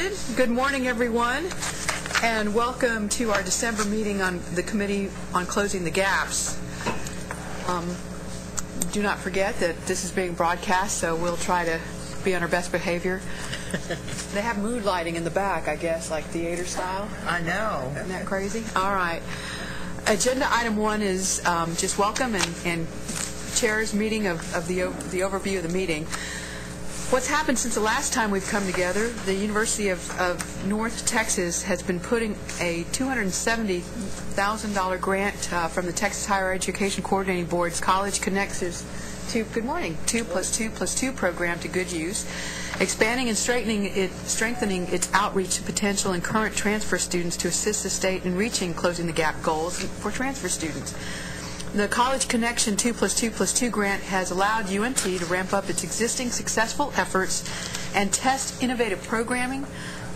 started. Good morning, everyone, and welcome to our December meeting on the Committee on Closing the Gaps. Do not forget that this is being broadcast, so we'll try to be on our best behavior. They have mood lighting in the back, I guess, like theater style. I know. Isn't that crazy? All right. Agenda item 1 is just welcome and Chair's meeting of the overview of the meeting. What's happened since the last time we've come together, the University of North Texas has been putting a $270,000 grant from the Texas Higher Education Coordinating Board's College Connections 2 plus 2 plus 2 program to good use, expanding and strengthening its outreach to potential and current transfer students to assist the state in reaching closing the gap goals for transfer students. The College Connection 2 plus 2 plus 2 grant has allowed UNT to ramp up its existing successful efforts and test innovative programming,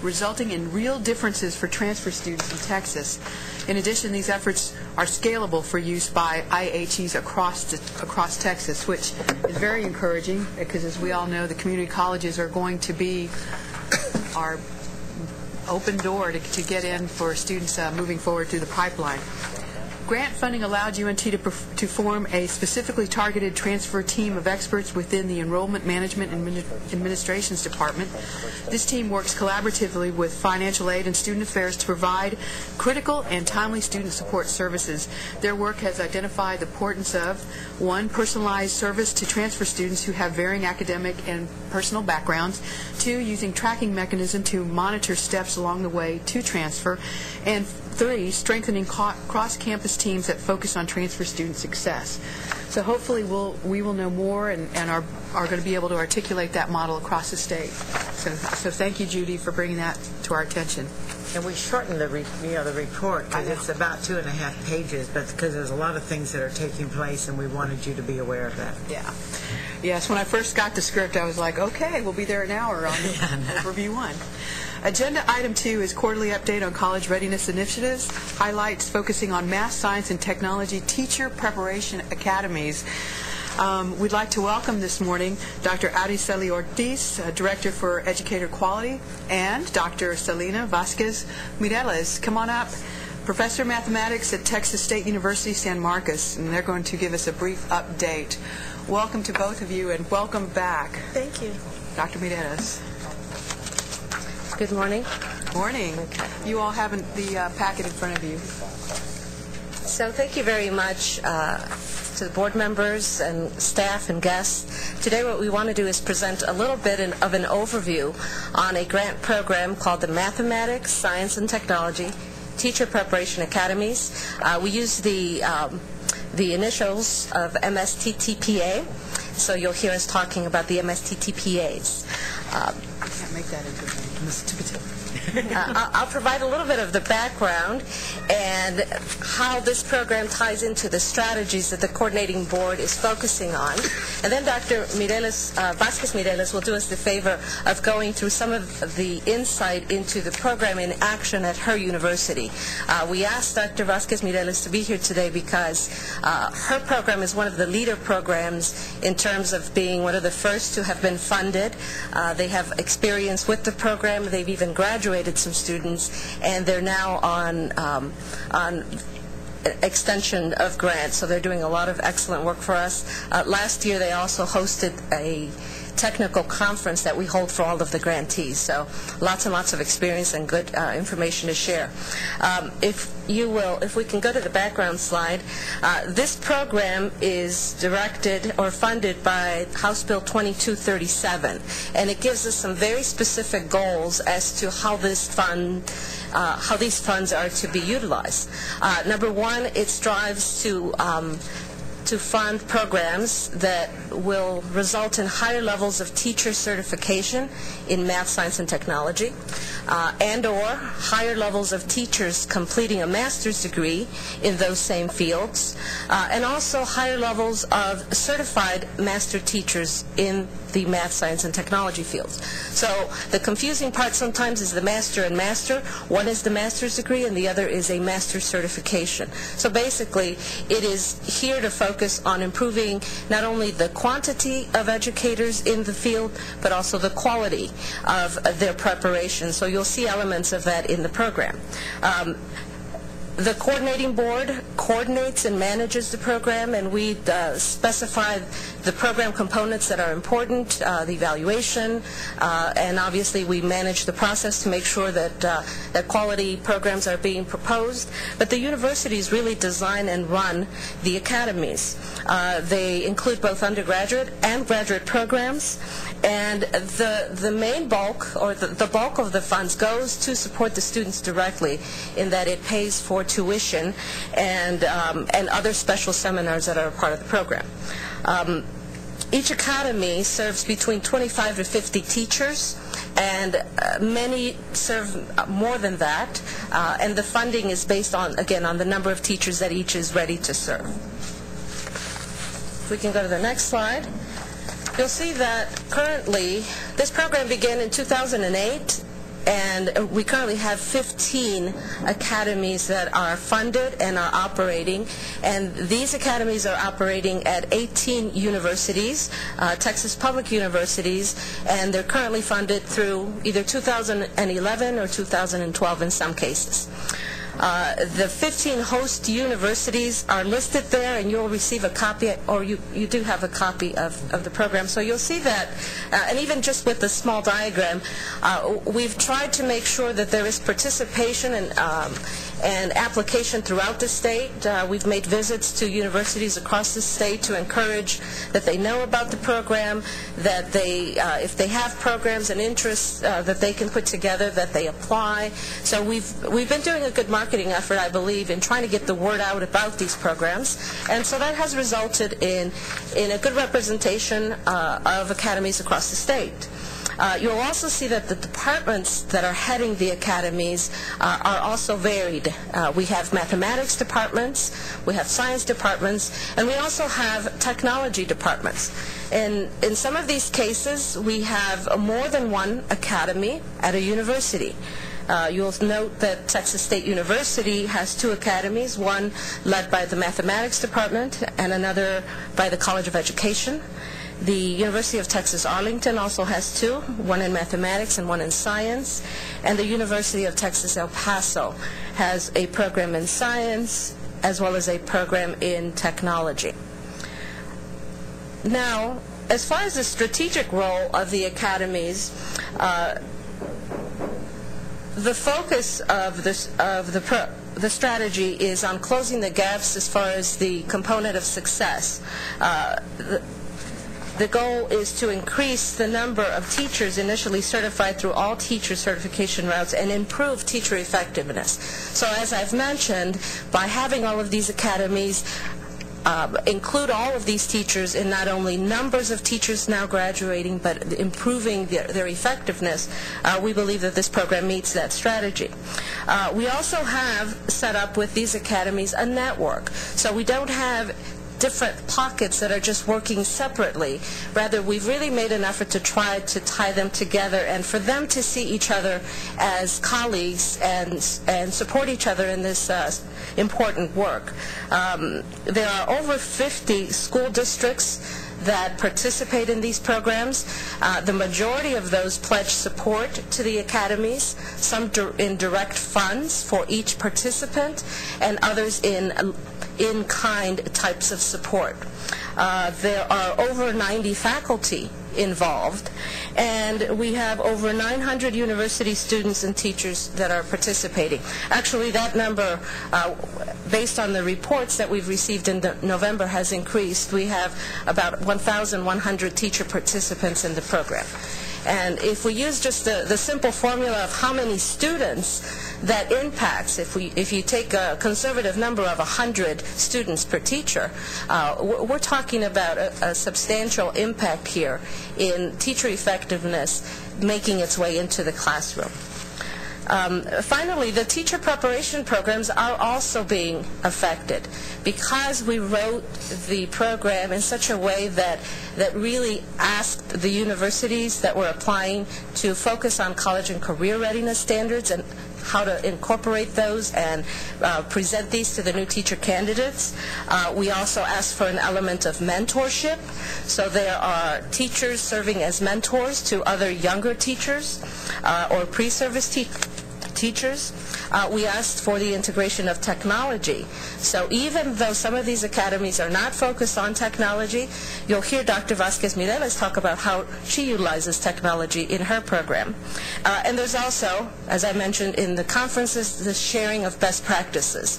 resulting in real differences for transfer students in Texas. In addition, these efforts are scalable for use by IHEs across Texas, which is very encouraging because, as we all know, the community colleges are going to be our open door to get in for students moving forward through the pipeline. Grant funding allowed UNT to form a specifically targeted transfer team of experts within the Enrollment Management and Administrations Department. This team works collaboratively with financial aid and student affairs to provide critical and timely student support services. Their work has identified the importance of 1, personalized service to transfer students who have varying academic and personal backgrounds, 2, using tracking mechanism to monitor steps along the way to transfer, and 3, strengthening cross-campus teams that focus on transfer student success. So hopefully we will know more and are going to be able to articulate that model across the state. So thank you, Judy, for bringing that to our attention. And we shortened the report because it's about 2.5 pages, but because there's a lot of things that are taking place, and we wanted you to be aware of that. Yeah. Yes, when I first got the script, I was like, okay, we'll be there an hour on Overview 1. Agenda item 2 is quarterly update on college readiness initiatives, highlights focusing on math, science, and technology teacher preparation academies. We'd like to welcome this morning Dr. Araceli Ortiz, Director for Educator Quality, and Dr. Selena Vasquez Mireles. Come on up. Professor of Mathematics at Texas State University, San Marcos, and they're going to give us a brief update. Welcome to both of you, and welcome back. Thank you. Dr. Mireles. Good morning. Morning. Okay. You all have the packet in front of you. So thank you very much to the board members and staff and guests. Today what we want to do is present a little bit of an overview on a grant program called the Mathematics, Science, and Technology Teacher Preparation Academies. We use the initials of MSTTPA, so you'll hear us talking about the MSTTPAs. I can't make that into I'll provide a little bit of the background and how this program ties into the strategies that the coordinating board is focusing on. And then Dr. Vasquez Mireles will do us the favor of going through some of the insight into the program in action at her university. We asked Dr. Vasquez Mireles to be here today because her program is one of the leader programs in terms of being one of the first to have been funded. They have experience with the program. They've even graduated some students, and they're now on extension of grants, so they're doing a lot of excellent work for us. Last year they also hosted a technical conference that we hold for all of the grantees, so lots and lots of experience and good information to share. If we can go to the background slide, this program is directed or funded by House Bill 2237, and it gives us some very specific goals as to how these funds are to be utilized. Number 1, it strives to fund programs that will result in higher levels of teacher certification in math, science, and technology, and/or higher levels of teachers completing a master's degree in those same fields, and also higher levels of certified master teachers in the math, science, and technology fields. So the confusing part sometimes is the master and master. One is the master's degree and the other is a master's certification. So basically, it is here to focus on improving not only the quantity of educators in the field, but also the quality of their preparation. So you'll see elements of that in the program. The coordinating board coordinates and manages the program, and we specify the program components that are important, the evaluation, and obviously we manage the process to make sure that that quality programs are being proposed. But the universities really design and run the academies. They include both undergraduate and graduate programs, and the main bulk, or the bulk of the funds, goes to support the students directly, in that it pays for tuition and other special seminars that are a part of the program. Each academy serves between 25 to 50 teachers, and many serve more than that, and the funding is based on, again, on the number of teachers that each is ready to serve. If we can go to the next slide, you'll see that currently this program began in 2008, and we currently have 15 academies that are funded and are operating, and these academies are operating at 18 universities, Texas public universities, and they're currently funded through either 2011 or 2012 in some cases. The 15 host universities are listed there, and you'll receive a copy, or you do have a copy of the program. So you'll see that, and even just with the small diagram, we've tried to make sure that there is participation and application throughout the state. We've made visits to universities across the state to encourage that they know about the program, that they, if they have programs and interests that they can put together, that they apply. So we've been doing a good marketing effort, I believe, in trying to get the word out about these programs, and so that has resulted in a good representation of academies across the state. You'll also see that the departments that are heading the academies are also varied. We have mathematics departments, we have science departments, and we also have technology departments. And in some of these cases, we have more than one academy at a university. You'll note that Texas State University has two academies, one led by the mathematics department and another by the College of Education. The University of Texas Arlington also has two, one in mathematics and one in science. And the University of Texas El Paso has a program in science as well as a program in technology. Now, as far as the strategic role of the academies, the focus of the strategy is on closing the gaps as far as the component of success. The goal is to increase the number of teachers initially certified through all teacher certification routes and improve teacher effectiveness. So as I've mentioned, by having all of these academies include all of these teachers in not only numbers of teachers now graduating, but improving their effectiveness, we believe that this program meets that strategy. We also have set up with these academies a network. So we don't have different pockets that are just working separately. Rather, we've really made an effort to try to tie them together and for them to see each other as colleagues and support each other in this important work. There are over 50 school districts that participate in these programs. The majority of those pledge support to the academies, some in direct funds for each participant, and others in-kind types of support. There are over 90 faculty involved, and we have over 900 university students and teachers that are participating. Actually, that number, based on the reports that we've received in November, has increased. We have about 1,100 teacher participants in the program. And if we use just the simple formula of how many students that impacts, if you take a conservative number of 100 students per teacher, we're talking about a substantial impact here in teacher effectiveness making its way into the classroom. Finally, the teacher preparation programs are also being affected because we wrote the program in such a way that really asked the universities that were applying to focus on college and career readiness standards and how to incorporate those and present these to the new teacher candidates. We also asked for an element of mentorship, so there are teachers serving as mentors to other younger teachers or pre-service teachers. We asked for the integration of technology. So even though some of these academies are not focused on technology, you'll hear Dr. Vasquez-Mireles talk about how she utilizes technology in her program. And there's also, as I mentioned in the conferences, the sharing of best practices.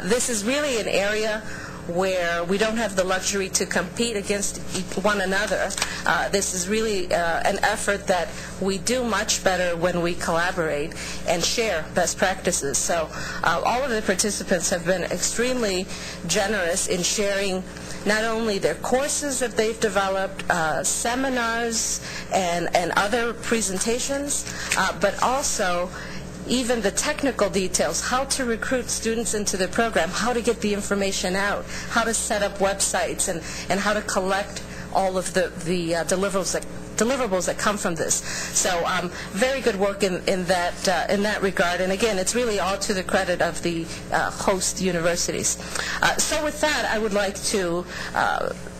This is really an area where we don't have the luxury to compete against one another. This is really an effort that we do much better when we collaborate and share best practices. So all of the participants have been extremely generous in sharing not only their courses that they've developed, seminars, and other presentations, but also even the technical details, how to recruit students into the program, how to get the information out, how to set up websites, and how to collect all of the deliverables that come from this. So very good work in that regard. And again, it's really all to the credit of the host universities. So with that, I would like to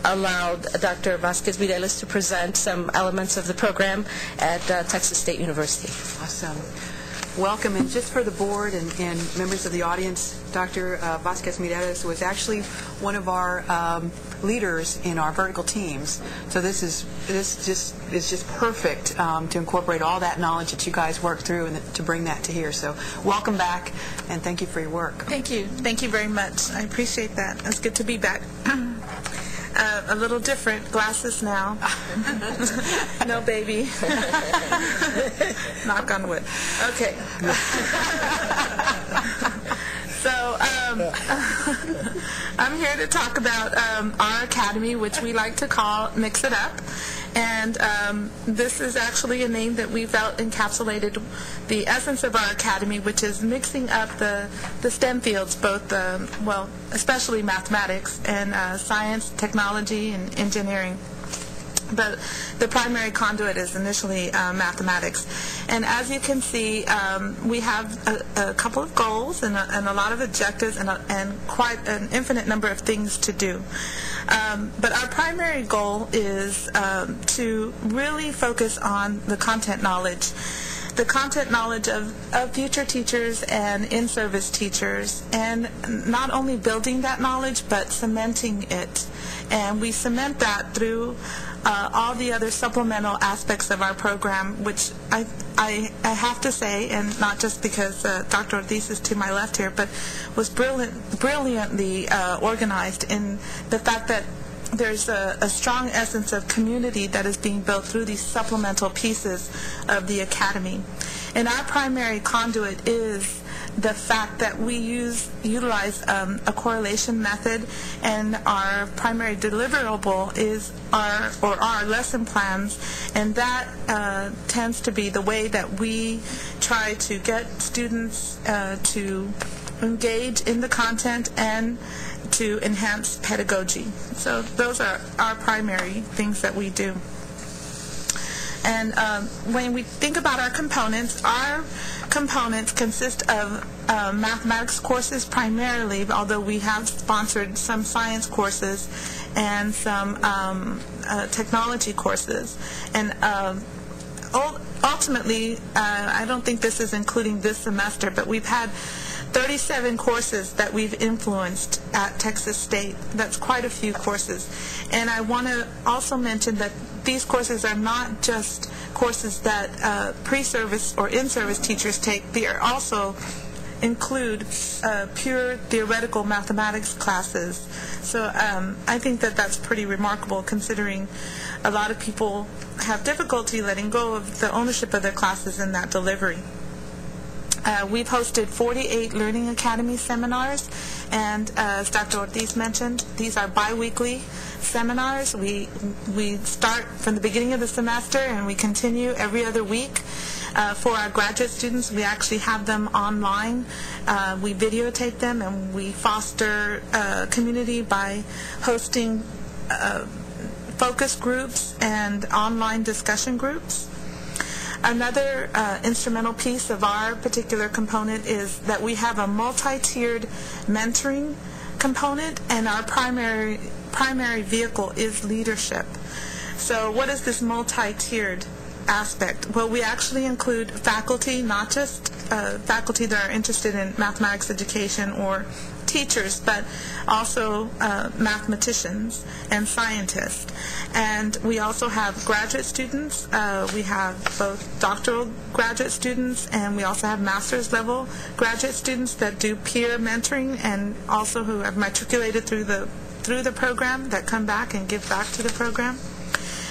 allow Dr. Vasquez-Mireles to present some elements of the program at Texas State University. Awesome. Welcome, and just for the board and members of the audience, Dr. Vasquez-Mireles was actually one of our leaders in our vertical teams. So this is just perfect to incorporate all that knowledge that you guys worked through and to bring that to here. So welcome back, and thank you for your work. Thank you. Thank you very much. I appreciate that. It's good to be back. A little different. Glasses now. No baby. Knock on wood. Okay. So I'm here to talk about our academy, which we like to call Mix It Up. And this is actually a name that we felt encapsulated the essence of our academy, which is mixing up the STEM fields, both, especially mathematics and science, technology, and engineering. But the primary conduit is initially mathematics. And as you can see, we have a couple of goals and a lot of objectives and quite an infinite number of things to do. But our primary goal is to really focus on the content knowledge. The content knowledge of future teachers and in-service teachers, and not only building that knowledge, but cementing it. And we cement that through all the other supplemental aspects of our program, which I have to say, and not just because Dr. Ortiz is to my left here, but was brilliantly organized in the fact that there's a strong essence of community that is being built through these supplemental pieces of the academy. And our primary conduit is the fact that we utilize a correlation method, and our primary deliverable is our lesson plans, and that tends to be the way that we try to get students to engage in the content and to enhance pedagogy. So those are our primary things that we do. And when we think about our components consist of mathematics courses primarily, although we have sponsored some science courses and some technology courses. And ultimately, I don't think this is including this semester, but we've had 37 courses that we've influenced at Texas State. That's quite a few courses. And I want to also mention that these courses are not just courses that pre-service or in-service teachers take. They are also include pure theoretical mathematics classes. So I think that that's pretty remarkable, considering a lot of people have difficulty letting go of the ownership of their classes in that delivery. We've hosted 48 Learning Academy seminars, and as Dr. Ortiz mentioned, these are bi-weekly seminars. We start from the beginning of the semester and we continue every other week. For our graduate students, we actually have them online. We videotape them, and we foster community by hosting focus groups and online discussion groups. Another instrumental piece of our particular component is that we have a multi-tiered mentoring component, and our primary vehicle is leadership. So what is this multi-tiered aspect? Well, we actually include faculty, not just faculty that are interested in mathematics education or teachers, but also mathematicians and scientists. And we also have graduate students. We have both doctoral graduate students, and we also have master's level graduate students that do peer mentoring, and also who have matriculated through the program that come back and give back to the program.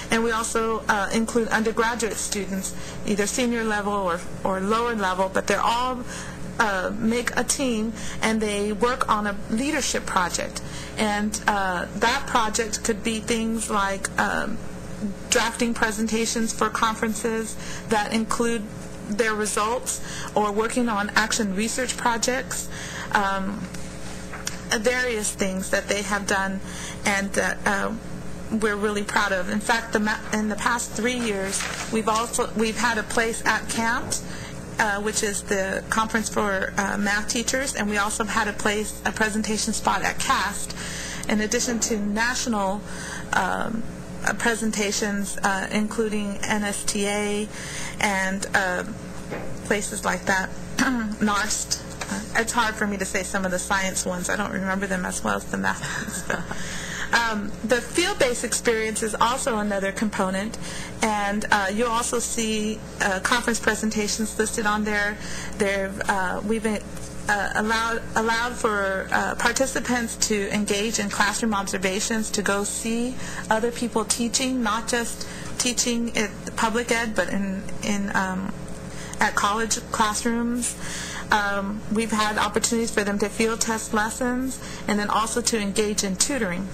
And we also include undergraduate students, either senior level or lower level, but they're all make a team, and they work on a leadership project. And that project could be things like drafting presentations for conferences that include their results, or working on action research projects, various things that they have done and that we're really proud of. In fact, in the past 3 years, we've had a place at CAMT, which is the conference for math teachers, and we also had a presentation spot at CAST, in addition to national presentations, including NSTA and places like that. NARST. It's hard for me to say some of the science ones. I don't remember them as well as the math ones. The field-based experience is also another component, and you'll also see conference presentations listed on there. We've allowed for participants to engage in classroom observations, to go see other people teaching, not just teaching at public ed, but at college classrooms. We've had opportunities for them to field test lessons, and then also to engage in tutoring.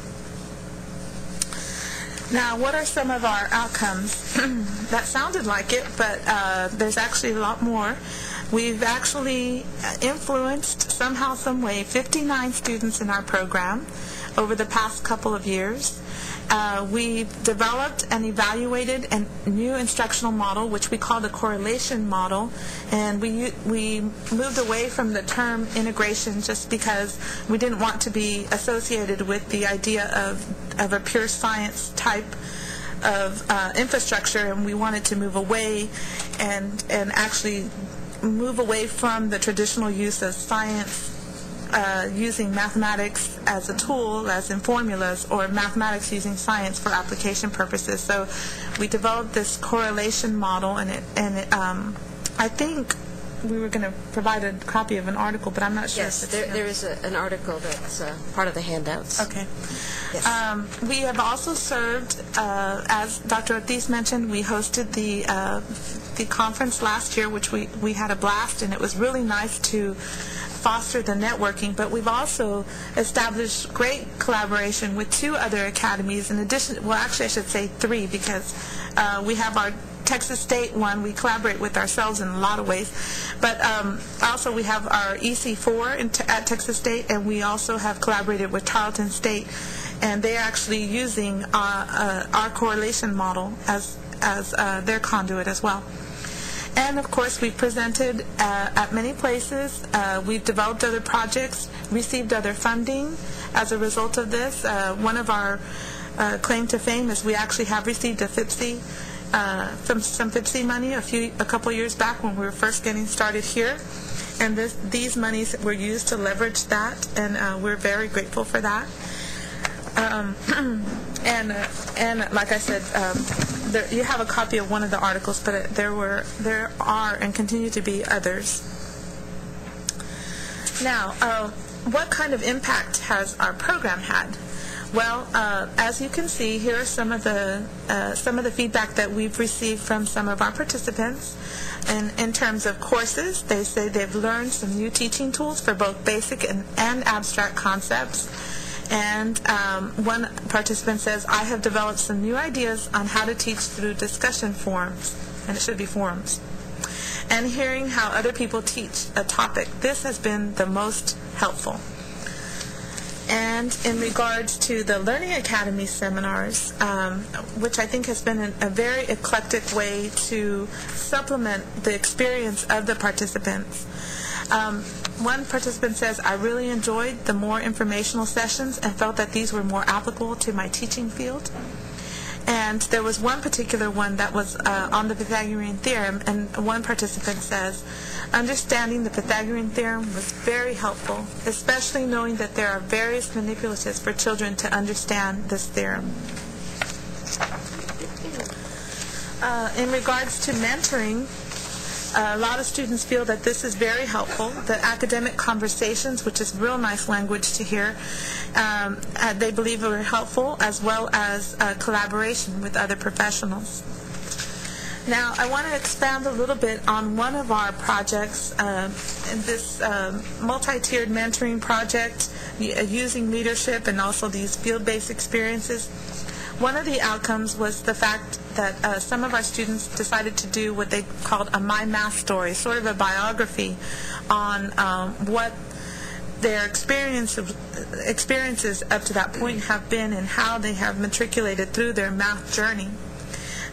Now, what are some of our outcomes? That sounded like it, but there's actually a lot more. We've actually influenced, somehow, some way, 59 students in our program over the past couple of years. We developed and evaluated a new instructional model, which we call the correlation model, and we moved away from the term integration just because we didn't want to be associated with the idea of a pure science type of infrastructure, and we wanted to move away and actually move away from the traditional use of science, using mathematics as a tool, as in formulas, or mathematics using science for application purposes. So we developed this correlation model, and I think we were going to provide a copy of an article, but I'm not sure. Yes, if it's there is an article that's part of the handouts. Okay. Yes. We have also served, as Dr. Ortiz mentioned, we hosted the conference last year, which we had a blast, and it was really nice to foster the networking, but we've also established great collaboration with 2 other academies in addition, well, actually I should say 3, because we have our Texas State one. We collaborate with ourselves in a lot of ways, but also we have our EC4 at Texas State, and we also have collaborated with Tarleton State, and they're actually using our correlation model as their conduit as well. And of course, we've presented at many places. We've developed other projects, received other funding as a result of this. One of our claim to fame is we actually have received a FIPSI, some FIPSI money a couple years back when we were first getting started here. And these monies were used to leverage that, and we're very grateful for that. And like I said, you have a copy of one of the articles, but there are and continue to be others. Now, what kind of impact has our program had? Well, as you can see, here are some of the feedback that we've received from some of our participants. And in terms of courses, they say they've learned some new teaching tools for both basic and abstract concepts. And one participant says, I have developed some new ideas on how to teach through discussion forums, and it should be forums. and hearing how other people teach a topic. This has been the most helpful. And in regards to the Learning Academy seminars, which I think has been a very eclectic way to supplement the experience of the participants. One participant says, I really enjoyed the more informational sessions and felt that these were more applicable to my teaching field. And there was one particular one that was on the Pythagorean theorem, and one participant says, understanding the Pythagorean theorem was very helpful, especially knowing that there are various manipulatives for children to understand this theorem. In regards to mentoring, a lot of students feel that this is very helpful. The academic conversations, which is real nice language to hear, they believe are helpful, as well as collaboration with other professionals. Now, I want to expand a little bit on one of our projects, this multi-tiered mentoring project using leadership and also these field-based experiences. One of the outcomes was the fact that some of our students decided to do what they called a My Math story, sort of a biography on what their experiences up to that point have been and how they have matriculated through their math journey.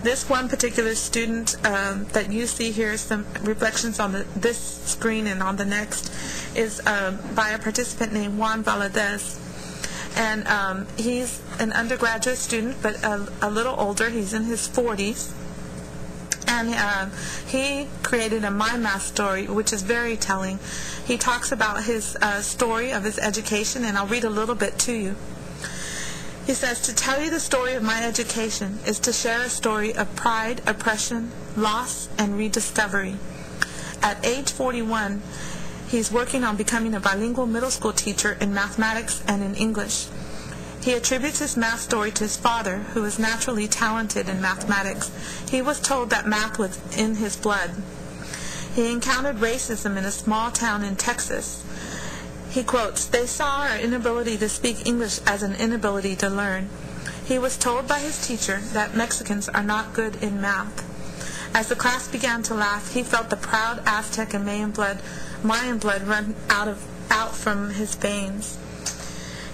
This one particular student that you see here, some reflections on this screen and on the next, is by a participant named Juan Valadez. And he's an undergraduate student, but a little older. He's in his 40s. And he created a My Math story, which is very telling. He talks about his story of his education, and I'll read a little bit to you. He says, to tell you the story of my education is to share a story of pride, oppression, loss, and rediscovery. At age 41, he's working on becoming a bilingual middle school teacher in mathematics and in English. He attributes his math story to his father, who is naturally talented in mathematics. He was told that math was in his blood. He encountered racism in a small town in Texas. He quotes, they saw our inability to speak English as an inability to learn. He was told by his teacher that Mexicans are not good in math. As the class began to laugh, he felt the proud Aztec and Mayan blood run out from his veins.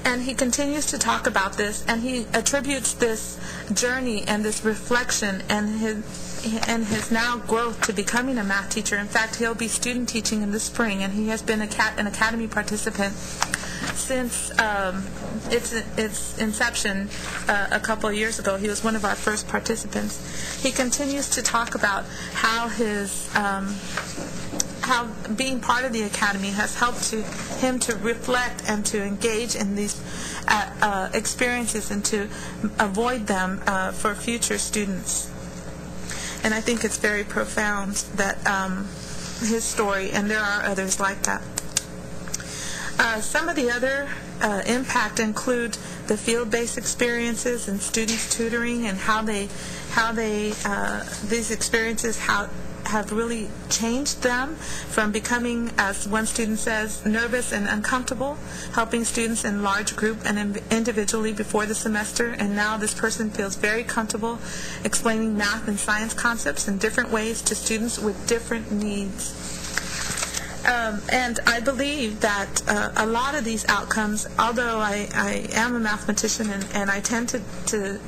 And he continues to talk about this, and he attributes this journey and this reflection and his now growth to becoming a math teacher. In fact, he'll be student teaching in the spring, and he has been an Academy participant since its inception a couple of years ago. He was one of our first participants. He continues to talk about how how being part of the Academy has helped him to reflect and to engage in these experiences and to avoid them for future students. And I think it's very profound that his story, and there are others like that. Some of the other impact include the field-based experiences and students tutoring, and how these experiences have really changed them from becoming, as one student says, nervous and uncomfortable, helping students in large group and individually before the semester, and now this person feels very comfortable explaining math and science concepts in different ways to students with different needs. And I believe that a lot of these outcomes, although I am a mathematician and I tend to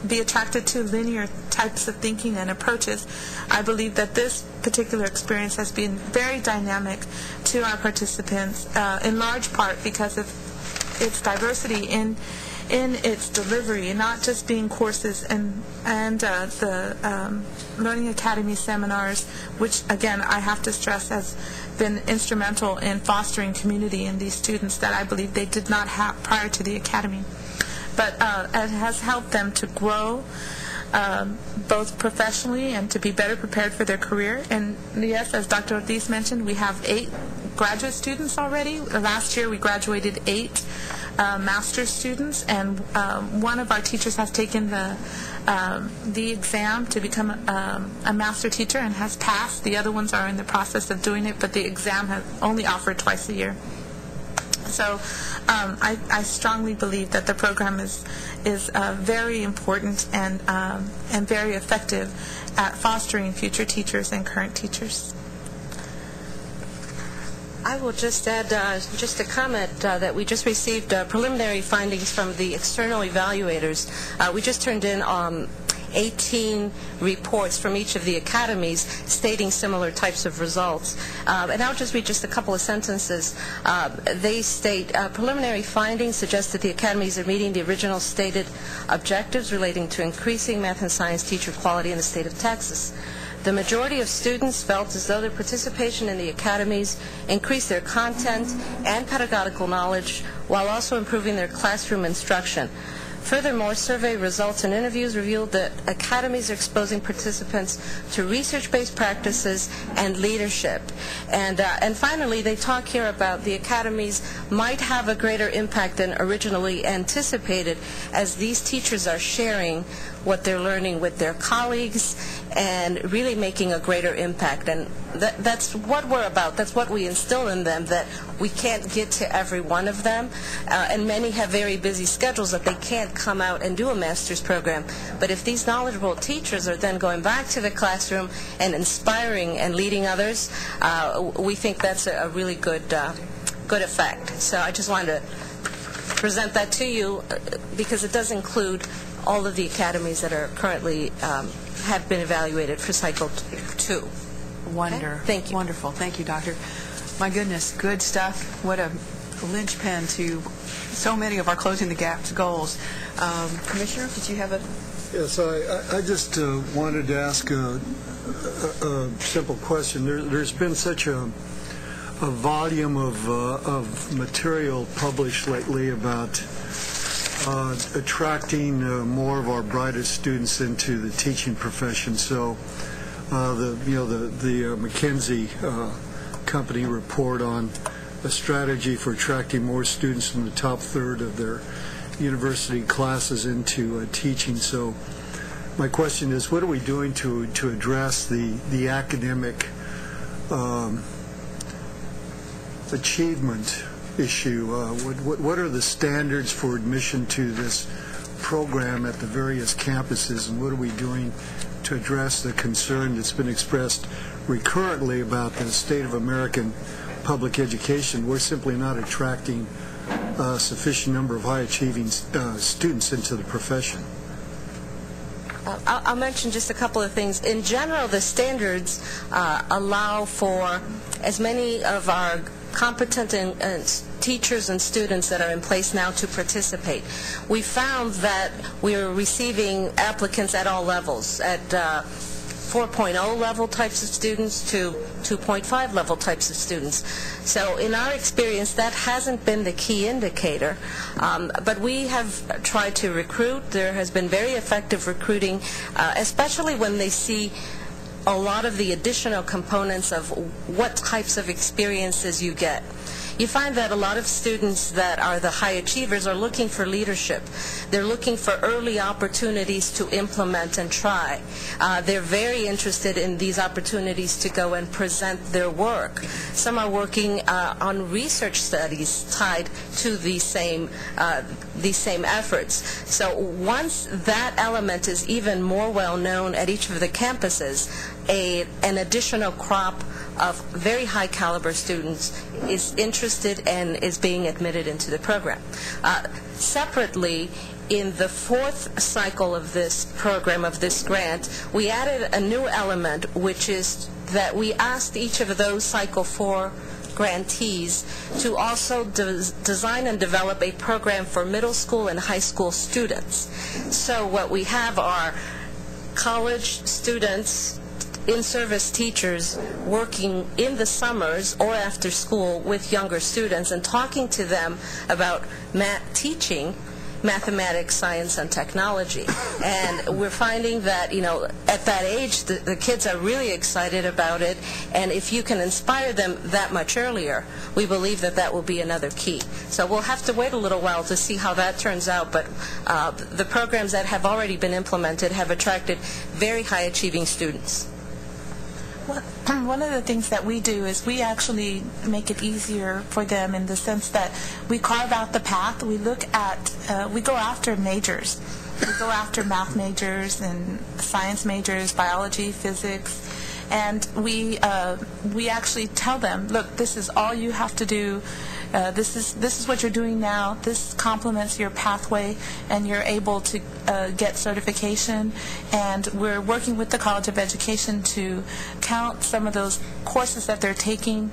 be attracted to linear types of thinking and approaches, I believe that this particular experience has been very dynamic to our participants, in large part because of its diversity in its delivery, and not just being courses and the Learning Academy seminars, which again I have to stress has been instrumental in fostering community in these students that I believe they did not have prior to the Academy. But it has helped them to grow both professionally and to be better prepared for their career. And yes, as Dr. Ortiz mentioned, we have 8 graduate students already. Last year we graduated 8 master's students, and one of our teachers has taken the exam to become a master teacher and has passed. The other ones are in the process of doing it, but the exam has only offered twice a year. So I strongly believe that the program is very important and very effective at fostering future teachers and current teachers. I will just add just a comment that we just received preliminary findings from the external evaluators. We just turned in 18 reports from each of the academies stating similar types of results. And I'll just read just a couple of sentences. They state, preliminary findings suggest that the academies are meeting the original stated objectives relating to increasing math and science teacher quality in the state of Texas. The majority of students felt as though their participation in the academies increased their content and pedagogical knowledge while also improving their classroom instruction. Furthermore, survey results and interviews revealed that academies are exposing participants to research-based practices and leadership. And finally, they talk here about the academies might have a greater impact than originally anticipated as these teachers are sharing what they're learning with their colleagues and really making a greater impact. And that's what we're about. That's what we instill in them, that we can't get to every one of them. And many have very busy schedules that they can't come out and do a master's program. But if these knowledgeable teachers are then going back to the classroom and inspiring and leading others, we think that's a really good effect. So I just wanted to present that to you because it does include all of the academies that are currently have been evaluated for cycle 2. Thank you. Wonderful. Thank you, Doctor. My goodness, good stuff. What a linchpin to so many of our Closing the Gaps goals. Commissioner, did you have a... Yes, I just wanted to ask a simple question. There's been such a volume of material published lately about attracting more of our brightest students into the teaching profession. So the McKinsey company report on a strategy for attracting more students from the top third of their university classes into teaching. So my question is, what are we doing to address the academic achievement issue? What are the standards for admission to this program at the various campuses, and what are we doing to address the concern that's been expressed recurrently about the state of American public education? We're simply not attracting a sufficient number of high-achieving students into the profession. I'll mention just a couple of things. In general, the standards allow for as many of our competent teachers and students that are in place now to participate. We found that we are receiving applicants at all levels, at 4.0 level types of students to 2.5 level types of students. So in our experience, that hasn't been the key indicator, but we have tried to recruit. There has been very effective recruiting, especially when they see a lot of the additional components of what types of experiences you get. You find that a lot of students that are the high achievers are looking for leadership. They're looking for early opportunities to implement and try. They're very interested in these opportunities to go and present their work. Some are working on research studies tied to these same efforts. So once that element is even more well known at each of the campuses, an additional crop of very high caliber students is interested and is being admitted into the program. Separately, in the fourth cycle of this program, of this grant, we added a new element, which is that we asked each of those cycle 4 grantees to also design and develop a program for middle school and high school students. So what we have are college students, in-service teachers working in the summers or after school with younger students and talking to them about teaching mathematics, science, and technology. And we're finding that, at that age, the kids are really excited about it, and if you can inspire them that much earlier, we believe that that will be another key. So we'll have to wait a little while to see how that turns out, but the programs that have already been implemented have attracted very high-achieving students. One of the things that we do is we actually make it easier for them in the sense that we carve out the path. We look at, we go after majors. We go after math majors and science majors, biology, physics, and we actually tell them, look, this is all you have to do. This is what you're doing now. This complements your pathway, and you're able to get certification. And we're working with the College of Education to count some of those courses that they're taking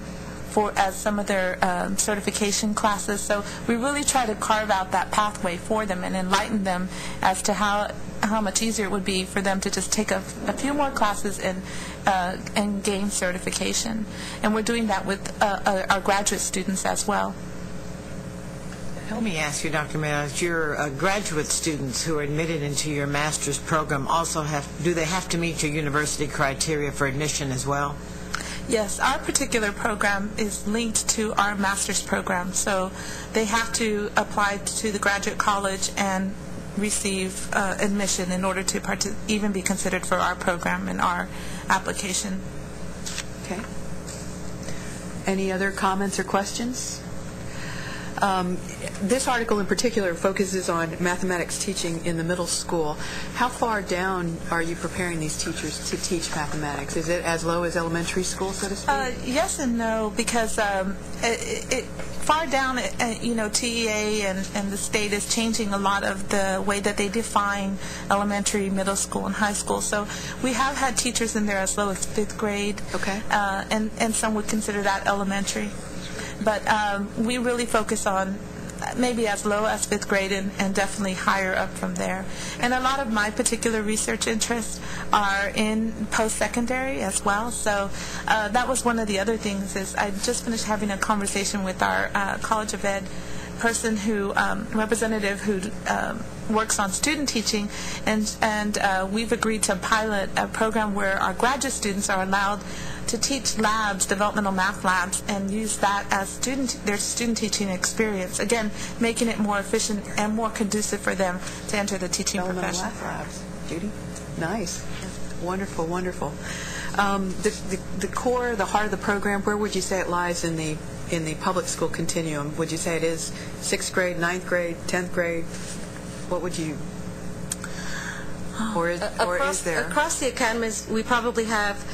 as some of their certification classes. So we really try to carve out that pathway for them and enlighten them as to how much easier it would be for them to just take a few more classes and gain certification. And we're doing that with our graduate students as well. Let me ask you, Dr. Mayers, your graduate students who are admitted into your master's program also do they have to meet your university criteria for admission as well? Yes, our particular program is linked to our master's program, so they have to apply to the graduate college and receive admission in order to even be considered for our program and our application. Okay. Any other comments or questions? This article in particular focuses on mathematics teaching in the middle school. How far down are you preparing these teachers to teach mathematics? Is it as low as elementary school, so to speak? Yes and no, because far down, TEA and the state is changing a lot of the way that they define elementary, middle school, and high school. So we have had teachers in there as low as 5th grade, okay, and some would consider that elementary. But we really focus on maybe as low as 5th grade and definitely higher up from there. And a lot of my particular research interests are in post-secondary as well. So that was one of the other things is I just finished having a conversation with our College of Ed person representative who works on student teaching, and we've agreed to pilot a program where our graduate students are allowed to teach labs, developmental math labs, and use that as their student teaching experience. Again, making it more efficient and more conducive for them to enter the teaching profession. Math labs, Judy. Nice. Wonderful, wonderful. The core, the heart of the program, where would you say it lies in the public school continuum? Would you say it is 6th grade, 9th grade, 10th grade? What would you, or is there? Across the academies, we probably have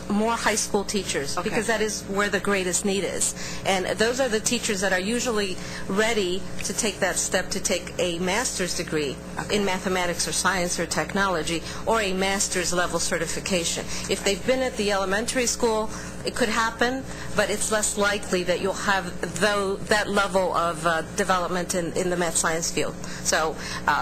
more high school teachers, okay, because that is where the greatest need is. And those are the teachers that are usually ready to take that step to take a master's degree, okay, in mathematics or science or technology, or a master's level certification. If they've been at the elementary school, it could happen, but it's less likely that you'll have that level of development in the math science field. So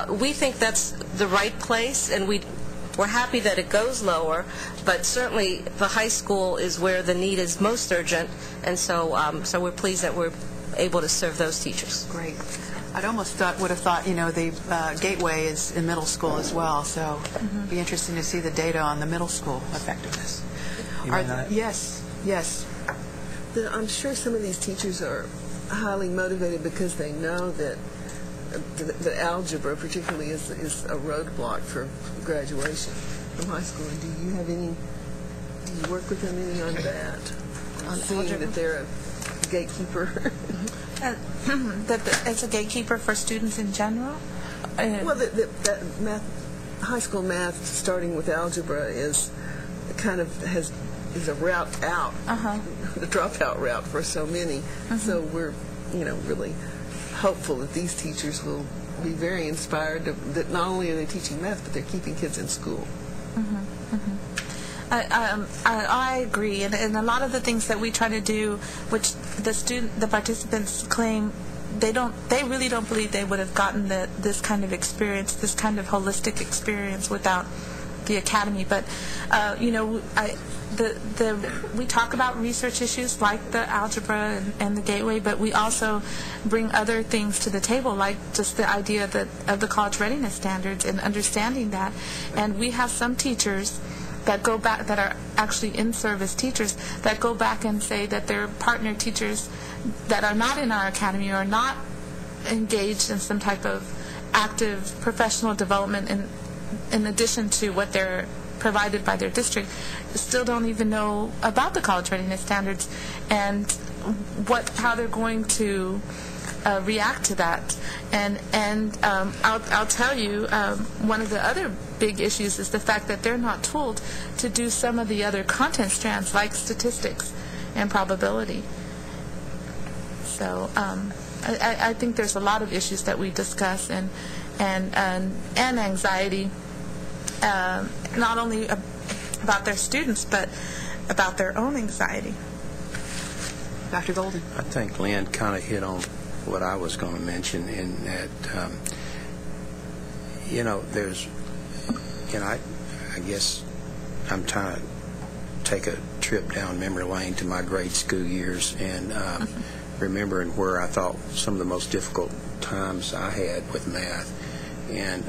we think that's the right place, and we're happy that it goes lower, but certainly the high school is where the need is most urgent, and so we're pleased that we're able to serve those teachers. Great. I'd almost would have thought, the gateway is in middle school as well, so it'd be interesting to see the data on the middle school effectiveness. Yes. I'm sure some of these teachers are highly motivated because they know that the algebra particularly is a roadblock for graduation from high school. And do you work with them any on that? On seeing algebra? That they're a gatekeeper? That it's a gatekeeper for students in general? Well, that high school math, starting with algebra, is kind of is a route out, the dropout route for so many. So we're, really hopeful that these teachers will be very inspired that not only are they teaching math, but they're keeping kids in school. I agree, and a lot of the things that we try to do, which the participants claim they really don't believe they would have gotten this kind of experience, this kind of holistic experience without the academy. But we talk about research issues like the algebra and the gateway, but we also bring other things to the table, like just the idea of the college readiness standards and understanding that. And we have some teachers that go back, that are actually in-service teachers, that go back and say that their partner teachers that are not in our academy or not engaged in some type of active professional development in addition to what their provided by their district still don't even know about the college readiness standards and how they're going to react to that. And I'll tell you, one of the other big issues is the fact that they're not told to do some of the other content strands like statistics and probability. So I think there's a lot of issues that we discuss and anxiety, not only about their students but about their own anxiety. Dr. Golden. I think Lynn kind of hit on what I was going to mention in that, there's, I guess I'm trying to take a trip down memory lane to my grade school years and remembering where I thought some of the most difficult times I had with math. And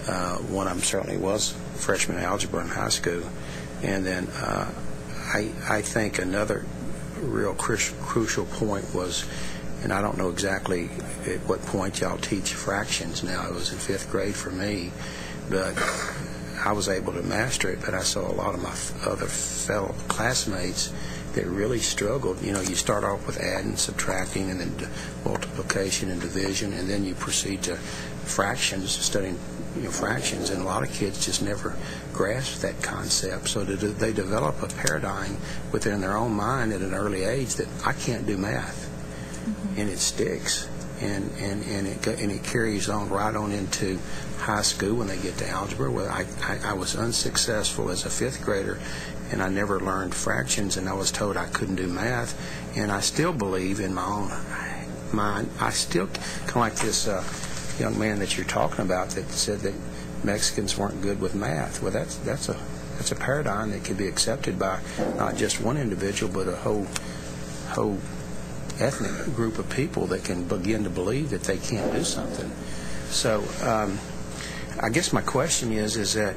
one of them certainly was freshman algebra in high school. And then I think another real crucial point was, and I don't know exactly at what point y'all teach fractions now. It was in 5th grade for me, but I was able to master it. But I saw a lot of my other fellow classmates that really struggled. You start off with adding, subtracting, and then multiplication and division, and then you proceed to fractions, studying fractions, and a lot of kids just never grasp that concept. So they develop a paradigm within their own mind at an early age that I can't do math, and it sticks, and it carries on right on into high school when they get to algebra. Where I was unsuccessful as a 5th grader, and I never learned fractions, and I was told I couldn't do math, and I still believe in my own mind. I still kind of like this young man that you're talking about that said that Mexicans weren't good with math. Well, that's a paradigm that can be accepted by not just one individual, but a whole ethnic group of people that can begin to believe that they can't do something. So I guess my question is that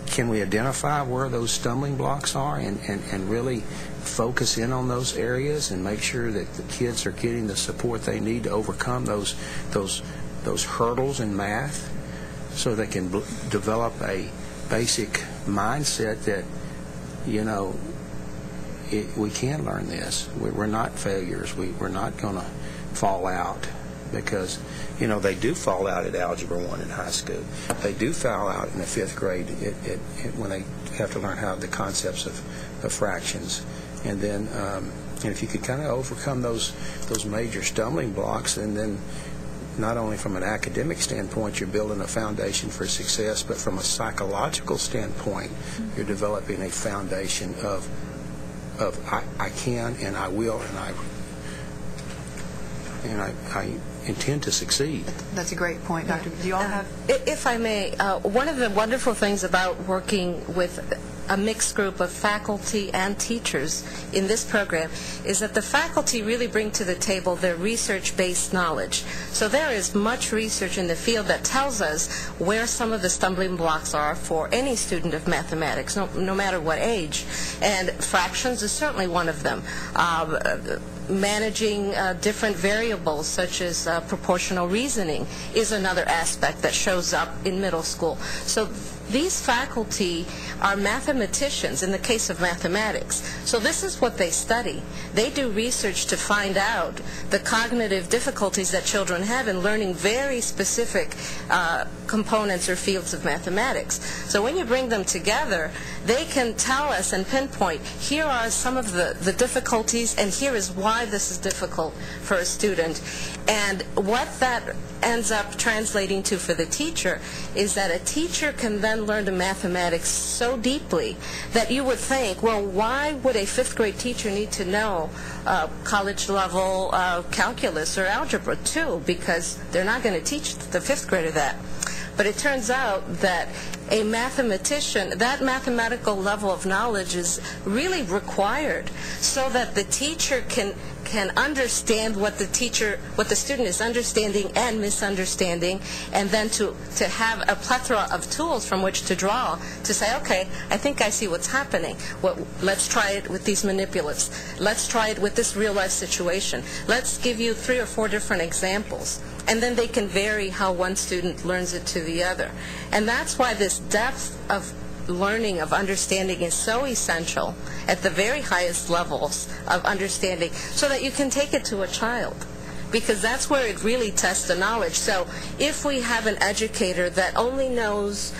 can we identify where those stumbling blocks are and really focus in on those areas and make sure that the kids are getting the support they need to overcome those hurdles in math, so they can develop a basic mindset that we can learn this. We're not failures. We're not going to fall out, because they do fall out at Algebra 1 in high school. They do fall out in the 5th grade when they have to learn how the concepts of fractions. And then if you could kind of overcome those major stumbling blocks, and then not only from an academic standpoint you're building a foundation for success, but from a psychological standpoint you're developing a foundation of I can and I will and I intend to succeed. That's a great point, Doctor. Do you all have? If I may, one of the wonderful things about working with a mixed group of faculty and teachers in this program is that the faculty really bring to the table their research-based knowledge. So there is much research in the field that tells us where some of the stumbling blocks are for any student of mathematics, no matter what age. And fractions is certainly one of them. Managing different variables such as proportional reasoning is another aspect that shows up in middle school. So these faculty are mathematicians in the case of mathematics. So this is what they study. They do research to find out the cognitive difficulties that children have in learning very specific components or fields of mathematics. So when you bring them together, they can tell us and pinpoint, here are some of the difficulties, and here is why this is difficult for a student. And what that ends up translating to for the teacher is that a teacher can then learn the mathematics so deeply that you would think, well, why would a 5th grade teacher need to know college level calculus or algebra too? Because they're not going to teach the 5th grader that. But it turns out that a mathematician, that mathematical level of knowledge is really required so that the teacher can understand what the student is understanding and misunderstanding, and then to have a plethora of tools from which to draw to say, okay, I think I see what's happening. Well, let's try it with these manipulatives. Let's try it with this real life situation. Let's give you 3 or 4 different examples. and then they can vary how one student learns it to the other. And that's why this depth of learning, of understanding, is so essential at the very highest levels of understanding, so that you can take it to a child, because that's where it really tests the knowledge. So if we have an educator that only knows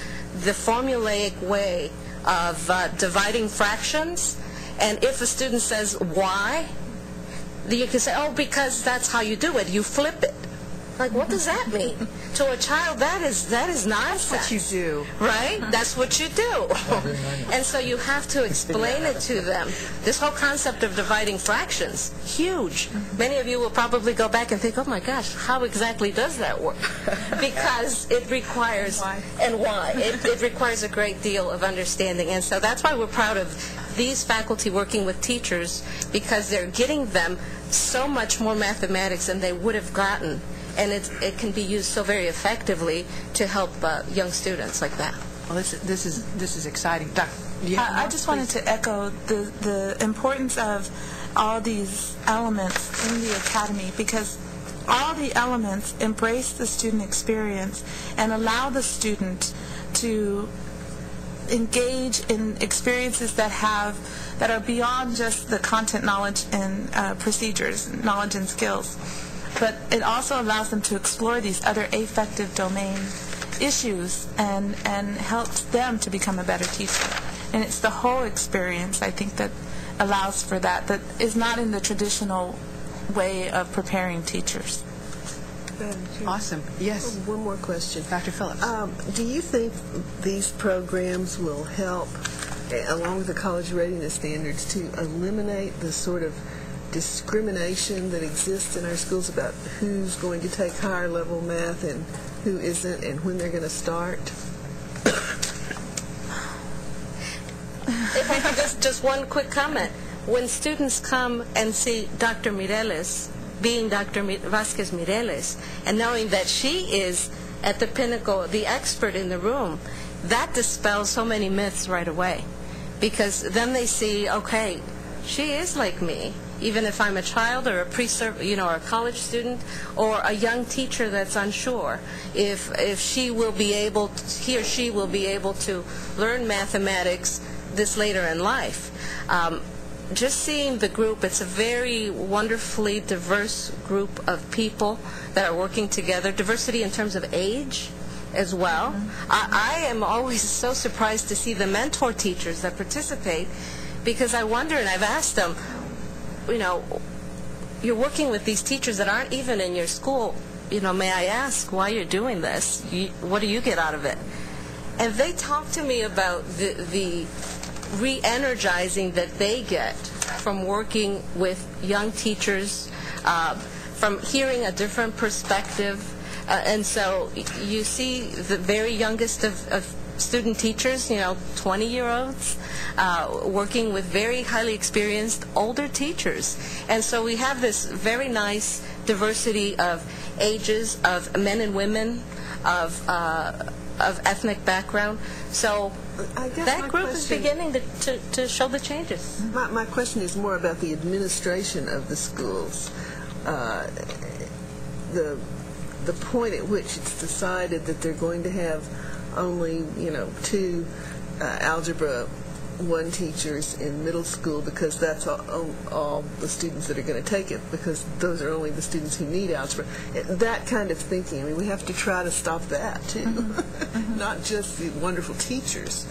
the formulaic way of dividing fractions, and if a student says why, you can say, oh, because that's how you do it. You flip it. Like, what does that mean? To a child, that is nonsense. That's what you do. Right? That's what you do. And so you have to explain it to them. This whole concept of dividing fractions, huge. Many of you will probably go back and think, oh my gosh, how exactly does that work? Because it requires, and why? It requires a great deal of understanding. And so that's why we're proud of these faculty working with teachers, because they're getting them so much more mathematics than they would have gotten. And it can be used so very effectively to help young students like that. Well, this is exciting. Doc, do you have I more, just please? wanted to echo the importance of all these elements in the academy, because all the elements embrace the student experience and allow the student to engage in experiences that are beyond just the content knowledge and procedures, knowledge and skills. But it also allows them to explore these other affective domain issues and helps them to become a better teacher. And it's the whole experience, I think, that allows for that is not in the traditional way of preparing teachers. Awesome. Yes. One more question. Dr. Phillips. Do you think these programs will help, along with the college readiness standards, to eliminate the sort of discrimination that exists in our schools about who's going to take higher level math and who isn't, and when they're going to start? If I could just one quick comment. When students come and see Dr. Mireles, being Dr. Vasquez Mireles, and knowing that she is at the pinnacle, the expert in the room, that dispels so many myths right away. Because then they see, okay, she is like me. Even if I'm a child or or a college student or a young teacher that's unsure, if she will be able, he or she will be able to learn mathematics this later in life. Just seeing the group, it's a very wonderfully diverse group of people that are working together. Diversity in terms of age as well. I am always so surprised to see the mentor teachers that participate, because I wonder, and I've asked them, you're working with these teachers that aren't even in your school. May I ask why you're doing this? What do you get out of it? And they talk to me about the re-energizing that they get from working with young teachers, from hearing a different perspective. And so you see the very youngest of student teachers, 20-year-olds, working with very highly experienced older teachers. And so we have this very nice diversity of ages, of men and women, of ethnic background. So that group is beginning to show the changes. My question is more about the administration of the schools. The point at which it's decided that they're going to have only, 2 Algebra 1 teachers in middle school, because that's all the students that are going to take it, because those are only the students who need algebra. That kind of thinking, we have to try to stop that too. Not just the wonderful teachers.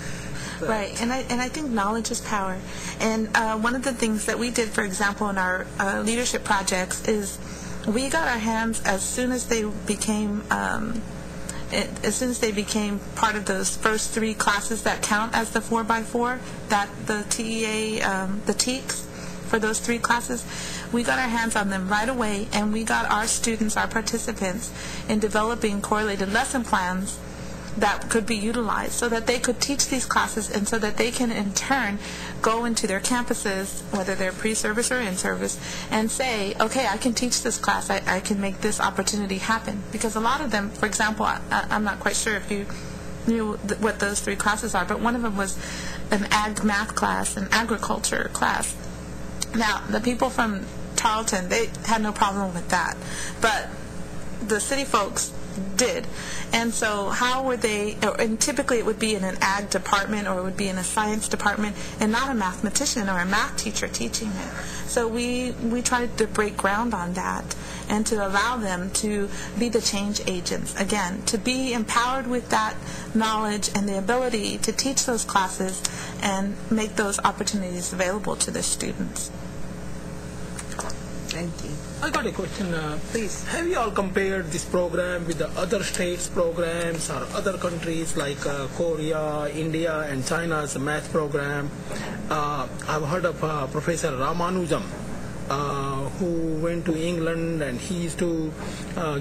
Right, and I think knowledge is power. And one of the things that we did, for example, in our leadership projects is we got our hands as soon as they became part of those first 3 classes that count as the 4x4, that the TEA, the TEKS for those 3 classes, we got our hands on them right away, and we got our students, our participants, in developing correlated lesson plans that could be utilized so that they could teach these classes, and so that they can in turn go into their campuses, whether they're pre-service or in-service, and say, okay, I can teach this class, I can make this opportunity happen. Because a lot of them, for example, I'm not quite sure if you knew what those 3 classes are, but one of them was an ag math class, an agriculture class. Now, the people from Tarleton, they had no problem with that. But the city folks did. And so how were they, and typically it would be in an ag department or it would be in a science department and not a mathematician or a math teacher teaching it. So we tried to break ground on that and to allow them to be the change agents. Again, to be empowered with that knowledge and the ability to teach those classes and make those opportunities available to the students. Thank you. I got a question. Please. Have you all compared this program with the other states' programs or other countries like Korea, India, and China's math program? I've heard of Professor Ramanujam, who went to England, and he used to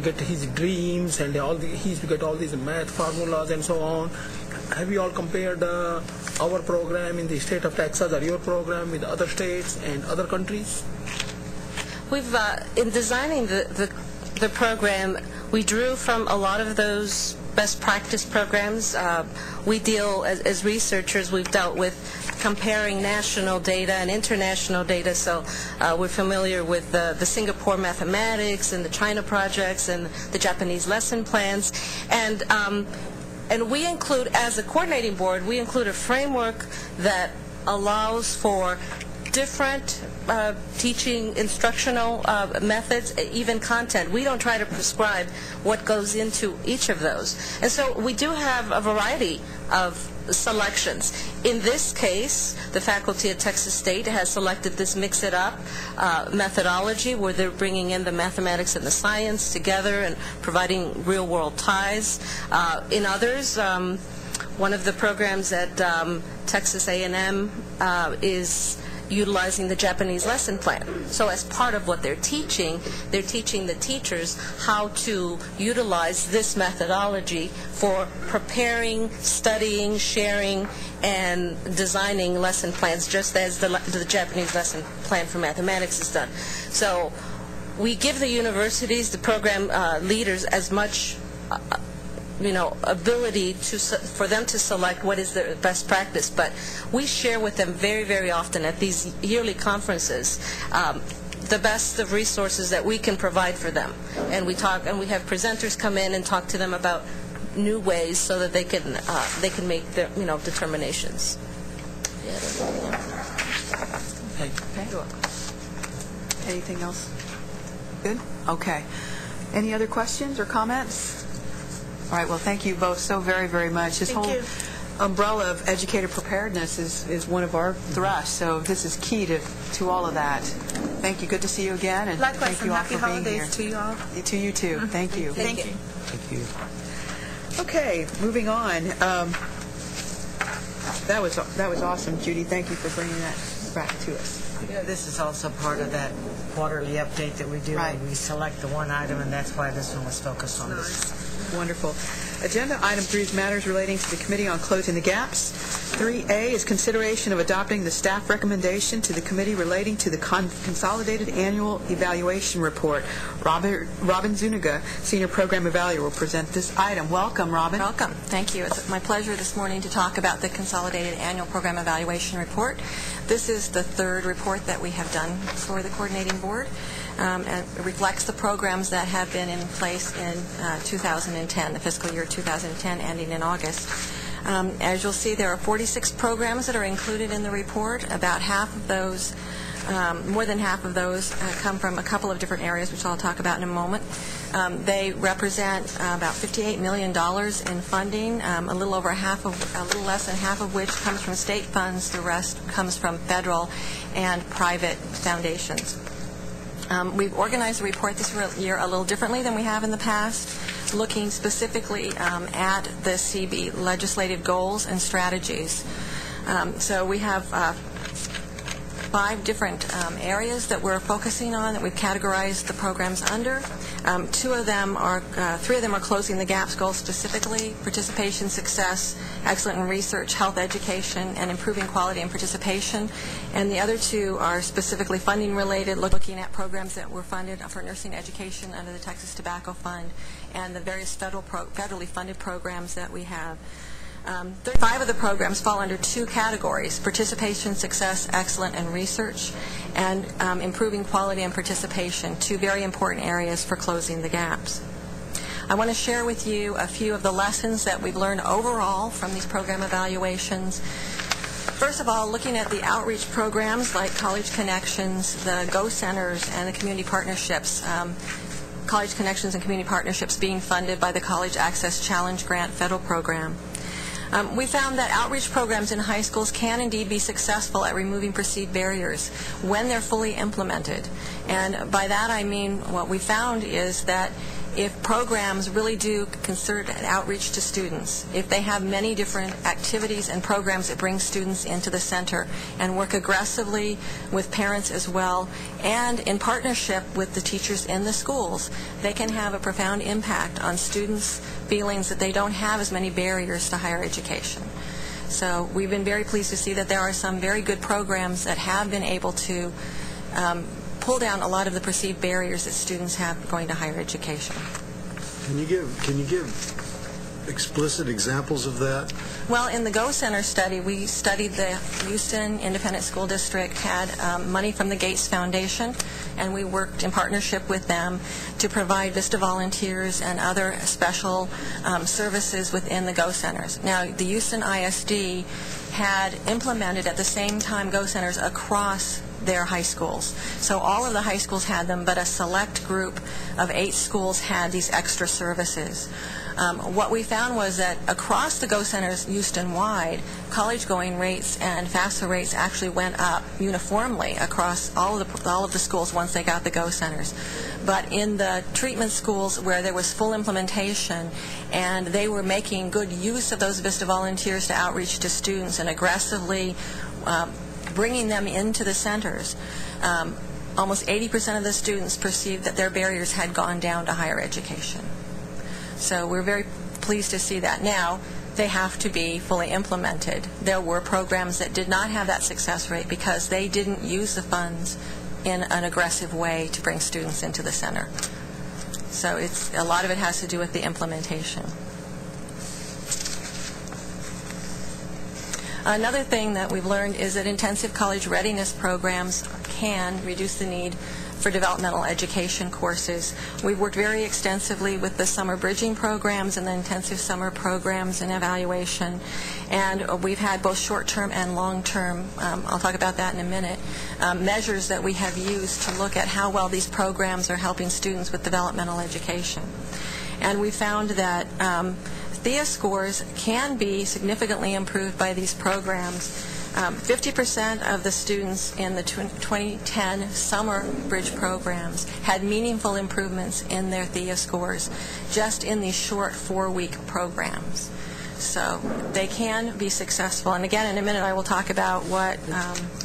get his dreams, and he used to get all these math formulas and so on. Have you all compared our program in the state of Texas or your program with other states and other countries? We've, in designing the program, we drew from a lot of those best practice programs. We deal, as researchers, we've dealt with comparing national data and international data, so we're familiar with the Singapore mathematics and the China projects and the Japanese lesson plans. And we include, as a coordinating board, we include a framework that allows for different teaching instructional methods, even content. We don't try to prescribe what goes into each of those. And so we do have a variety of selections. In this case, the faculty at Texas State has selected this Mix It Up methodology, where they're bringing in the mathematics and the science together and providing real-world ties. In others, one of the programs at Texas A&M is utilizing the Japanese lesson plan. So as part of what they're teaching the teachers how to utilize this methodology for preparing, studying, sharing, and designing lesson plans, just as the Japanese lesson plan for mathematics is done. So we give the universities, the program leaders, as much ability for them to select what is their best practice, but we share with them very, very often at these yearly conferences the best of resources that we can provide for them. And we talk, and we have presenters come in and talk to them about new ways so that they can make their determinations. Okay. Anything else? Good? Okay. Any other questions or comments? All right, well, thank you both so very, very much. This whole umbrella of educator preparedness is one of our thrusts, so this is key to all of that. Thank you. Good to see you again, and Likewise, thank you all happy for being here. holidays to you all. To you, too. Thank you. Thank you. Thank you. Okay, moving on. That was awesome, Judy. Thank you for bringing that back to us. This is also part of that quarterly update that we do. Right. And we select the one item, and that's why this one was focused on this. Wonderful. Agenda item 3 is matters relating to the Committee on Closing the Gaps. 3A is consideration of adopting the staff recommendation to the committee relating to the Consolidated Annual Evaluation Report. Robin Zuniga, Senior Program Evaluator, will present this item. Welcome, Robin. Welcome. Thank you. It's my pleasure this morning to talk about the Consolidated Annual Program Evaluation Report. This is the third report that we have done for the Coordinating Board. And it reflects the programs that have been in place in 2010, the fiscal year 2010, ending in August. As you'll see, there are 46 programs that are included in the report. About half of those, more than half of those, come from a couple of different areas, which I'll talk about in a moment. They represent about $58 million in funding, a little less than half of which comes from state funds. The rest comes from federal and private foundations. We've organized the report this year a little differently than we have in the past, looking specifically at the CB legislative goals and strategies. So we have 5 different areas that we're focusing on that we've categorized the programs under. 3 of them are closing the gaps goals specifically: participation, success, excellent in research, health education, and improving quality and participation. And the other 2 are specifically funding related, looking at programs that were funded for nursing education under the Texas Tobacco Fund and the various federally funded programs that we have. 35 of the programs fall under 2 categories: participation, success, excellent, and research, and improving quality and participation, 2 very important areas for closing the gaps. I want to share with you a few of the lessons that we've learned overall from these program evaluations. First of all, looking at the outreach programs like College Connections, the Go Centers, and the community partnerships. College Connections and community partnerships being funded by the College Access Challenge Grant federal program. We found that outreach programs in high schools can indeed be successful at removing perceived barriers when they're fully implemented. And by that I mean what we found is that if programs really do concerted outreach to students, if they have many different activities and programs that bring students into the center and work aggressively with parents as well, and in partnership with the teachers in the schools, they can have a profound impact on students' feelings that they don't have as many barriers to higher education. So we've been very pleased to see that there are some very good programs that have been able to pull down a lot of the perceived barriers that students have going to higher education. Can you give explicit examples of that? Well, in the Go Center study, we studied the Houston Independent School District had money from the Gates Foundation, and we worked in partnership with them to provide VISTA volunteers and other special services within the Go Centers. Now, the Houston ISD had implemented at the same time Go Centers across their high schools. So all of the high schools had them, but a select group of 8 schools had these extra services. What we found was that across the Go Centers Houston-wide, college-going rates and FAFSA rates actually went up uniformly across all of the schools once they got the Go Centers. But in the treatment schools where there was full implementation and they were making good use of those VISTA volunteers to outreach to students and aggressively bringing them into the centers, almost 80% of the students perceived that their barriers had gone down to higher education. So we're very pleased to see that. Now, they have to be fully implemented. There were programs that did not have that success rate because they didn't use the funds in an aggressive way to bring students into the center. So a lot of it has to do with the implementation. Another thing that we've learned is that intensive college readiness programs can reduce the need for developmental education courses. We've worked very extensively with the summer bridging programs and the intensive summer programs and evaluation, and we've had both short-term and long-term, I'll talk about that in a minute, measures that we have used to look at how well these programs are helping students with developmental education. And we found that THEA scores can be significantly improved by these programs. 50% of the students in the 2010 summer bridge programs had meaningful improvements in their THEA scores just in these short 4-week programs. So they can be successful. And again, in a minute I will talk about what,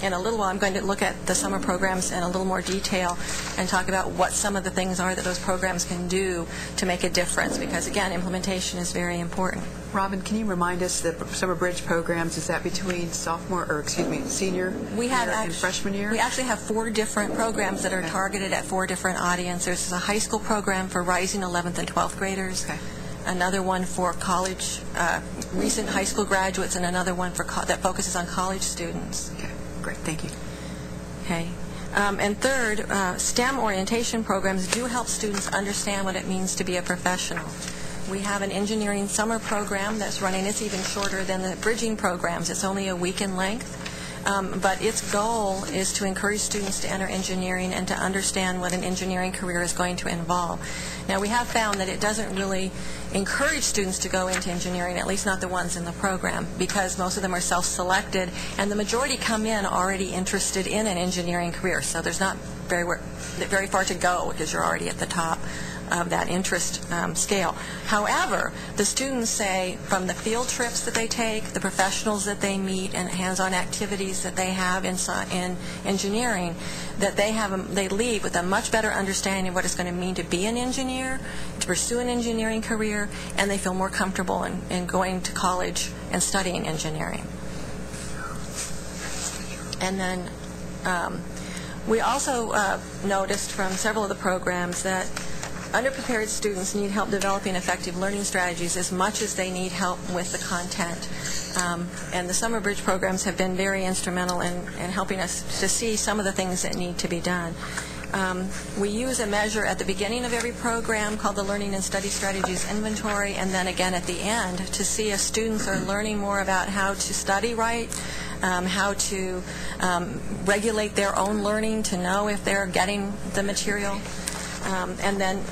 in a little while I'm going to look at the summer programs in a little more detail and talk about what some of the things are that those programs can do to make a difference, because again, implementation is very important. Robin, can you remind us the summer bridge programs, is that between senior and freshman year? We actually have 4 different programs that are targeted at 4 different audiences. There's a high school program for rising 11th and 12th graders. Okay. Another one for college, recent high school graduates, and another one for that focuses on college students. Okay, great, thank you. Okay. And third, STEM orientation programs do help students understand what it means to be a professional. We have an engineering summer program that's running. It's even shorter than the bridging programs. It's only a week in length. But its goal is to encourage students to enter engineering and to understand what an engineering career is going to involve. Now, we have found that it doesn't really encourage students to go into engineering, at least not the ones in the program, because most of them are self-selected, and the majority come in already interested in an engineering career. So there's not very far to go because you're already at the top of that interest scale. However, the students say from the field trips that they take, the professionals that they meet, and hands-on activities that they have in engineering, that they leave with a much better understanding of what it's going to mean to be an engineer, to pursue an engineering career, and they feel more comfortable in going to college and studying engineering. And then we also noticed from several of the programs that underprepared students need help developing effective learning strategies as much as they need help with the content. And the summer bridge programs have been very instrumental in helping us to see some of the things that need to be done. we use a measure at the beginning of every program called the Learning and Study Strategies Inventory, and then again at the end to see if students are learning more about how to study right, how to regulate their own learning to know if they're getting the material. And then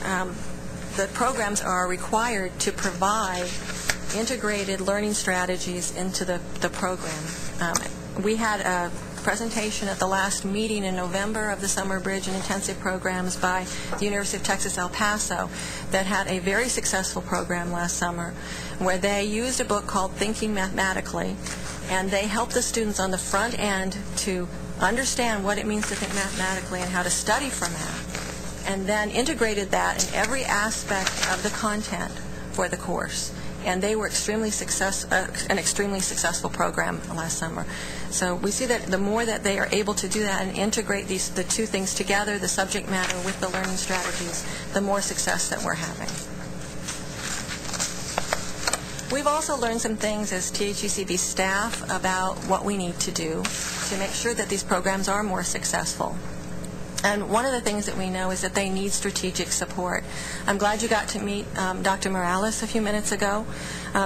the programs are required to provide integrated learning strategies into the program. We had a presentation at the last meeting in November of the Summer Bridge and Intensive programs by the University of Texas El Paso that had a very successful program last summer where they used a book called Thinking Mathematically, and they helped the students on the front end to understand what it means to think mathematically and how to study for math, and then integrated that in every aspect of the content for the course. And they were an extremely successful program last summer. So we see that the more that they are able to do that and integrate the two things together, the subject matter with the learning strategies, the more success that we're having. We've also learned some things as THECB staff about what we need to do to make sure that these programs are more successful. And one of the things that we know is that they need strategic support. I'm glad you got to meet Dr. Morales a few minutes ago.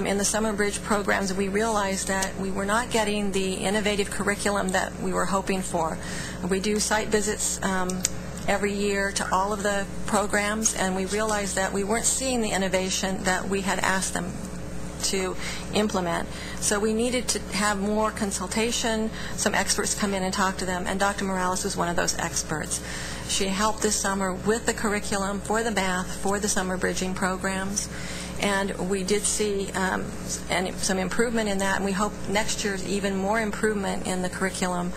In the Summer Bridge programs, we realized that we were not getting the innovative curriculum that we were hoping for. We do site visits every year to all of the programs, and we realized that we weren't seeing the innovation that we had asked them to implement. So we needed to have more consultation, some experts come in and talk to them, and Dr. Morales was one of those experts. She helped this summer with the curriculum for the math, for the summer bridging programs, and we did see some improvement in that, and we hope next year even more improvement in the curriculum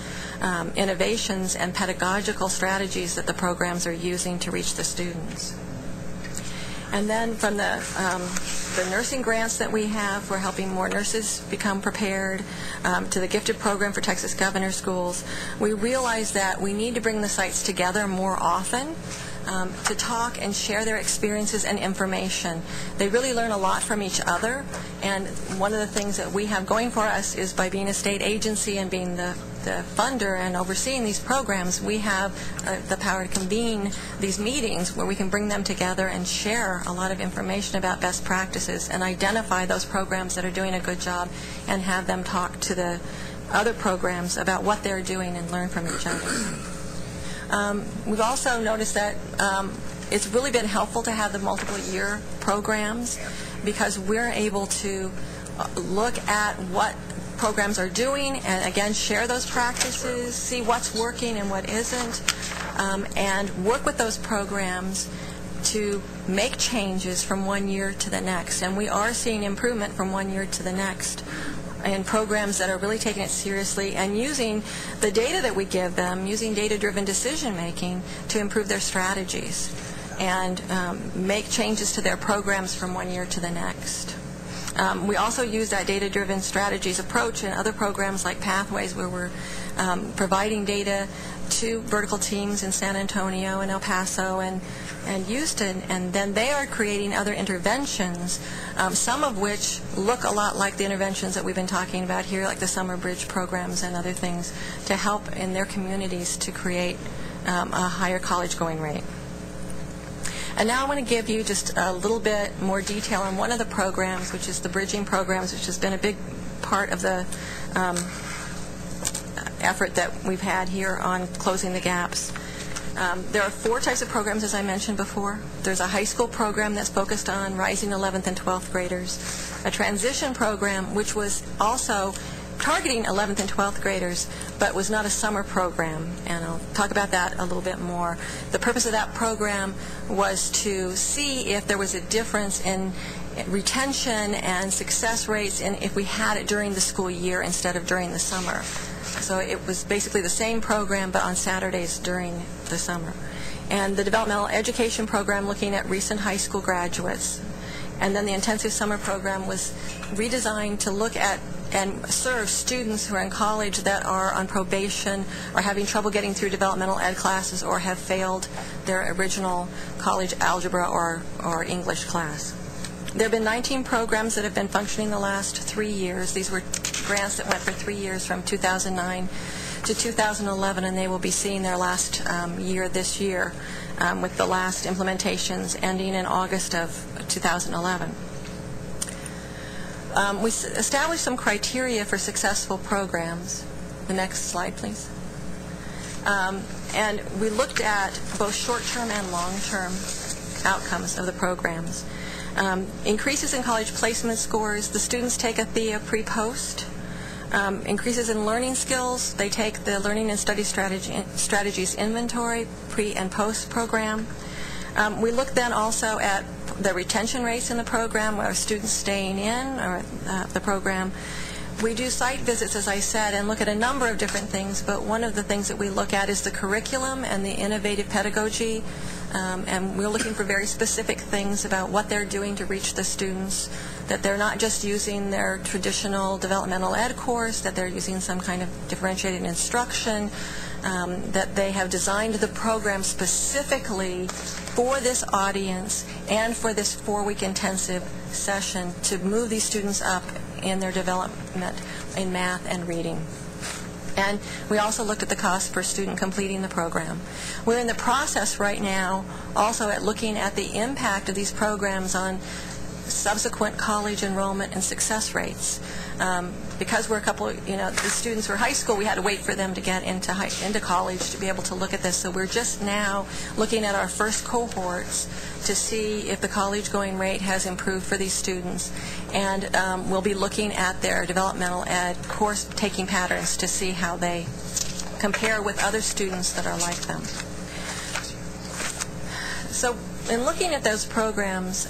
innovations and pedagogical strategies that the programs are using to reach the students. And then from the nursing grants that we have, we're helping more nurses become prepared, to the gifted program for Texas Governor Schools. We realize that we need to bring the sites together more often to talk and share their experiences and information. They really learn a lot from each other, and one of the things that we have going for us is by being a state agency and being the funder and overseeing these programs, we have the power to convene these meetings where we can bring them together and share a lot of information about best practices and identify those programs that are doing a good job and have them talk to the other programs about what they're doing and learn from each other. We've also noticed that it's really been helpful to have the multiple year programs because we're able to look at what programs are doing and again share those practices, see what's working and what isn't, and work with those programs to make changes from one year to the next. And we are seeing improvement from one year to the next in programs that are really taking it seriously and using the data that we give them, using data-driven decision-making to improve their strategies and make changes to their programs from one year to the next. We also use that data-driven strategies approach in other programs like Pathways, where we're providing data to vertical teams in San Antonio and El Paso and Houston, and then they are creating other interventions, some of which look a lot like the interventions that we've been talking about here, like the Summer Bridge programs and other things, to help in their communities to create a higher college-going rate. And now I want to give you just a little bit more detail on one of the programs, which is the bridging programs, which has been a big part of the effort that we've had here on closing the gaps. There are 4 types of programs, as I mentioned before. There's a high school program that's focused on rising 11th and 12th graders, a transition program which was also targeting 11th and 12th graders, but was not a summer program, and I'll talk about that a little bit more. The purpose of that program was to see if there was a difference in retention and success rates and if we had it during the school year instead of during the summer. So it was basically the same program, but on Saturdays during the summer. And the developmental education program looking at recent high school graduates. And then the intensive summer program was redesigned to look at and serve students who are in college that are on probation or having trouble getting through developmental ed classes or have failed their original college algebra or English class. There have been 19 programs that have been functioning the last 3 years. These were grants that went for 3 years from 2009 to 2011, and they will be seeing their last year this year, with the last implementations ending in August of 2011. We established some criteria for successful programs. The next slide, please. And we looked at both short-term and long-term outcomes of the programs. Increases in college placement scores, the students take a THEA pre-post. Increases in learning skills, they take the Learning and Study Strategies Inventory pre- and post-program. We look then also at the retention rates in the program, are students staying in or the program. We do site visits, as I said, and look at a number of different things, but one of the things that we look at is the curriculum and the innovative pedagogy, and we're looking for very specific things about what they're doing to reach the students, that they're not just using their traditional developmental ed course, that they're using some kind of differentiated instruction, that they have designed the program specifically for this audience and for this 4-week intensive session to move these students up in their development in math and reading. And we also looked at the cost per student completing the program. We're in the process right now also at looking at the impact of these programs on subsequent college enrollment and success rates. Because we're a couple, the students who are high school, we had to wait for them to get into college to be able to look at this. So we're just now looking at our first cohorts to see if the college-going rate has improved for these students. And we'll be looking at their developmental ed course-taking patterns to see how they compare with other students that are like them. So in looking at those programs,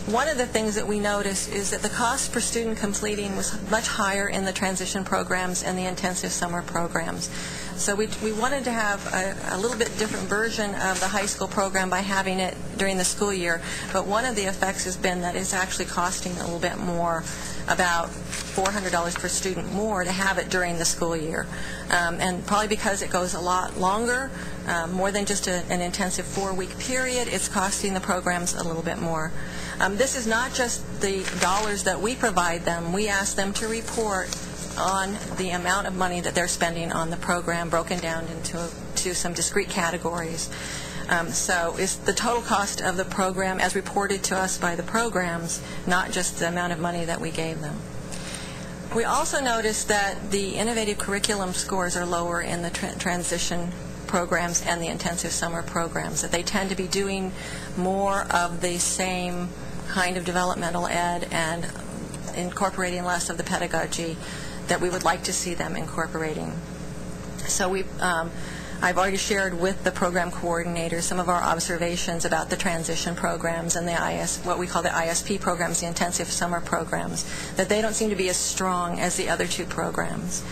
one of the things that we noticed is that the cost per student completing was much higher in the transition programs and the intensive summer programs. So we wanted to have a little bit different version of the high school program by having it during the school year, but one of the effects has been that it's actually costing a little bit more, about $400 per student more to have it during the school year. And probably because it goes a lot longer, more than just an intensive 4-week period, it's costing the programs a little bit more. This is not just the dollars that we provide them. We ask them to report on the amount of money that they're spending on the program, broken down into some discrete categories. So it's the total cost of the program as reported to us by the programs, not just the amount of money that we gave them. We also noticed that the innovative curriculum scores are lower in the transition programs and the intensive summer programs, that they tend to be doing more of the same kind of developmental ed and incorporating less of the pedagogy that we would like to see them incorporating. So I've already shared with the program coordinators some of our observations about the transition programs and the what we call the ISP programs, the intensive summer programs, that they don't seem to be as strong as the other two programs.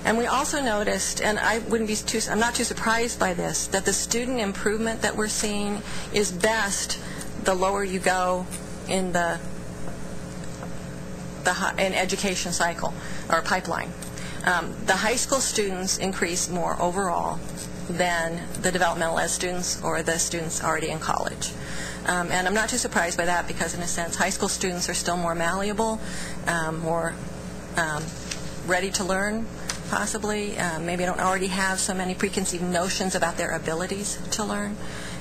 And we also noticed, and I'm not too surprised by this, that the student improvement that we're seeing is best the lower you go in the education cycle or pipeline. The high school students increase more overall than the developmental ed students or the students already in college. And I'm not too surprised by that because, in a sense, high school students are still more malleable, more ready to learn, possibly. Maybe don't already have so many preconceived notions about their abilities to learn.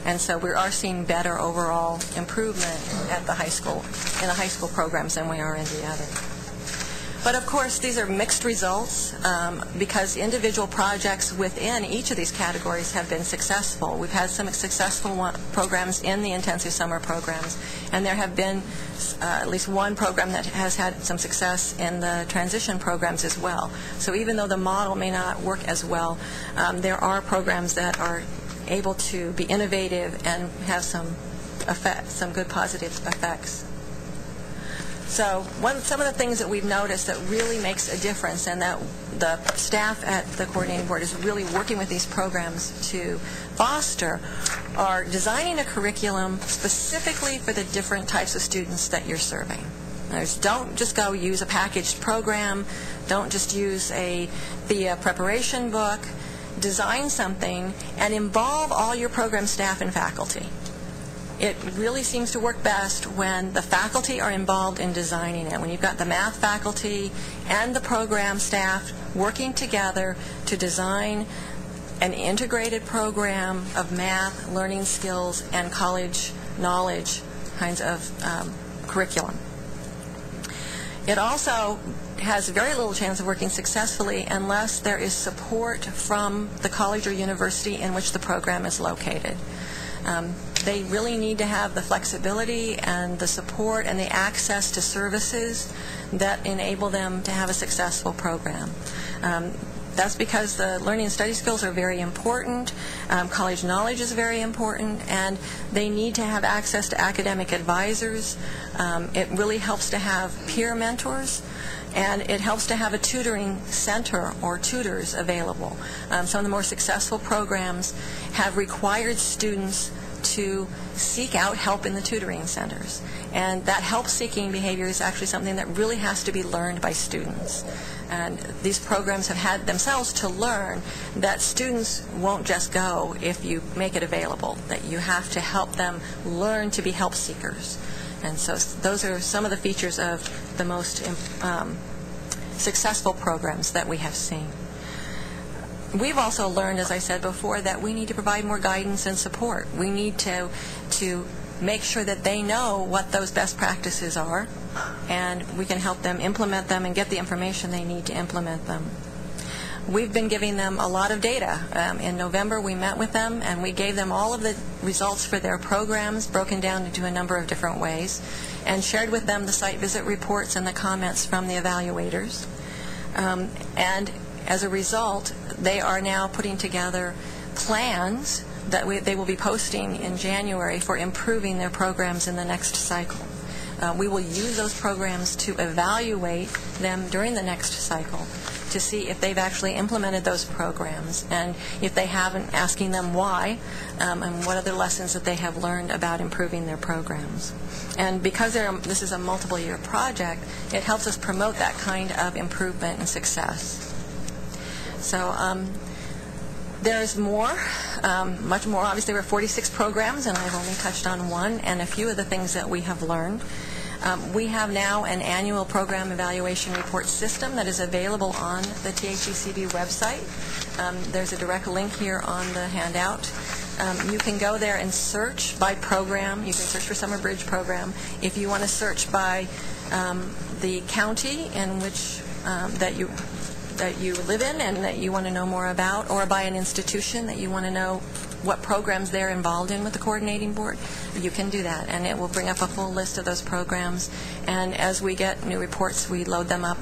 And so we are seeing better overall improvement at the high school, in the high school programs than we are in the other. But of course, these are mixed results because individual projects within each of these categories have been successful. We've had some successful programs in the intensive summer programs, and there have been at least one program that has had some success in the transition programs as well. So even though the model may not work as well, there are programs that are able to be innovative and have some good positive effects. So some of the things that we've noticed that really makes a difference and that the staff at the coordinating board is really working with these programs to foster are designing a curriculum specifically for the different types of students that you're serving. Don't just go use a packaged program. Don't just use the preparation book. Design something and involve all your program staff and faculty. It really seems to work best when the faculty are involved in designing it. When you've got the math faculty and the program staff working together to design an integrated program of math, learning skills, and college knowledge kinds of curriculum. It also has very little chance of working successfully unless there is support from the college or university in which the program is located. They really need to have the flexibility and the support and the access to services that enable them to have a successful program. That's because the learning and study skills are very important, college knowledge is very important, and they need to have access to academic advisors. It really helps to have peer mentors, and it helps to have a tutoring center or tutors available. Some of the more successful programs have required students to seek out help in the tutoring centers, and that help-seeking behavior is actually something that really has to be learned by students. And these programs have had themselves to learn that students won't just go if you make it available, that you have to help them learn to be help seekers. And so those are some of the features of the most successful programs that we have seen. We've also learned, as I said before, that we need to provide more guidance and support. We need to make sure that they know what those best practices are, and we can help them implement them and get the information they need to implement them. We've been giving them a lot of data. In November, we met with them, and we gave them all of the results for their programs, broken down into a number of different ways, and shared with them the site visit reports and the comments from the evaluators. And as a result, they are now putting together plans that they will be posting in January for improving their programs in the next cycle. We will use those programs to evaluate them during the next cycle to see if they've actually implemented those programs, and if they haven't, asking them why, and what other lessons that they have learned about improving their programs. And because this is a multiple-year project, it helps us promote that kind of improvement and success. So there's more, much more. Obviously, there were 46 programs, and I've only touched on one, and a few of the things that we have learned. We have now an annual program evaluation report system that is available on the THECB website. There's a direct link here on the handout. You can go there and search by program. You can search for Summer Bridge program. If you want to search by the county in which that you live in and that you want to know more about, or by an institution that you want to know what programs they're involved in with the coordinating board, you can do that, and it will bring up a full list of those programs. And as we get new reports, we load them up,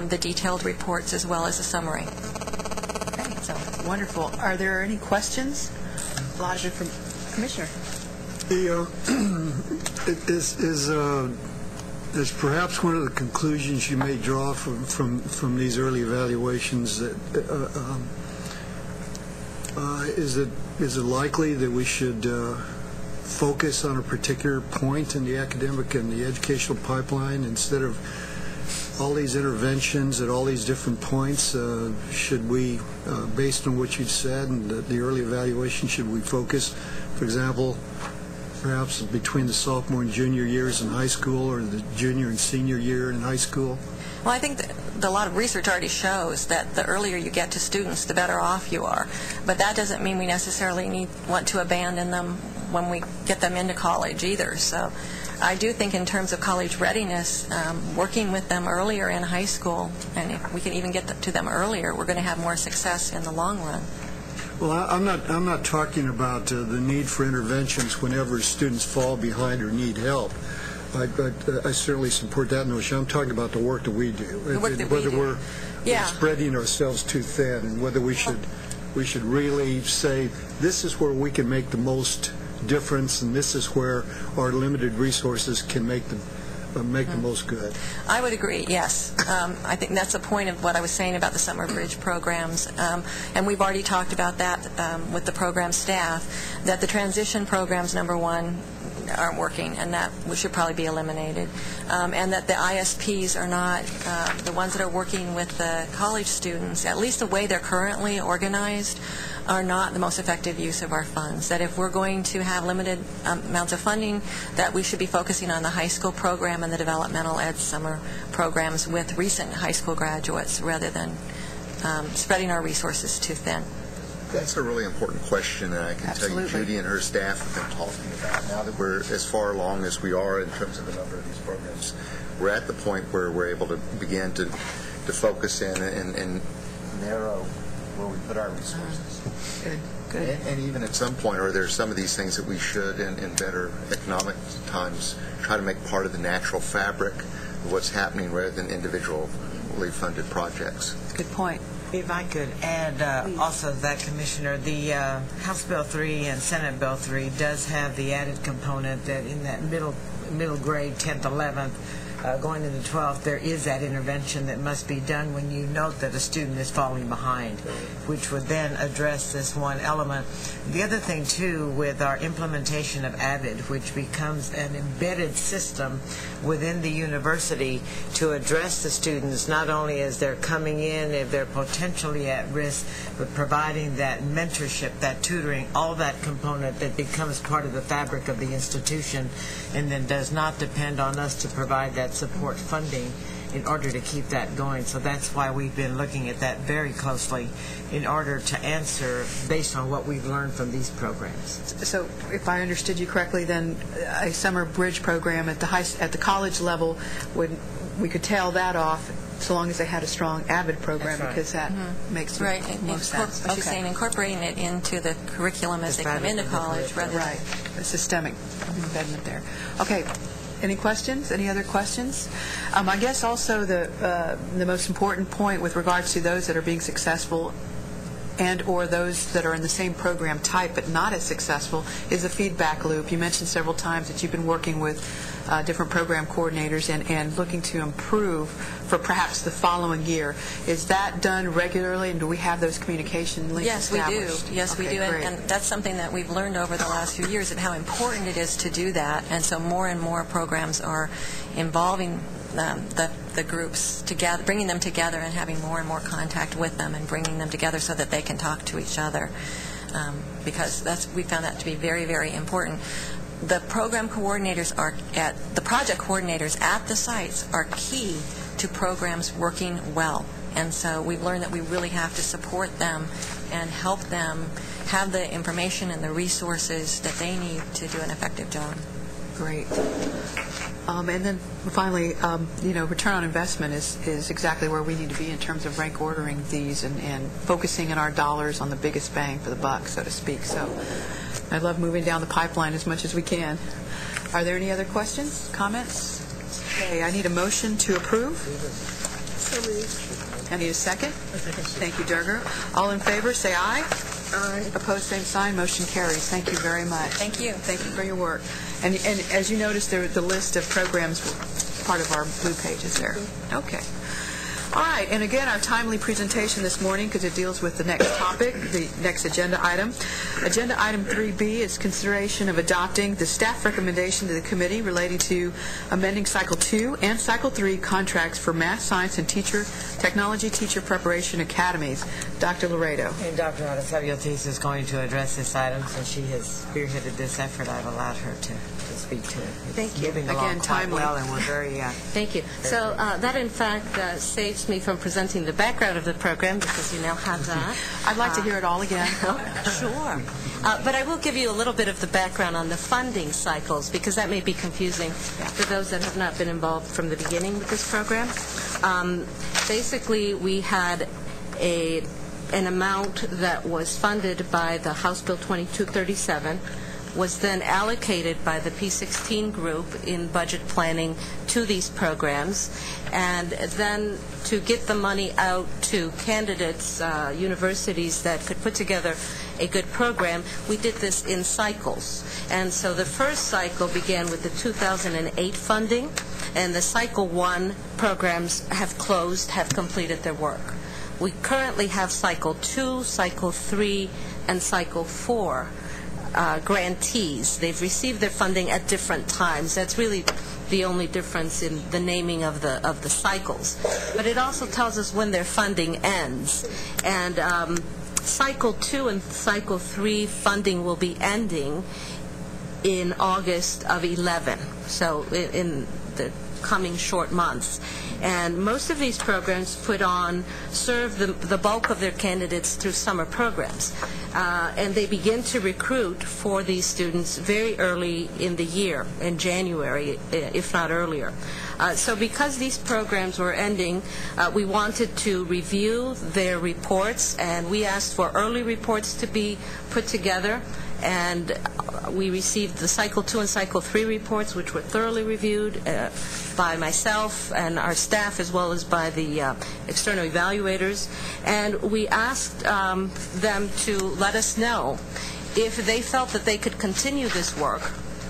the detailed reports as well as a summary. Okay, so wonderful. Are there any questions? A lot of it from Commissioner. Is perhaps one of the conclusions you may draw from these early evaluations that is it likely that we should focus on a particular point in the academic and the educational pipeline instead of all these interventions at all these different points? Should we, based on what you said and the early evaluation, should we focus, for example, perhaps between the sophomore and junior years in high school, or the junior and senior year in high school? Well, I think that a lot of research already shows that the earlier you get to students, the better off you are. But that doesn't mean we necessarily want to abandon them when we get them into college either. So I do think in terms of college readiness, working with them earlier in high school, and if we can even get to them earlier, we're going to have more success in the long run. Well, I'm not talking about the need for interventions whenever students fall behind or need help. I certainly support that notion. I'm talking about the work that we do. Whether we're spreading ourselves too thin, and whether we should really say this is where we can make the most difference, and this is where our limited resources can make the most good. I would agree, yes. I think that's the point of what I was saying about the Summer Bridge programs. And we've already talked about that with the program staff, that the transition programs, number one, aren't working, and that should probably be eliminated. And that the ISPs are not, the ones that are working with the college students, at least the way they're currently organized, are not the most effective use of our funds. That if we're going to have limited amounts of funding, that we should be focusing on the high school program and the developmental ed summer programs with recent high school graduates rather than spreading our resources too thin. That's a really important question, and I can tell you Judy and her staff have been talking about. Now that we're as far along as we are in terms of the number of these programs, we're at the point where we're able to begin to focus in and narrow where we put our resources. Good. And even at some point, are there some of these things that we should, in better economic times, try to make part of the natural fabric of what's happening rather than individually funded projects? Good point. If I could add also that, Commissioner, the House Bill 3 and Senate Bill 3 does have the added component that in that middle grade, 10th, 11th, going into 12th, there is that intervention that must be done when you note that a student is falling behind, which would then address this one element. The other thing, too, with our implementation of AVID, which becomes an embedded system within the university to address the students, not only as they're coming in, if they're potentially at risk, but providing that mentorship, that tutoring, all that component that becomes part of the fabric of the institution, and then does not depend on us to provide that support funding in order to keep that going. So that's why we've been looking at that very closely in order to answer based on what we've learned from these programs. So if I understood you correctly, then a summer bridge program at the college level, we could tail that off so long as they had a strong AVID program, because that makes most sense. She's saying incorporating it into the curriculum as they come into college rather than... Right, a systemic embedment there. Okay. Any questions? Any other questions? I guess also the most important point with regards to those that are being successful and or those that are in the same program type but not as successful is the feedback loop. You mentioned several times that you've been working with different program coordinators and looking to improve for perhaps the following year. Is that done regularly, and do we have those communication links established? Yes, we do, and that's something that we've learned over the last few years, and how important it is to do that. And so more and more programs are involving the groups together, bringing them together and having more and more contact with them and bringing them together so that they can talk to each other, because we found that to be very, very important. The program coordinators the project coordinators at the sites are key to programs working well, and so we've learned that we really have to support them and help them have the information and the resources that they need to do an effective job. Great. And then finally, return on investment is exactly where we need to be in terms of rank ordering these and focusing in our dollars on the biggest bang for the buck, so to speak. So I love moving down the pipeline as much as we can. Are there any other questions, comments? Okay, I need a motion to approve. So moved. I need a second. Thank you, Durger. All in favor, say aye. Aye. Opposed, same sign. Motion carries. Thank you very much. Thank you. Thank you for your work. And as you noticed, the list of programs were part of our blue pages there. Okay. All right, and again, our timely presentation this morning, because it deals with the next topic, the next agenda item. Agenda item 3B is consideration of adopting the staff recommendation to the committee relating to amending Cycle 2 and Cycle 3 contracts for math, science, and technology teacher preparation academies. Dr. Laredo. And Dr. Araceli-Ortiz is going to address this item, since she has spearheaded this effort. I've allowed her to speak to it. Thank you. Moving along quite timely. well, and we're very... Thank you. So that, in fact, saves me from presenting the background of the program, because you now have that. I'd like to hear it all again. Sure. But I will give you a little bit of the background on the funding cycles, because that may be confusing for those that have not been involved from the beginning with this program. Basically, we had an amount that was funded by the House Bill 2237, was then allocated by the P16 group in budget planning to these programs, and then to get the money out to candidates, universities that could put together a good program, we did this in cycles. And so the first cycle began with the 2008 funding, and the Cycle 1 programs have completed their work. We currently have Cycle 2, Cycle 3, and Cycle 4 grantees. They've received their funding at different times. That's really the only difference in the naming of the cycles. But it also tells us when their funding ends. And Cycle 2 and Cycle 3 funding will be ending in August of 11. So in the coming short months. And most of these programs serve the bulk of their candidates through summer programs. And they begin to recruit for these students very early in the year, in January, if not earlier. So because these programs were ending, we wanted to review their reports, and we asked for early reports to be put together. And we received the Cycle 2 and Cycle 3 reports, which were thoroughly reviewed by myself and our staff, as well as by the external evaluators. And we asked them to let us know if they felt that they could continue this work,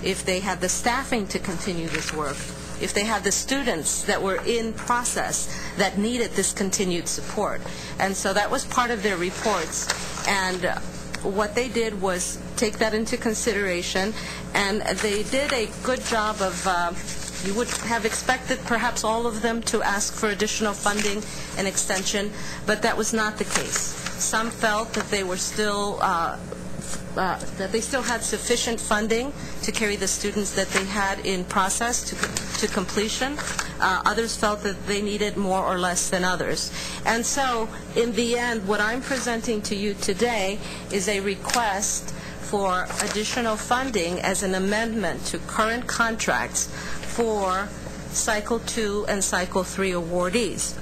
if they had the staffing to continue this work, if they had the students that were in process that needed this continued support. And so that was part of their reports. And what they did was take that into consideration, and they did a good job of, you would have expected perhaps all of them to ask for additional funding and extension, but that was not the case. Some felt that they were still that they still had sufficient funding to carry the students that they had in process to completion. Others felt that they needed more or less than others. And so, in the end, what I'm presenting to you today is a request for additional funding as an amendment to current contracts for Cycle 2 and Cycle 3 awardees.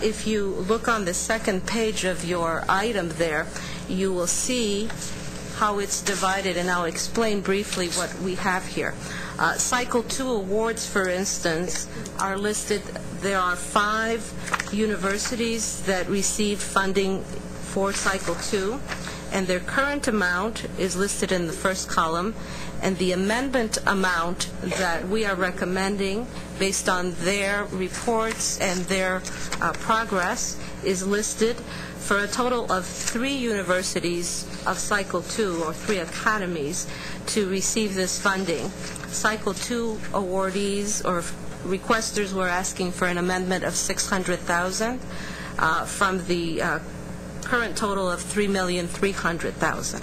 If you look on the second page of your item there, you will see how it's divided, and I'll explain briefly what we have here. Cycle 2 awards, for instance, are listed. There are 5 universities that received funding for Cycle 2, and their current amount is listed in the first column, and the amendment amount that we are recommending based on their reports and their progress is listed for a total of 3 universities of Cycle 2, or 3 academies, to receive this funding. Cycle 2 awardees or requesters were asking for an amendment of $600,000 from the current total of $3,300,000.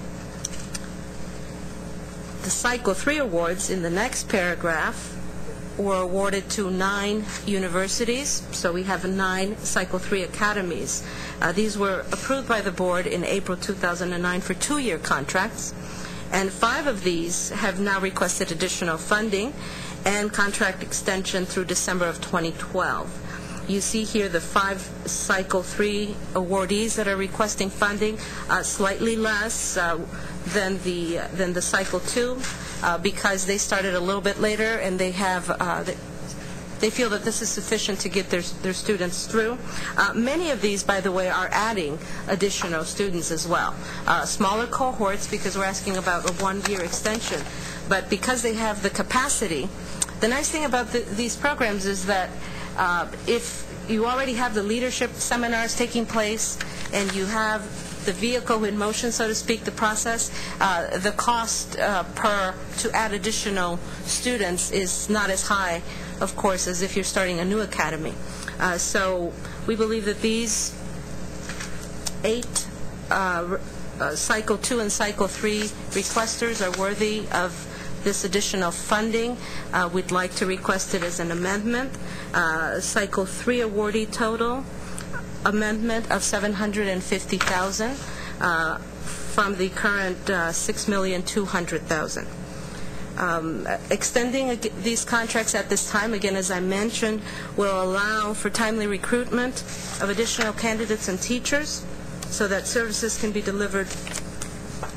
The Cycle 3 awards in the next paragraph were awarded to 9 universities, so we have 9 Cycle 3 academies. These were approved by the board in April 2009 for 2-year contracts, and 5 of these have now requested additional funding and contract extension through December of 2012. You see here the 5 Cycle 3 awardees that are requesting funding, slightly less than the Cycle 2, because they started a little bit later, and they feel that this is sufficient to get their students through. Many of these, by the way, are adding additional students as well. Smaller cohorts, because we're asking about a 1-year extension. But because they have the capacity, the nice thing about these programs is that if you already have the leadership seminars taking place and you have the vehicle in motion, so to speak, the process, the cost to add additional students is not as high, of course, as if you're starting a new academy. So we believe that these 8 Cycle 2 and Cycle 3 requesters are worthy of this additional funding. We'd like to request it as an amendment. Cycle 3 awardee total amendment of $750,000 from the current $6,200,000. Extending these contracts at this time, again, as I mentioned, will allow for timely recruitment of additional candidates and teachers so that services can be delivered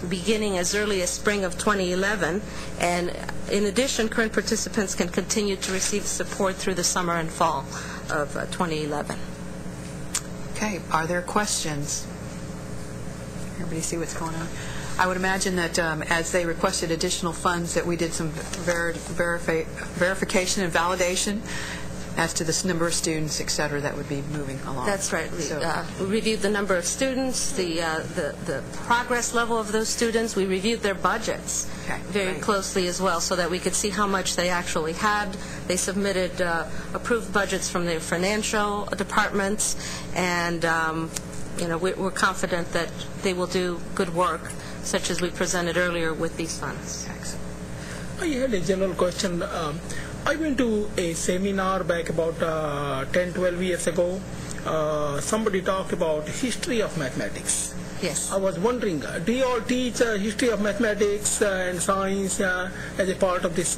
beginning as early as spring of 2011. And in addition, current participants can continue to receive support through the summer and fall of 2011. Okay, are there questions? Everybody see what's going on? I would imagine that as they requested additional funds, that we did some verification and validation as to this number of students, et cetera, that would be moving along. That's right. We reviewed the number of students, the progress level of those students. We reviewed their budgets very closely as well, so that we could see how much they actually had. They submitted approved budgets from their financial departments, and we're confident that they will do good work, such as we presented earlier with these funds. Excellent. I had a general question. I went to a seminar back about 10, 12 years ago. Somebody talked about history of mathematics. Yes. I was wondering, do you all teach history of mathematics and science as a part of this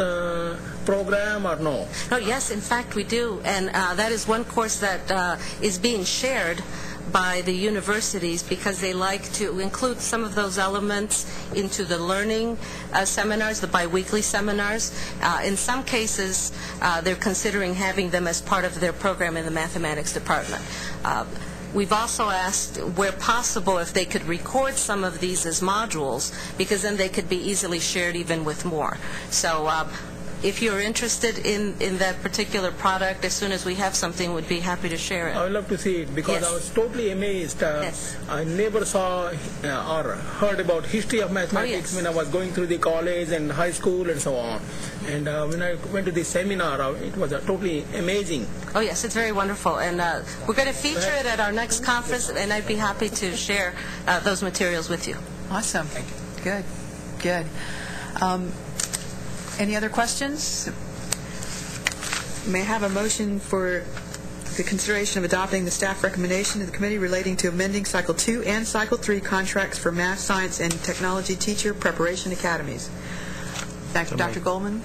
program or no? Oh, yes, in fact we do. And that is one course that is being shared by the universities because they like to include some of those elements into the learning seminars, the biweekly seminars. In some cases, they're considering having them as part of their program in the mathematics department. We've also asked, where possible, if they could record some of these as modules, because then they could be easily shared even with more. So if you're interested in that particular product, as soon as we have something, we'd be happy to share it. I would love to see it because Yes. I was totally amazed. Yes. I never saw or heard about history of mathematics yes. when I was going through the college and high school and so on. And when I went to this seminar, it was totally amazing. Oh, yes, it's very wonderful. And we're going to feature it at our next conference, and I'd be happy to share those materials with you. Awesome. Good. Good. Any other questions? May I have a motion for the consideration of adopting the staff recommendation of the committee relating to amending Cycle 2 and Cycle 3 contracts for math, science, and technology teacher preparation academies? Thank you, Dr. Goldman.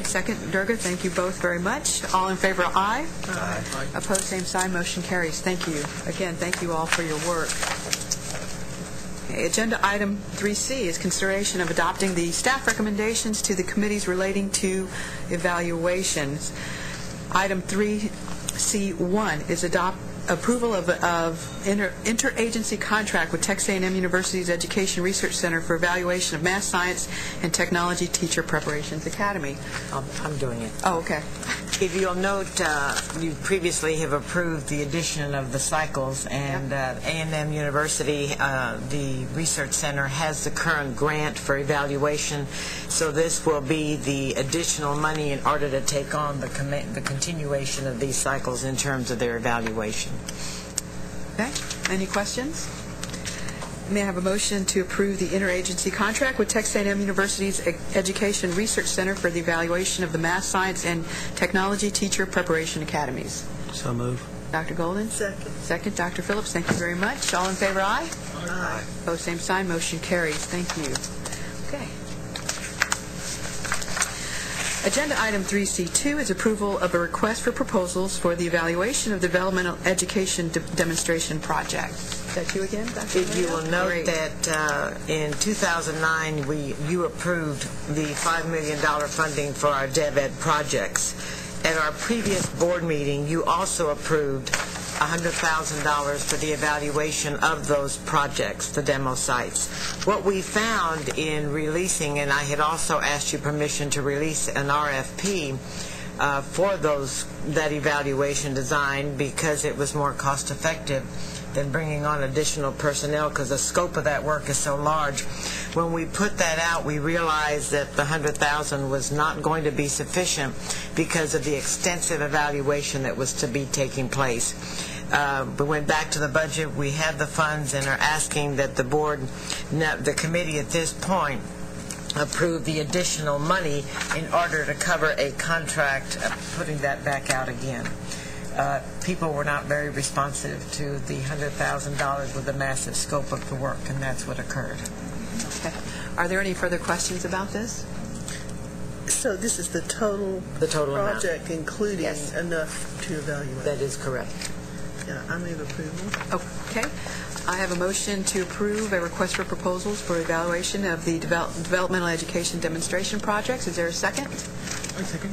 Second, Durga, thank you both very much. All in favor, aye. Aye. Opposed, same sign. Motion carries. Thank you. Again, thank you all for your work. Agenda item 3C is consideration of adopting the staff recommendations to the committees relating to evaluations. Item 3C1 is approval of interagency contract with Texas A&M University's Education Research Center for evaluation of math, science, and technology teacher preparations academy. I'm doing it. Oh, okay. If you'll note, you previously have approved the addition of the cycles, and A&M University, the Research Center, has the current grant for evaluation, so this will be the additional money in order to take on the continuation of these cycles in terms of their evaluation. Okay. Any questions? May I have a motion to approve the interagency contract with Texas A&M University's Education Research Center for the evaluation of the math, science, and technology teacher preparation academies? So move. Dr. Golden? Second. Second, Dr. Phillips. Thank you very much. All in favor, aye? Aye. Opposed, same sign. Motion carries. Thank you. Okay. Agenda item 3C2 is approval of a request for proposals for the evaluation of the developmental education demonstration project. Is that you again, Dr. If you will note Great. that in 2009, you approved the $5 million funding for our DevEd projects. At our previous board meeting, you also approved $100,000 for the evaluation of those projects, the demo sites. What we found in releasing, and I had also asked you permission to release an RFP for that evaluation design because it was more cost effective than bringing on additional personnel because the scope of that work is so large. When we put that out, we realized that the $100,000 was not going to be sufficient because of the extensive evaluation that was to be taking place. We went back to the budget, we had the funds, and are asking that the committee at this point approve the additional money in order to cover a contract, putting that back out again. People were not very responsive to the $100,000 with the massive scope of the work, and that's what occurred. Okay. Are there any further questions about this? So this is the total amount. project, including Yes. enough to evaluate. That is correct. Yeah, I move approval. Okay. I have a motion to approve a request for proposals for evaluation of the developmental education demonstration projects. Is there a second? I second.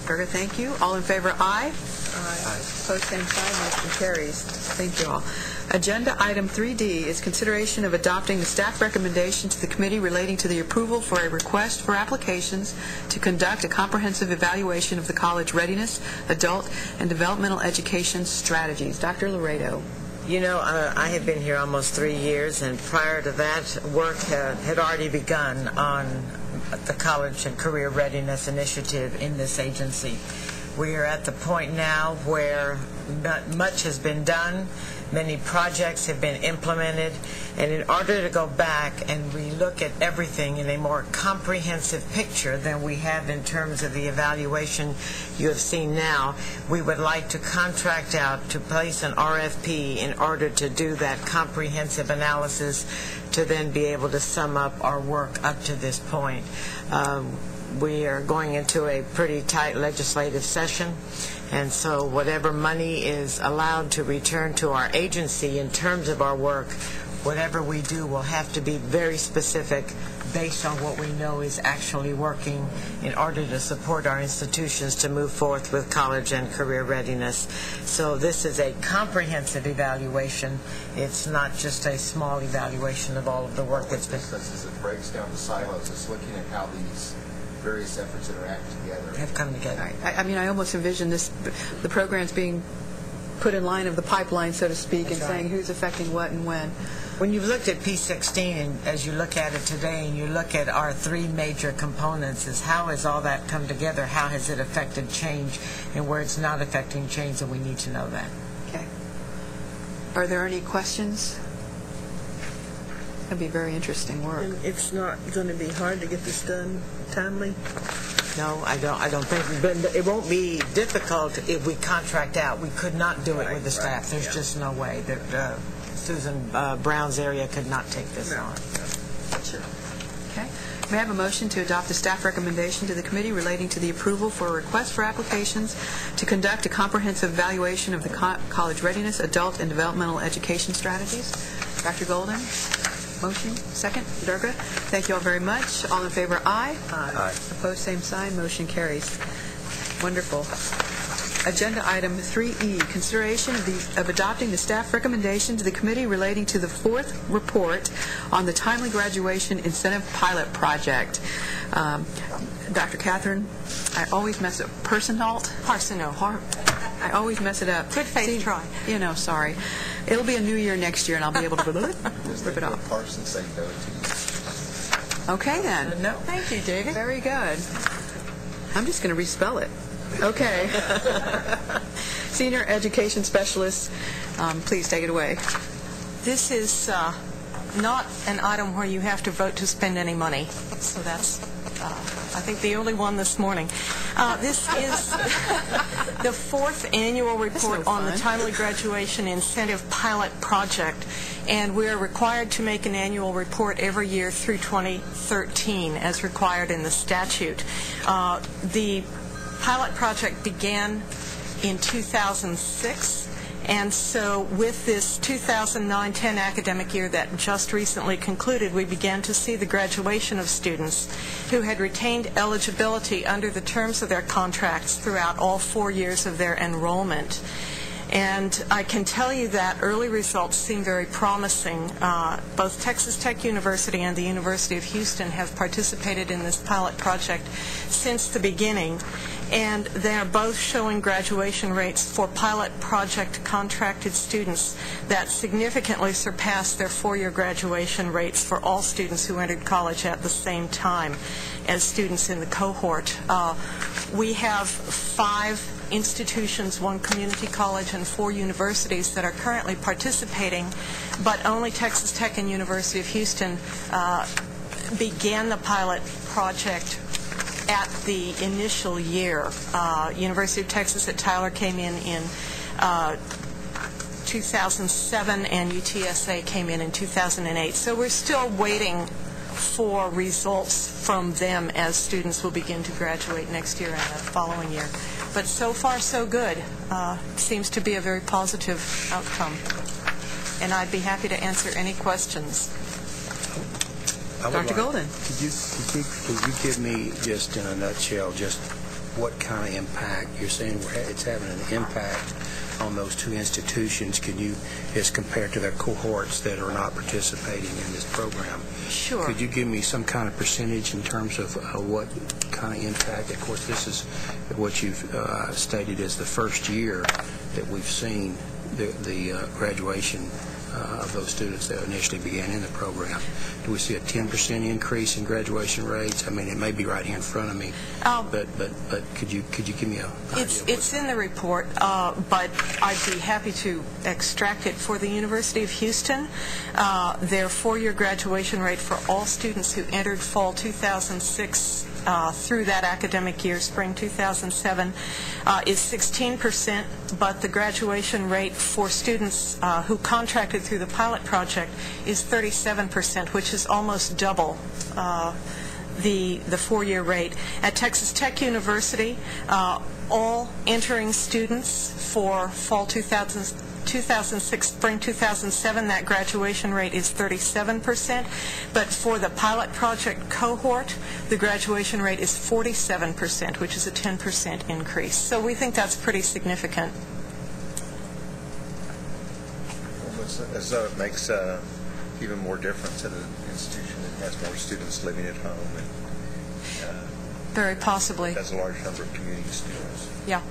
Durga, thank you. All in favor, aye. Aye. Opposed, same sign. Motion carries. Thank you all. Agenda item 3D is consideration of adopting the staff recommendation to the committee relating to the approval for a request for applications to conduct a comprehensive evaluation of the college readiness, adult, and developmental education strategies. Dr. Laredo. You know, I have been here almost 3 years, and prior to that, work had already begun on the College and Career Readiness Initiative in this agency. We are at the point now where much has been done. Many projects have been implemented, and in order to go back and we look at everything in a more comprehensive picture than we have in terms of the evaluation you have seen now, we would like to contract out to place an RFP in order to do that comprehensive analysis to then be able to sum up our work up to this point. We are going into a pretty tight legislative session, and so whatever money is allowed to return to our agency in terms of our work, whatever we do will have to be very specific based on what we know is actually working in order to support our institutions to move forth with college and career readiness. So this is a comprehensive evaluation. It's not just a small evaluation of all of the work that's been... As it breaks down the silos, it's looking at how these various efforts interact together. Have come together. I mean, I almost envision the programs being put in line of the pipeline, so to speak, and saying who's affecting what and when. When you've looked at P16, and as you look at it today, and you look at our three major components, is how has all that come together? How has it affected change? And where it's not affecting change, and we need to know that. Okay. Are there any questions? That'd be very interesting work. And it's not going to be hard to get this done timely? No, I don't think. But it won't be difficult if we contract out. We could not do it with the staff. There's just no way that Susan Brown's area could not take this on. Sure. Okay. May I have a motion to adopt the staff recommendation to the committee relating to the approval for a request for applications to conduct a comprehensive evaluation of the college readiness, adult, and developmental education strategies? Dr. Golden? Motion. Second. Durga. Thank you all very much. All in favor, aye. Aye. Opposed, same sign. Motion carries. Wonderful. Agenda item 3E, consideration of adopting the staff recommendation to the committee relating to the fourth report on the timely graduation incentive pilot project. Dr. Catherine, I always mess up. Parsenalt? I always mess it up. Good faith try. You know, sorry. It'll be a new year next year, and I'll be able to rip it off. Parsons say no to you. Okay, then. No. Thank you, David. Very good. I'm just going to respell it. Okay. Senior Education Specialist, please take it away. This is not an item where you have to vote to spend any money, so that's, I think, the only one this morning. This is the fourth annual report on the Timely Graduation Incentive Pilot Project, and we are required to make an annual report every year through 2013, as required in the statute. The pilot project began in 2006, and so with this 2009-10 academic year that just recently concluded, we began to see the graduation of students who had retained eligibility under the terms of their contracts throughout all 4 years of their enrollment. And I can tell you that early results seem very promising. Both Texas Tech University and the University of Houston have participated in this pilot project since the beginning, and they are both showing graduation rates for pilot project contracted students that significantly surpass their 4-year graduation rates for all students who entered college at the same time as students in the cohort. We have 5 institutions, 1 community college, and 4 universities that are currently participating, but only Texas Tech and University of Houston began the pilot project at the initial year. University of Texas at Tyler came in 2007, and UTSA came in 2008. So we're still waiting for results from them as students will begin to graduate next year and the following year. But so far, so good. Seems to be a very positive outcome. And I'd be happy to answer any questions. Dr. Golden. Could you give me, just in a nutshell, just what kind of impact you're saying it's having an impact on those 2 institutions? Can you, as compared to their cohorts that are not participating in this program? Sure. Could you give me some kind of percentage in terms of what kind of impact? Of course, this is what you've stated as the first year that we've seen the graduation of those students that initially began in the program. Do we see a 10% increase in graduation rates? I mean, it may be right here in front of me, but could you give me a idea? It's in the report, but I'd be happy to extract it. For the University of Houston, their four-year graduation rate for all students who entered fall 2006 through that academic year, spring 2007, is 16%, but the graduation rate for students who contracted through the pilot project is 37%, which is almost double the four-year rate. At Texas Tech University, all entering students for fall 2006, spring 2007, that graduation rate is 37%, but for the pilot project cohort, the graduation rate is 47%, which is a 10% increase. So we think that's pretty significant. As though it makes even more difference at an institution that has more students living at home and very possibly has a large number of community students. Yeah.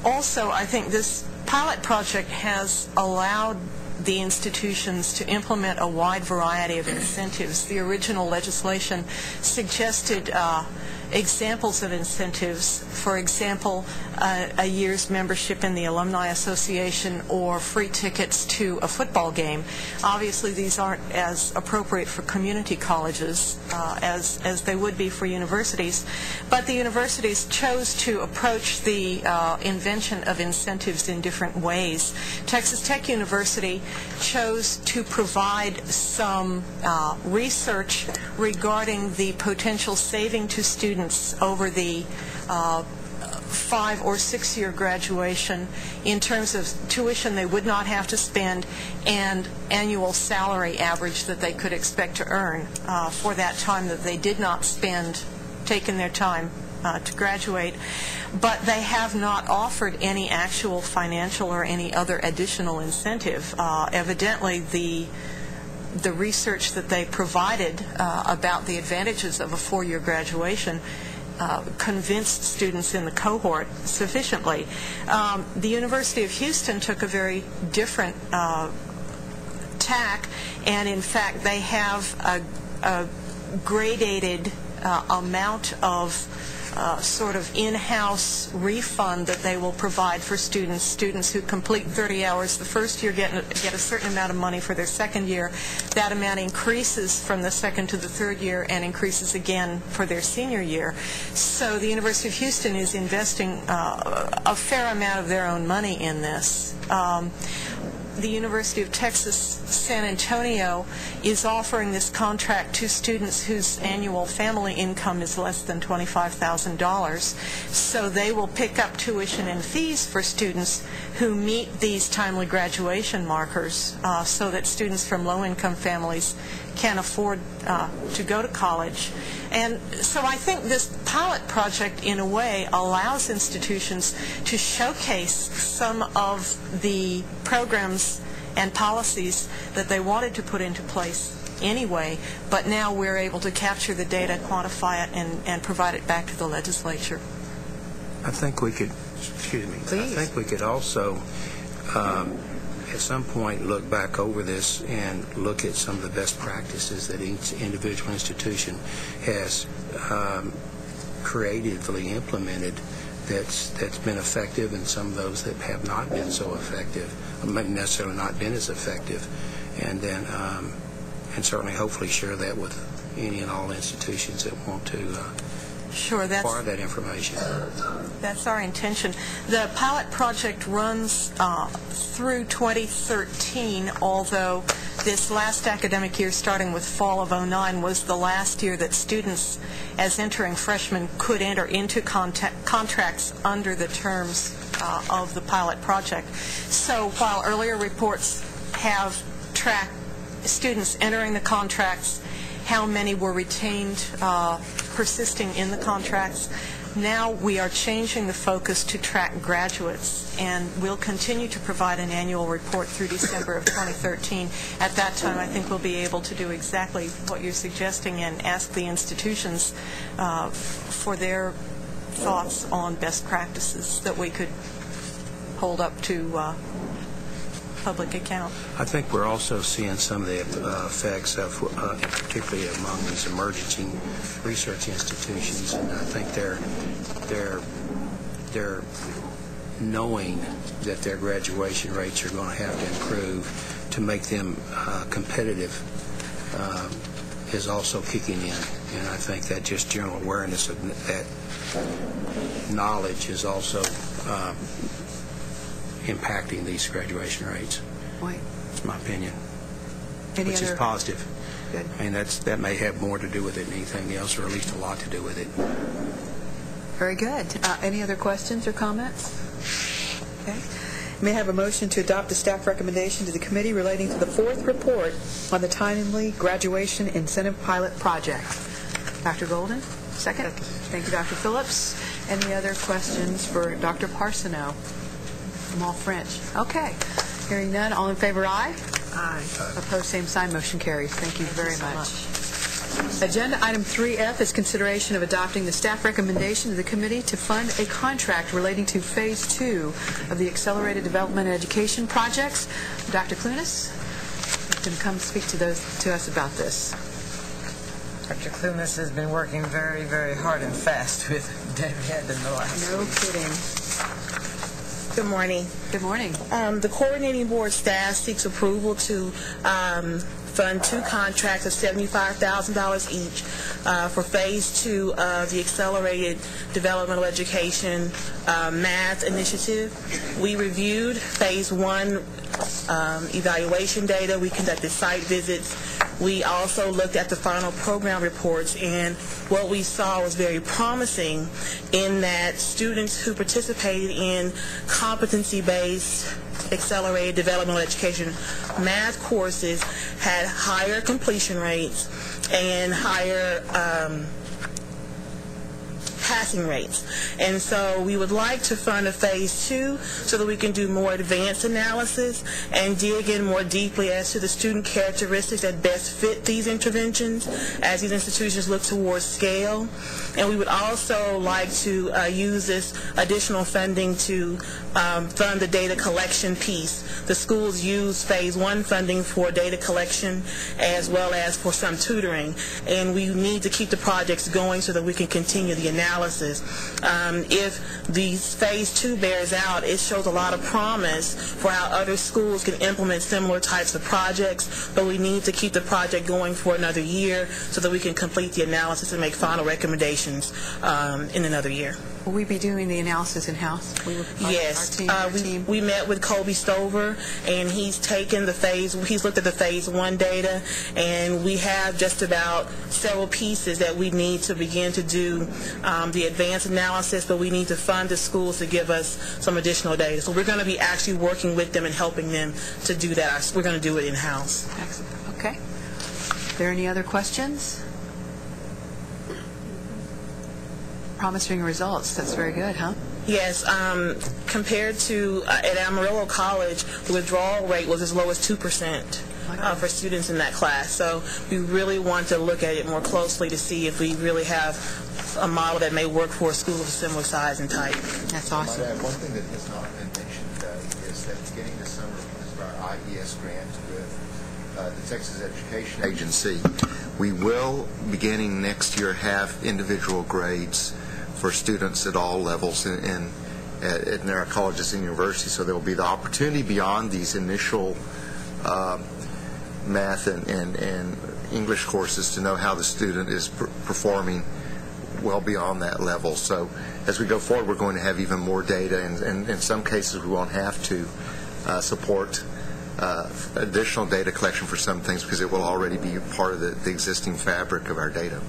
Also, I think this pilot project has allowed the institutions to implement a wide variety of incentives. The original legislation suggested examples of incentives, for example, a year's membership in the Alumni Association or free tickets to a football game. Obviously, these aren't as appropriate for community colleges as they would be for universities, but the universities chose to approach the invention of incentives in different ways. Texas Tech University chose to provide some research regarding the potential saving to students over the 5 or 6 year graduation in terms of tuition they would not have to spend and annual salary average that they could expect to earn for that time that they did not spend taking their time to graduate. But they have not offered any actual financial or any other additional incentive. Evidently, the research that they provided about the advantages of a 4-year graduation convinced students in the cohort sufficiently. The University of Houston took a very different tack, and in fact they have a gradated amount of sort of in-house refund that they will provide for students. Students who complete 30 hours the first year get a certain amount of money for their second year. That amount increases from the second to the third year and increases again for their senior year. So the University of Houston is investing a fair amount of their own money in this. The University of Texas San Antonio is offering this contract to students whose annual family income is less than $25,000. So they will pick up tuition and fees for students who meet these timely graduation markers so that students from low-income families can afford to go to college. And so I think this pilot project, in a way, allows institutions to showcase some of the programs and policies that they wanted to put into place anyway, but now we're able to capture the data, quantify it, and provide it back to the legislature. I think we could, excuse me, Please. I think we could also at some point look back over this and look at some of the best practices that each individual institution has creatively implemented that's been effective, and some of those that have not been so effective, maybe necessarily not been as effective, and then and certainly hopefully share that with any and all institutions that want to Sure, acquire that information. That's our intention. The pilot project runs through 2013, although this last academic year, starting with fall of '09, was the last year that students, as entering freshmen, could enter into contracts under the terms of the pilot project. So while earlier reports have tracked students entering the contracts, how many were retained persisting in the contracts, now we are changing the focus to track graduates, and we'll continue to provide an annual report through December of 2013. At that time, I think we'll be able to do exactly what you're suggesting and ask the institutions for their thoughts on best practices that we could hold up to public account. I think we're also seeing some of the effects of, particularly among these emerging research institutions, and I think they're knowing that their graduation rates are going to have to improve to make them competitive is also kicking in, and I think that just general awareness of that knowledge is also impacting these graduation rates. Right. That's my opinion, Any which is other- positive. Good. I mean, that may have more to do with it than anything else, or at least a lot to do with it. Very good. Any other questions or comments? Okay. May I have a motion to adopt the staff recommendation to the committee relating to the fourth report on the timely graduation incentive pilot project? Dr. Golden, second. Thank you, Dr. Phillips. Any other questions for Dr. Parsono? I'm all French. Okay. Hearing none, all in favor, aye? Aye. Opposed, same sign. Motion carries. Thank you very much. Agenda item 3F is consideration of adopting the staff recommendation to the committee to fund a contract relating to Phase 2 of the Accelerated Development and Education projects. Dr. Clunas, you can come speak to us about this. Dr. Clunas has been working very, very hard and fast with Dead in the last No week. kidding. Good morning. Good morning. The coordinating board staff seeks approval to fund two contracts of $75,000 each for Phase 2 of the Accelerated Developmental Education Math Initiative. We reviewed Phase 1 evaluation data. We conducted site visits. We also looked at the final program reports, and what we saw was very promising in that students who participated in competency-based accelerated developmental education math courses had higher completion rates and higher passing rates. And so we would like to fund a Phase 2 so that we can do more advanced analysis and dig in more deeply as to the student characteristics that best fit these interventions as these institutions look towards scale. And we would also like to use this additional funding to fund the data collection piece. The schools use Phase 1 funding for data collection as well as for some tutoring, and we need to keep the projects going so that we can continue the analysis. If the Phase 2 bears out, it shows a lot of promise for how other schools can implement similar types of projects, but we need to keep the project going for another year so that we can complete the analysis and make final recommendations in another year. Will we be doing the analysis in-house? Yes. Our team? We met with Colby Stover, and he's looked at the Phase 1 data, and we have just about several pieces that we need to begin to do the advanced analysis, but we need to fund the schools to give us some additional data. So we're going to be actually working with them and helping them to do that. We're going to do it in-house. Excellent. Okay. Are there any other questions? Promising results. That's very good, huh? Yes. Compared to at Amarillo College, the withdrawal rate was as low as 2% for students in that class. So we really want to look at it more closely to see if we really have a model that may work for a school of a similar size and type. That's awesome. One thing that has not been mentioned is that beginning this summer, because of our IES grant with the Texas Education Agency, we will, beginning next year, have individual grades for students at all levels in our colleges and universities. So there will be the opportunity beyond these initial math and English courses to know how the student is performing well beyond that level. So as we go forward, we're going to have even more data, and in some cases we won't have to support additional data collection for some things because it will already be part of the existing fabric of our data.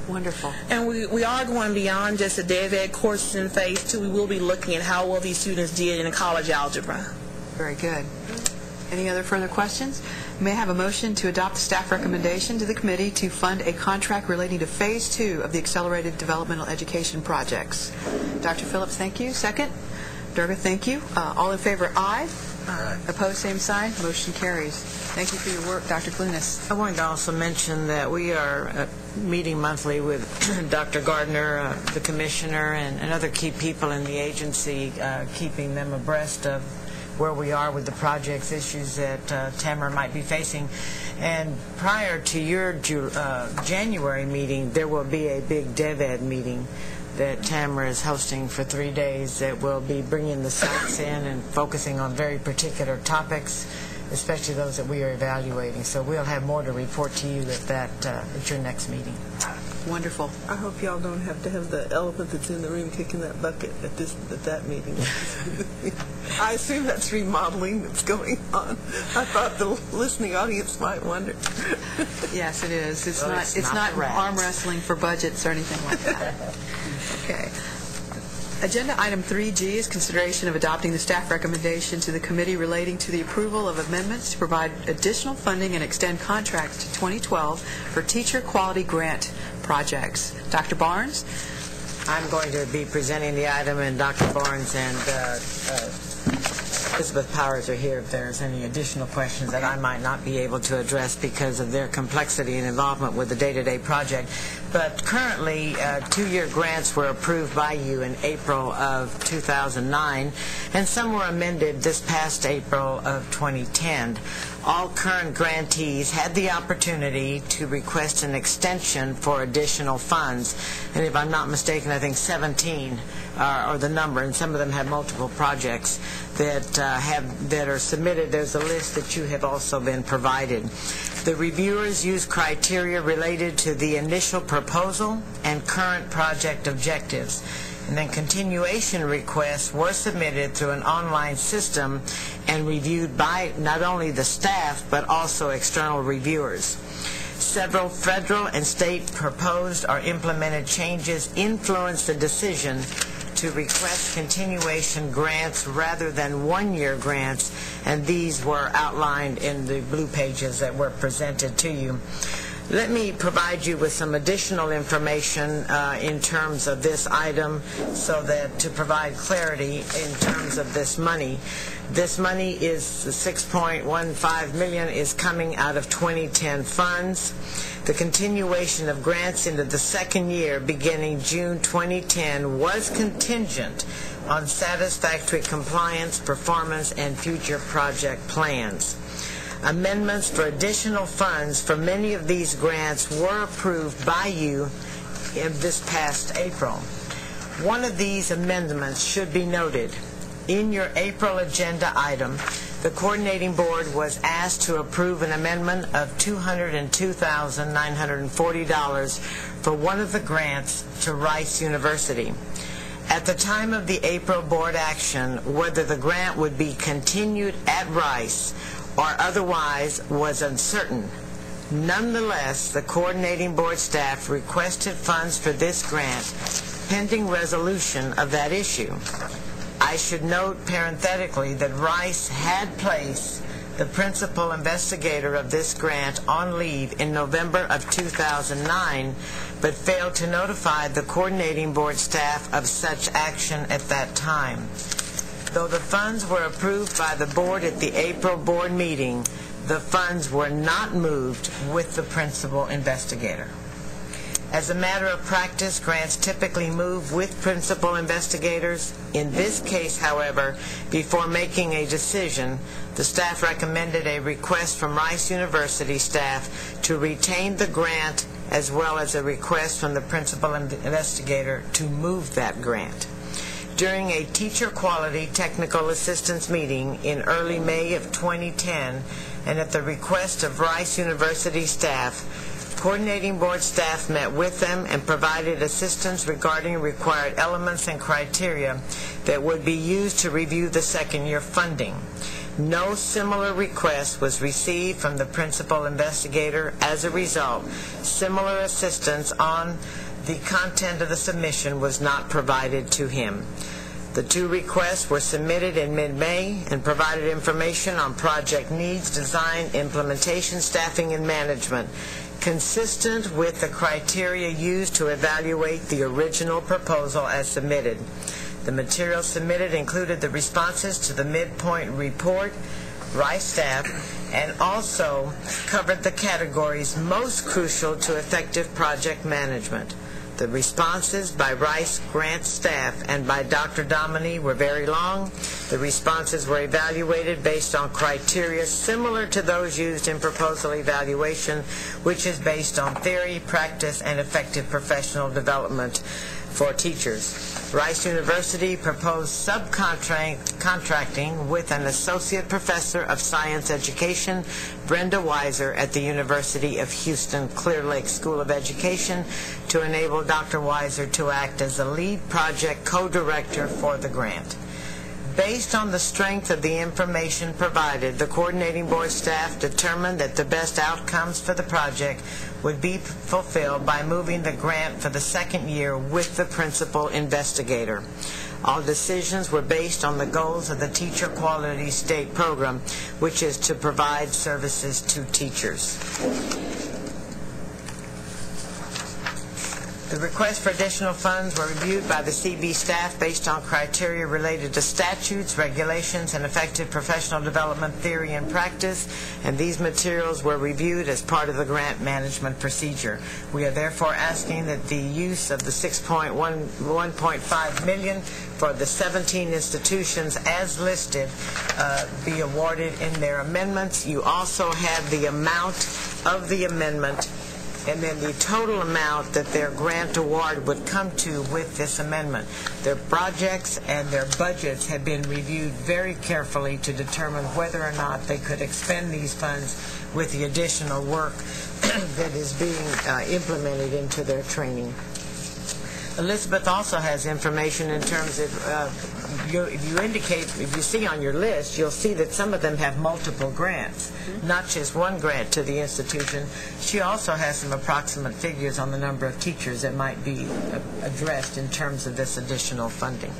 Wonderful. And we are going beyond just the DevEd courses in Phase 2. We will be looking at how well these students did in college algebra. Very good. Any other further questions? May I have a motion to adopt the staff recommendation to the committee to fund a contract relating to Phase 2 of the Accelerated Developmental Education projects? Dr. Phillips, thank you. Second? Durga, thank you. All in favor, aye. Aye. Opposed, same sign. Motion carries. Thank you for your work, Dr. Clunas. I wanted to also mention that we are meeting monthly with Dr. Gardner, the commissioner, and other key people in the agency, keeping them abreast of where we are with the projects, issues that Tamara might be facing. And prior to your January meeting, there will be a big DevEd meeting that Tamara is hosting for 3 days that will be bringing the sites in and focusing on very particular topics, especially those that we are evaluating. So we'll have more to report to you at your next meeting. Wonderful. I hope y'all don't have to have the elephant that's in the room kicking that bucket at that meeting. I assume that's remodeling that's going on. I thought the listening audience might wonder. Yes, it is. It's Well, not. It's not rats. arm wrestling for budgets or anything like that. Okay. Agenda item 3G is consideration of adopting the staff recommendation to the committee relating to the approval of amendments to provide additional funding and extend contracts to 2012 for teacher quality grant projects. Dr. Barnes? I'm going to be presenting the item, and Dr. Barnes and Elizabeth Powers are here if there's any additional questions that I might not be able to address because of their complexity and involvement with the day-to-day project. But currently, 2-year grants were approved by you in April of 2009, and some were amended this past April of 2010. All current grantees had the opportunity to request an extension for additional funds. And if I'm not mistaken, I think 17 are the number, and some of them have multiple projects that are submitted. There's a list that you have also been provided. The reviewers use criteria related to the initial proposal and current project objectives. And then continuation requests were submitted through an online system and reviewed by not only the staff but also external reviewers. Several federal and state proposed or implemented changes influenced the decision to request continuation grants rather than 1-year grants, and these were outlined in the blue pages that were presented to you. Let me provide you with some additional information in terms of this item so that to provide clarity in terms of this money. This money is $6.15 million is coming out of 2010 funds. The continuation of grants into the second year beginning June 2010 was contingent on satisfactory compliance, performance, and future project plans. Amendments for additional funds for many of these grants were approved by you in this past April. One of these amendments should be noted. In your April agenda item, the coordinating board was asked to approve an amendment of $202,940 for one of the grants to Rice University. At the time of the April board action, whether the grant would be continued at Rice or otherwise was uncertain. Nonetheless, the coordinating board staff requested funds for this grant pending resolution of that issue. I should note parenthetically that Rice had placed the principal investigator of this grant on leave in November of 2009, but failed to notify the coordinating board staff of such action at that time. Though the funds were approved by the board at the April board meeting, the funds were not moved with the principal investigator. As a matter of practice, grants typically move with principal investigators. In this case, however, before making a decision, the staff recommended a request from Rice University staff to retain the grant as well as a request from the principal investigator to move that grant. During a teacher quality technical assistance meeting in early May of 2010, and at the request of Rice University staff, coordinating board staff met with them and provided assistance regarding required elements and criteria that would be used to review the second-year funding. No similar request was received from the principal investigator. As a result, similar assistance on the content of the submission was not provided to him. The two requests were submitted in mid-May and provided information on project needs, design, implementation, staffing, and management, consistent with the criteria used to evaluate the original proposal as submitted. The material submitted included the responses to the midpoint report, Rice staff, and also covered the categories most crucial to effective project management. The responses by Rice grant staff and by Dr. Dominy were very long The responses were evaluated based on criteria similar to those used in proposal evaluation, which is based on theory, practice, and effective professional development for teachers. Rice University proposed subcontracting with an associate professor of science education, Brenda Weiser, at the University of Houston Clear Lake School of Education to enable Dr. Weiser to act as the lead project co-director for the grant. Based on the strength of the information provided, the coordinating board staff determined that the best outcomes for the project would be fulfilled by moving the grant for the second year with the principal investigator. All decisions were based on the goals of the Teacher Quality State Program, which is to provide services to teachers. The request for additional funds were reviewed by the CB staff based on criteria related to statutes, regulations, and effective professional development theory and practice, and these materials were reviewed as part of the grant management procedure. We are therefore asking that the use of the $1.5 million for the 17 institutions as listed be awarded in their amendments. You also have the amount of the amendment and then the total amount that their grant award would come to with this amendment. Their projects and their budgets have been reviewed very carefully to determine whether or not they could expend these funds with the additional work that is being implemented into their training. Elizabeth also has information in terms of, if you see on your list, you'll see that some of them have multiple grants, not just one grant to the institution. She also has some approximate figures on the number of teachers that might be addressed in terms of this additional funding.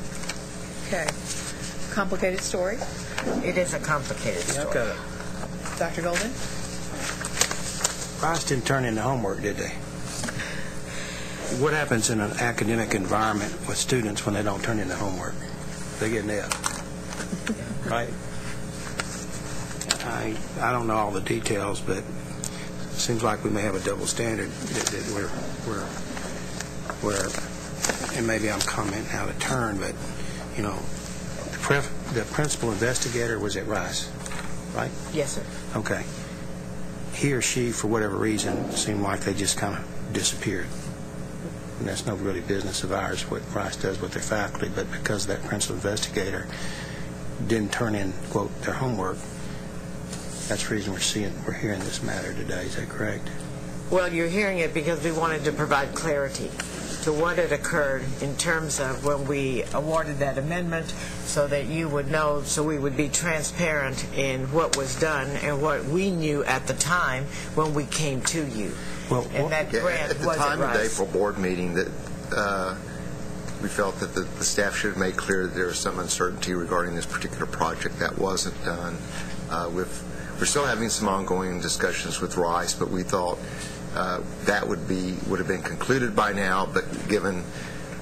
Okay. Complicated story? It is a complicated story. Okay. Dr. Golden? Rice didn't turn in the homework, did they? What happens in an academic environment with students when they don't turn in the homework? They get an F, right? I don't know all the details, but it seems like we may have a double standard that we're and maybe I'm commenting out of turn, but you know, the principal investigator was at Rice, right? Yes, sir. Okay. He or she, for whatever reason, seemed like they just kind of disappeared. And that's no really business of ours what Rice does with their faculty, but because that principal investigator didn't turn in, quote, their homework, that's the reason we're hearing this matter today. Is that correct? Well, you're hearing it because we wanted to provide clarity to what had occurred in terms of when we awarded that amendment so that you would know, so we would be transparent in what was done and what we knew at the time when we came to you. Well, at the time of the April board meeting, that we felt that the staff should have made clear that there was some uncertainty regarding this particular project. That wasn't done. We're still having some ongoing discussions with Rice, but we thought that would have been concluded by now. But given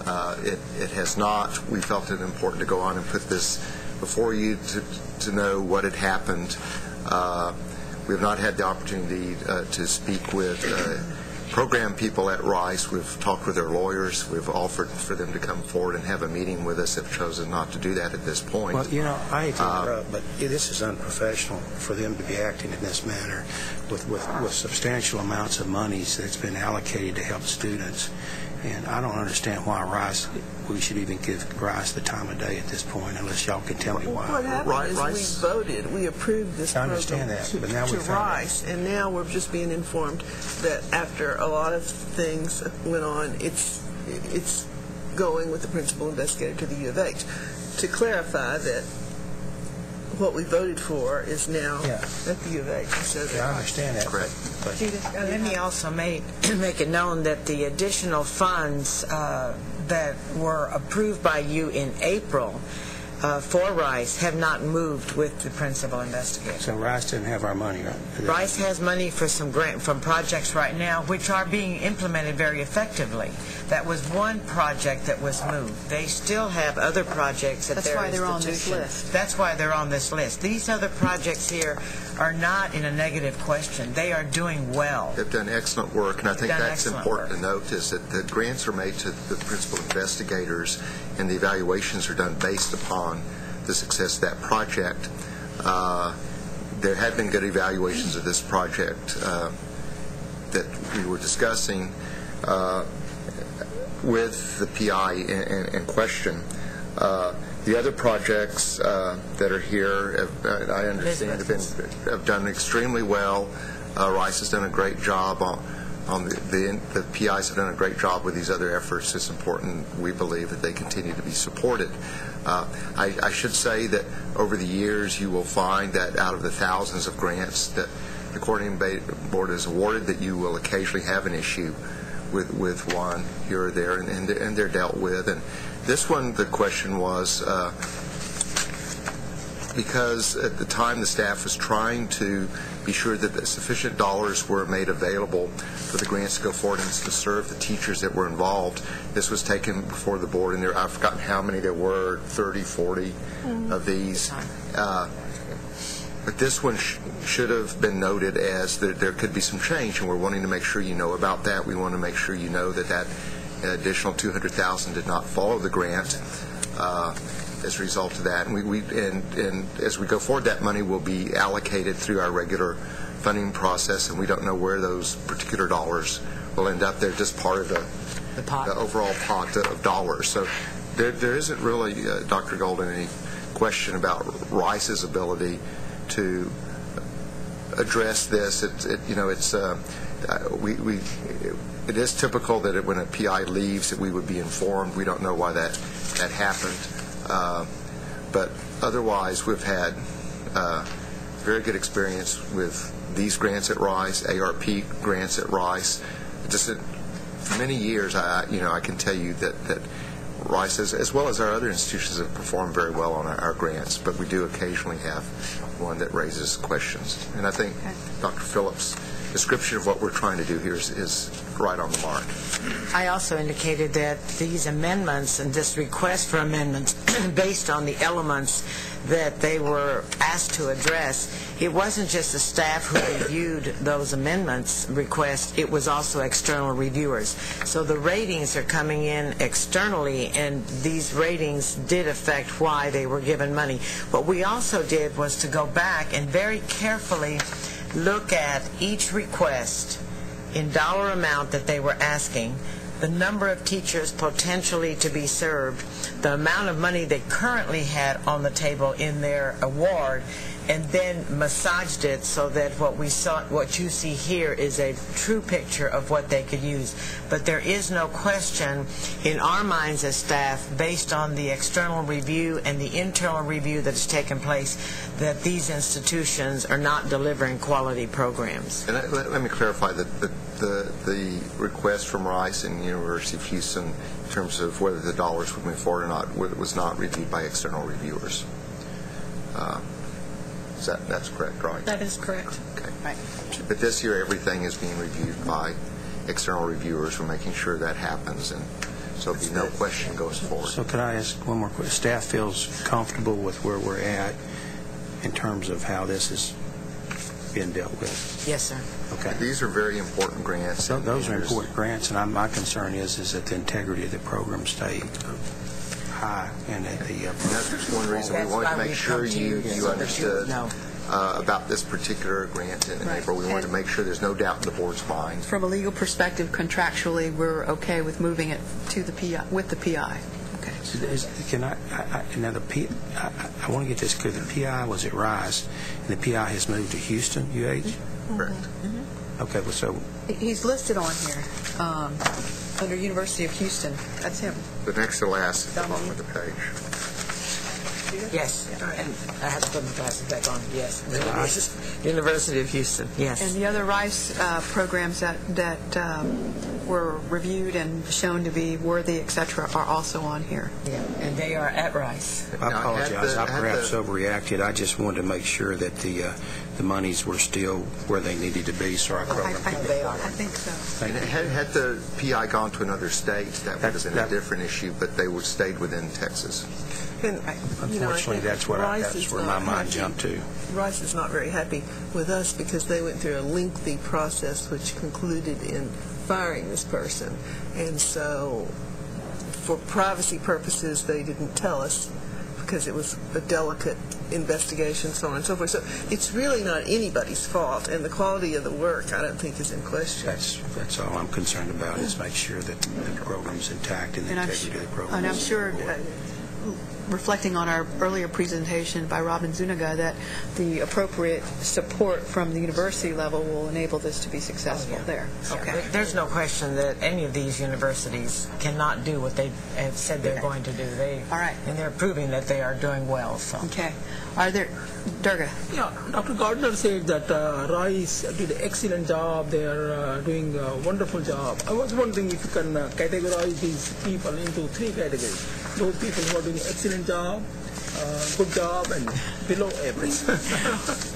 it has not, we felt it important to go on and put this before you to know what had happened. We have not had the opportunity to speak with program people at Rice. We've talked with their lawyers. We've offered for them to come forward and have a meeting with us. Have chosen not to do that at this point. Well, you know, I hate to interrupt, but this is unprofessional for them to be acting in this manner with substantial amounts of monies that's been allocated to help students. And I don't understand why we should even give Rice the time of day at this point, unless y'all can tell me why. What happened is we approved this program to Rice, and now we're just being informed that after a lot of things went on, it's going with the principal investigator to the U of H. To clarify that what we voted for is now at the U of H. I understand that. Correct. Let me also make it known that the additional funds that were approved by you in April for Rice have not moved with the principal investigator. So Rice didn't have our money, right? Rice has money for some from projects right now, which are being implemented very effectively. That was one project that was moved. They still have other projects at their institution. That's why they're on this list. That's why they're on this list. These other projects here are not in a negative question. They are doing well. They've done excellent work, and I think that's important to note, is that the grants are made to the principal investigators, and the evaluations are done based upon the success of that project. There had been good evaluations of this project that we were discussing with the PI in question. The other projects that are here, I understand, have done extremely well. Rice has done a great job on the PIs have done a great job with these other efforts. It's important, we believe, that they continue to be supported. I should say that over the years you will find that out of the thousands of grants that the Coordinating Board has awarded, that you will occasionally have an issue with one here or there, and they're dealt with. And this one, the question was, because at the time the staff was trying to be sure that the sufficient dollars were made available for the grants to go forward and to serve the teachers that were involved. This was taken before the board, and I've forgotten how many there were, 30, 40 of these. But this one should have been noted as that there could be some change, and we're wanting to make sure you know about that. We want to make sure you know that additional $200,000 did not follow the grant as a result of that. And as we go forward, that money will be allocated through our regular funding process, and we don't know where those particular dollars will end up. They're just part of the overall pot of dollars. So there isn't really, Dr. Golden, any question about Rice's ability to address this. It is typical that when a PI leaves that we would be informed. We don't know why that happened. But otherwise, we've had very good experience with these grants at Rice, ARP grants at Rice. Just for many years, I can tell you that Rice, as well as our other institutions, have performed very well on our grants, but we do occasionally have one that raises questions. And I think Dr. Phillips' description of what we're trying to do here is right on the mark. I also indicated that these amendments and this request for amendments based on the elements that they were asked to address, it wasn't just the staff who reviewed those amendments requests, it was also external reviewers. So the ratings are coming in externally, and these ratings did affect why they were given money. What we also did was to go back and very carefully look at each request in dollar amount that they were asking, the number of teachers potentially to be served, the amount of money they currently had on the table in their award, and then massaged it so that what you see here is a true picture of what they could use. But there is no question in our minds as staff, based on the external review and the internal review that has taken place, that these institutions are not delivering quality programs. And let me clarify that the request from Rice and University of Houston in terms of whether the dollars would move forward or not was not reviewed by external reviewers. That's correct, right? That is correct. Okay. Right. But this year, everything is being reviewed by external reviewers. We're making sure that happens, and so there'll be no question going forward. So could I ask one more question? Staff feels comfortable with where we're at in terms of how this is being dealt with? Yes, sir. Okay. These are very important grants. Those are important grants, and my concern is that the integrity of the program stay high, and that the that's one reason we wanted to make sure you understood about this particular grant in April. We wanted to make sure there's no doubt in the board's mind. From a legal perspective, contractually, we're okay with moving it to the PI with the PI. Okay. I want to get this clear. The PI was at Rice, and the PI has moved to Houston, UH? Correct. Mm-hmm. Okay, well, so he's listed on here under University of Houston. That's him. The next to last along with the page. Yes, and I have to put my glasses back on. Yes, University of Houston. Yes. And the other Rice programs that were reviewed and shown to be worthy, etc., are also on here. Yeah, and they are at Rice. I apologize. I perhaps overreacted. I just wanted to make sure that the monies were still where they needed to be, so our program They are. I think so. And had the PI gone to another state, that would have been a different issue, but they would stayed within Texas. And, unfortunately, that's where my mind jumped to. Rice is not very happy with us because they went through a lengthy process which concluded in firing this person. And so, for privacy purposes, they didn't tell us because it was a delicate investigation, so on and so forth. So it's really not anybody's fault, and the quality of the work, I don't think, is in question. That's all I'm concerned about, is make sure that the program's intact and the integrity of the program. And I'm sure, reflecting on our earlier presentation by Robin Zuniga, that the appropriate support from the university level will enable this to be successful there. Okay. There's no question that any of these universities cannot do what they have said they're going to do. All right. And they're proving that they are doing well. So. Okay. Are there, Durga? Yeah, Dr. Gardner said that Rice did an excellent job. They are doing a wonderful job. I was wondering if you can categorize these people into 3 categories. Those people who are doing an excellent job, good job, and below average.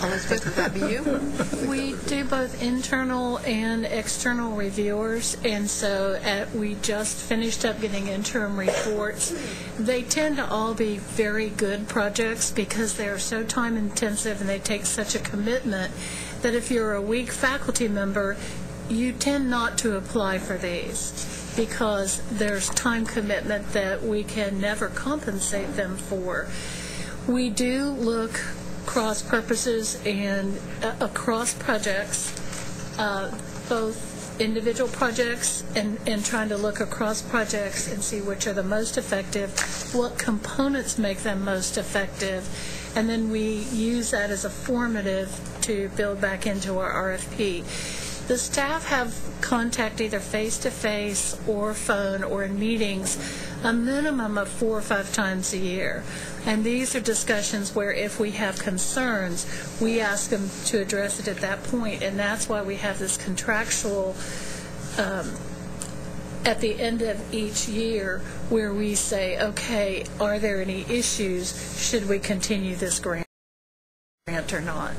Elizabeth, would that be you? We do both internal and external reviewers, and so we just finished up getting interim reports. They tend to all be very good projects because they are so time intensive and they take such a commitment that if you're a weak faculty member, you tend not to apply for these, because there's time commitment that we can never compensate them for. We do look cross purposes and across projects, both individual projects and trying to look across projects and see which are the most effective, what components make them most effective, and then we use that as a formative to build back into our RFP. The staff have contact either face-to-face or phone or in meetings a minimum of 4 or 5 times a year. And these are discussions where if we have concerns, we ask them to address it at that point. And that's why we have this contractual at the end of each year where we say, okay, are there any issues? Should we continue this grant or not?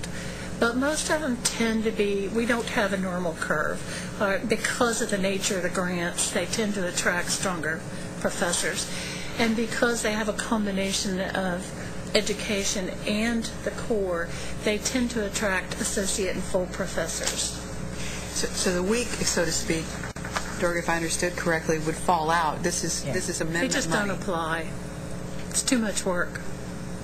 But most of them tend to be, we don't have a normal curve. Because of the nature of the grants, they tend to attract stronger professors. And because they have a combination of education and the core, they tend to attract associate and full professors. So the weak, so to speak, Durga, if I understood correctly, would fall out. This is amendment money. They just don't apply. It's too much work.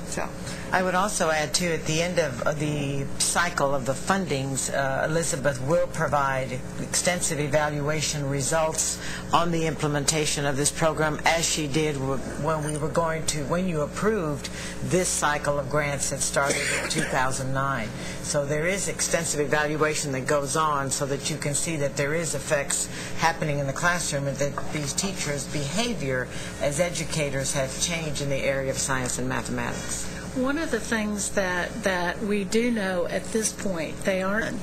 So I would also add, too, at the end of the cycle of the fundings, Elizabeth will provide extensive evaluation results on the implementation of this program, as she did when you approved this cycle of grants that started in 2009. So there is extensive evaluation that goes on so that you can see that there is effects happening in the classroom and that these teachers' behavior as educators have changed in the area of science and mathematics. One of the things that we do know at this point, they aren't,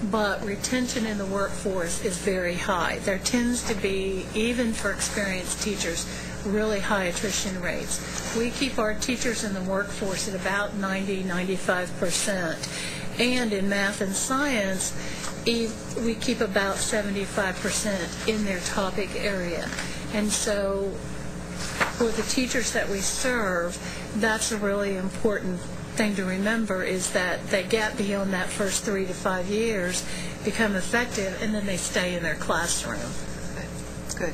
but retention in the workforce is very high. There tends to be, even for experienced teachers, really high attrition rates. We keep our teachers in the workforce at about 90-95%. And in math and science, we keep about 75% in their topic area. And so for the teachers that we serve, that's a really important thing to remember, is that they get beyond that first 3 to 5 years, become effective, and then they stay in their classroom. Good.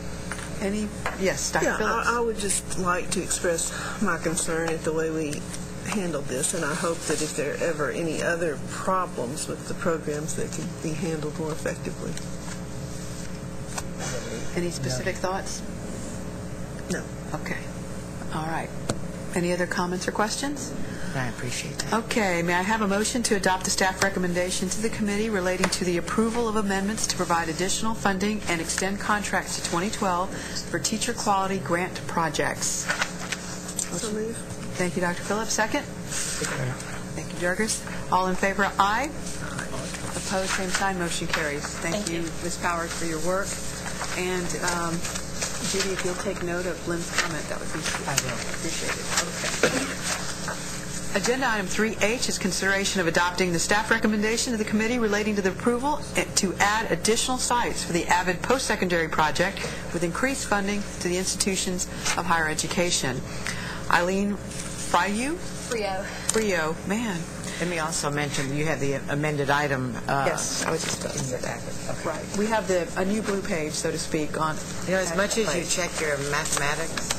Yes, Dr. Phillips. I would just like to express my concern at the way we handled this, and I hope that if there are ever any other problems with the programs, they can be handled more effectively. Any specific thoughts? No. Okay. All right. Any other comments or questions? I appreciate that. Okay. May I have a motion to adopt the staff recommendation to the committee relating to the approval of amendments to provide additional funding and extend contracts to 2012 for teacher quality grant projects? So move. Thank you, Dr. Phillips. Second? Thank you, Jurgis. All in favor? Aye. Opposed? Same sign. Motion carries. Thank you, Ms. Powers, for your work. And Judy, if you'll take note of Lynn's comment, that would be appreciated. Okay. Agenda item 3H is consideration of adopting the staff recommendation of the committee relating to the approval to add additional sites for the AVID post-secondary project with increased funding to the institutions of higher education. Eileen Frio. Man. Let me also mention you have the amended item. Yes, I was just about to say that. Okay. Right. We have a new blue page, so to speak, on. As much as you check your mathematics,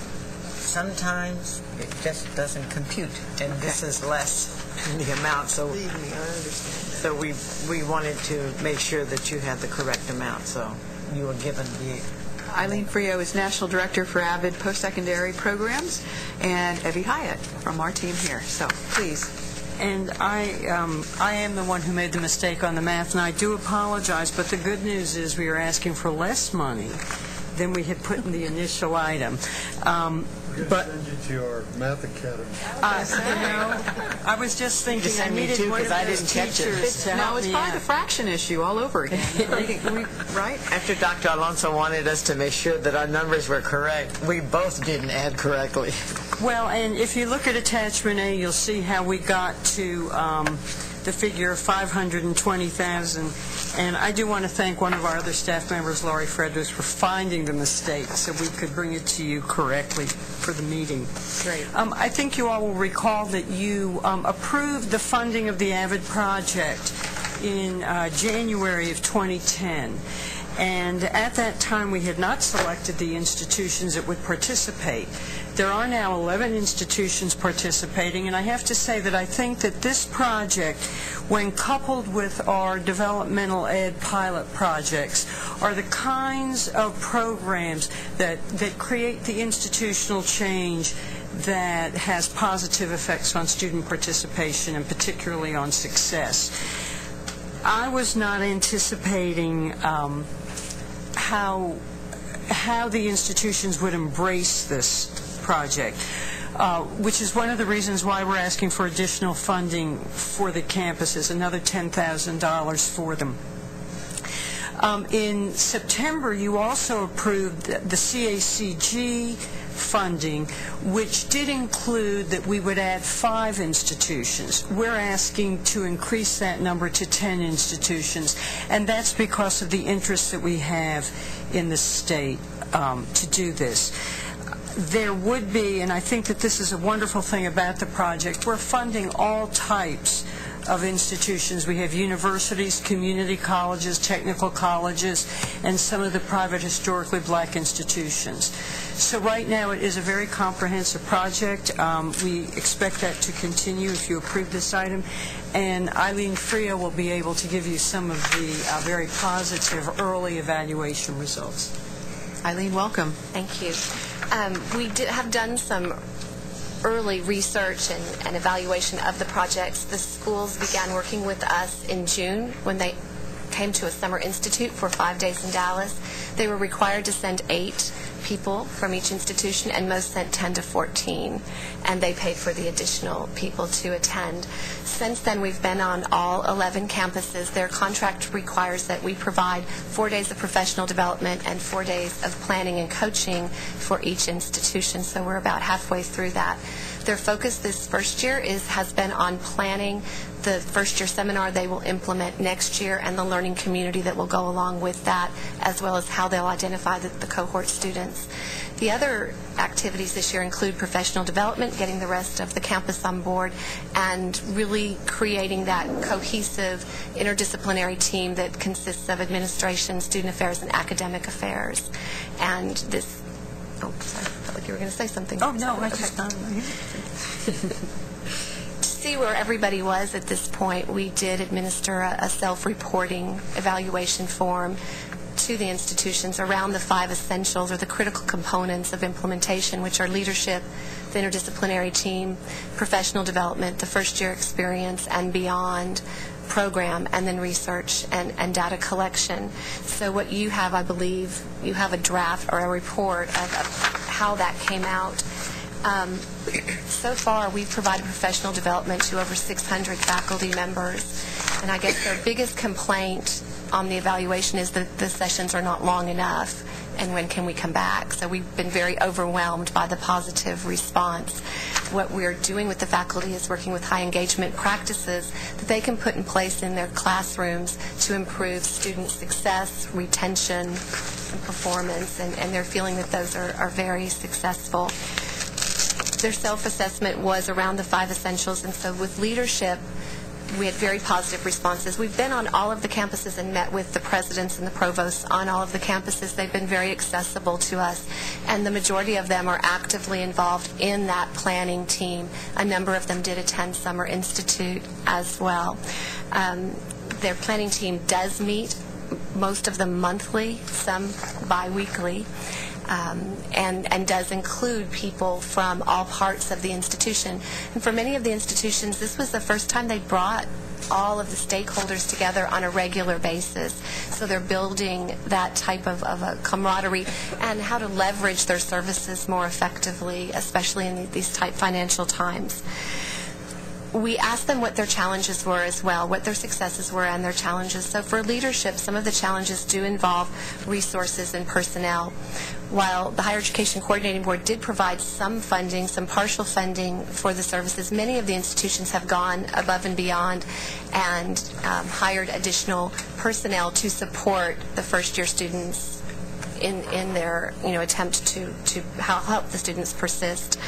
sometimes it just doesn't compute, and this is less in the amount. So, Believe me, I understand. so we wanted to make sure that you had the correct amount. So you were given the. Eileen Frio is National Director for AVID Post-Secondary Programs, and Evie Hyatt from our team here. So, please. And I am the one who made the mistake on the math, and I do apologize, but the good news is we are asking for less money than we had put in the initial item. But send you to our math academy. I was just thinking I needed one of those teachers to help No, it's me probably out. the fraction issue all over again. Right? After Dr. Alonso wanted us to make sure that our numbers were correct, we both didn't add correctly. Well, and if you look at attachment A, you'll see how we got to the figure of $520,000. And I do want to thank one of our other staff members, Laurie Fredericks, for finding the mistake so we could bring it to you correctly for the meeting. Great. I think you all will recall that you approved the funding of the AVID project in January of 2010. And at that time, we had not selected the institutions that would participate. There are now 11 institutions participating, and I have to say that I think that this project, when coupled with our developmental ed pilot projects, are the kinds of programs that create the institutional change that has positive effects on student participation and particularly on success. I was not anticipating how the institutions would embrace this project, which is one of the reasons why we're asking for additional funding for the campuses, another $10,000 for them. In September, you also approved the CACG funding, which did include that we would add 5 institutions. We're asking to increase that number to 10 institutions, and that's because of the interest that we have in the state to do this. There would be, and I think that this is a wonderful thing about the project, we're funding all types of institutions. We have universities, community colleges, technical colleges, and some of the private historically black institutions. So right now it is a very comprehensive project. We expect that to continue if you approve this item. And Eileen Frio will be able to give you some of the very positive early evaluation results. Eileen, welcome. Thank you. We have done some early research and evaluation of the projects. The schools began working with us in June when they came to a summer institute for 5 days in Dallas. They were required to send 8 people from each institution, and most sent 10 to 14, and they paid for the additional people to attend. Since then, we've been on all 11 campuses. Their contract requires that we provide 4 days of professional development and 4 days of planning and coaching for each institution, so we're about halfway through that. Their focus this first year has been on planning the first-year seminar they will implement next year and the learning community that will go along with that, as well as how they'll identify the cohort students. The other activities this year include professional development, getting the rest of the campus on board, and really creating that cohesive interdisciplinary team that consists of administration, student affairs, and academic affairs. And this, oh, sorry, I felt like you were going to say something. Oh, no, I just not. To see where everybody was at this point, we did administer a self-reporting evaluation form to the institutions around the 5 essentials or the critical components of implementation, which are leadership, the interdisciplinary team, professional development, the first-year experience, and beyond program, and then research and data collection. So what you have, I believe, you have a draft or a report of how that came out. So far, we've provided professional development to over 600 faculty members, and I guess their biggest complaint on the evaluation is that the sessions are not long enough, and when can we come back? So we've been very overwhelmed by the positive response. What we're doing with the faculty is working with high engagement practices that they can put in place in their classrooms to improve student success, retention, and performance, and they're feeling that those are very successful. Their self-assessment was around the 5 essentials, and so with leadership, we had very positive responses. We've been on all of the campuses and met with the presidents and the provosts on all of the campuses. They've been very accessible to us, and the majority of them are actively involved in that planning team. A number of them did attend Summer Institute as well. Their planning team does meet, most of them monthly, some bi-weekly. And does include people from all parts of the institution. And for many of the institutions, this was the first time they brought all of the stakeholders together on a regular basis. So they're building that type of a camaraderie and how to leverage their services more effectively, especially in these tight financial times. We asked them what their challenges were as well, what their successes were and their challenges. So for leadership, some of the challenges do involve resources and personnel. While the Higher Education Coordinating Board did provide some funding, some partial funding for the services, many of the institutions have gone above and beyond and hired additional personnel to support the first-year students in their attempt to help the students persist.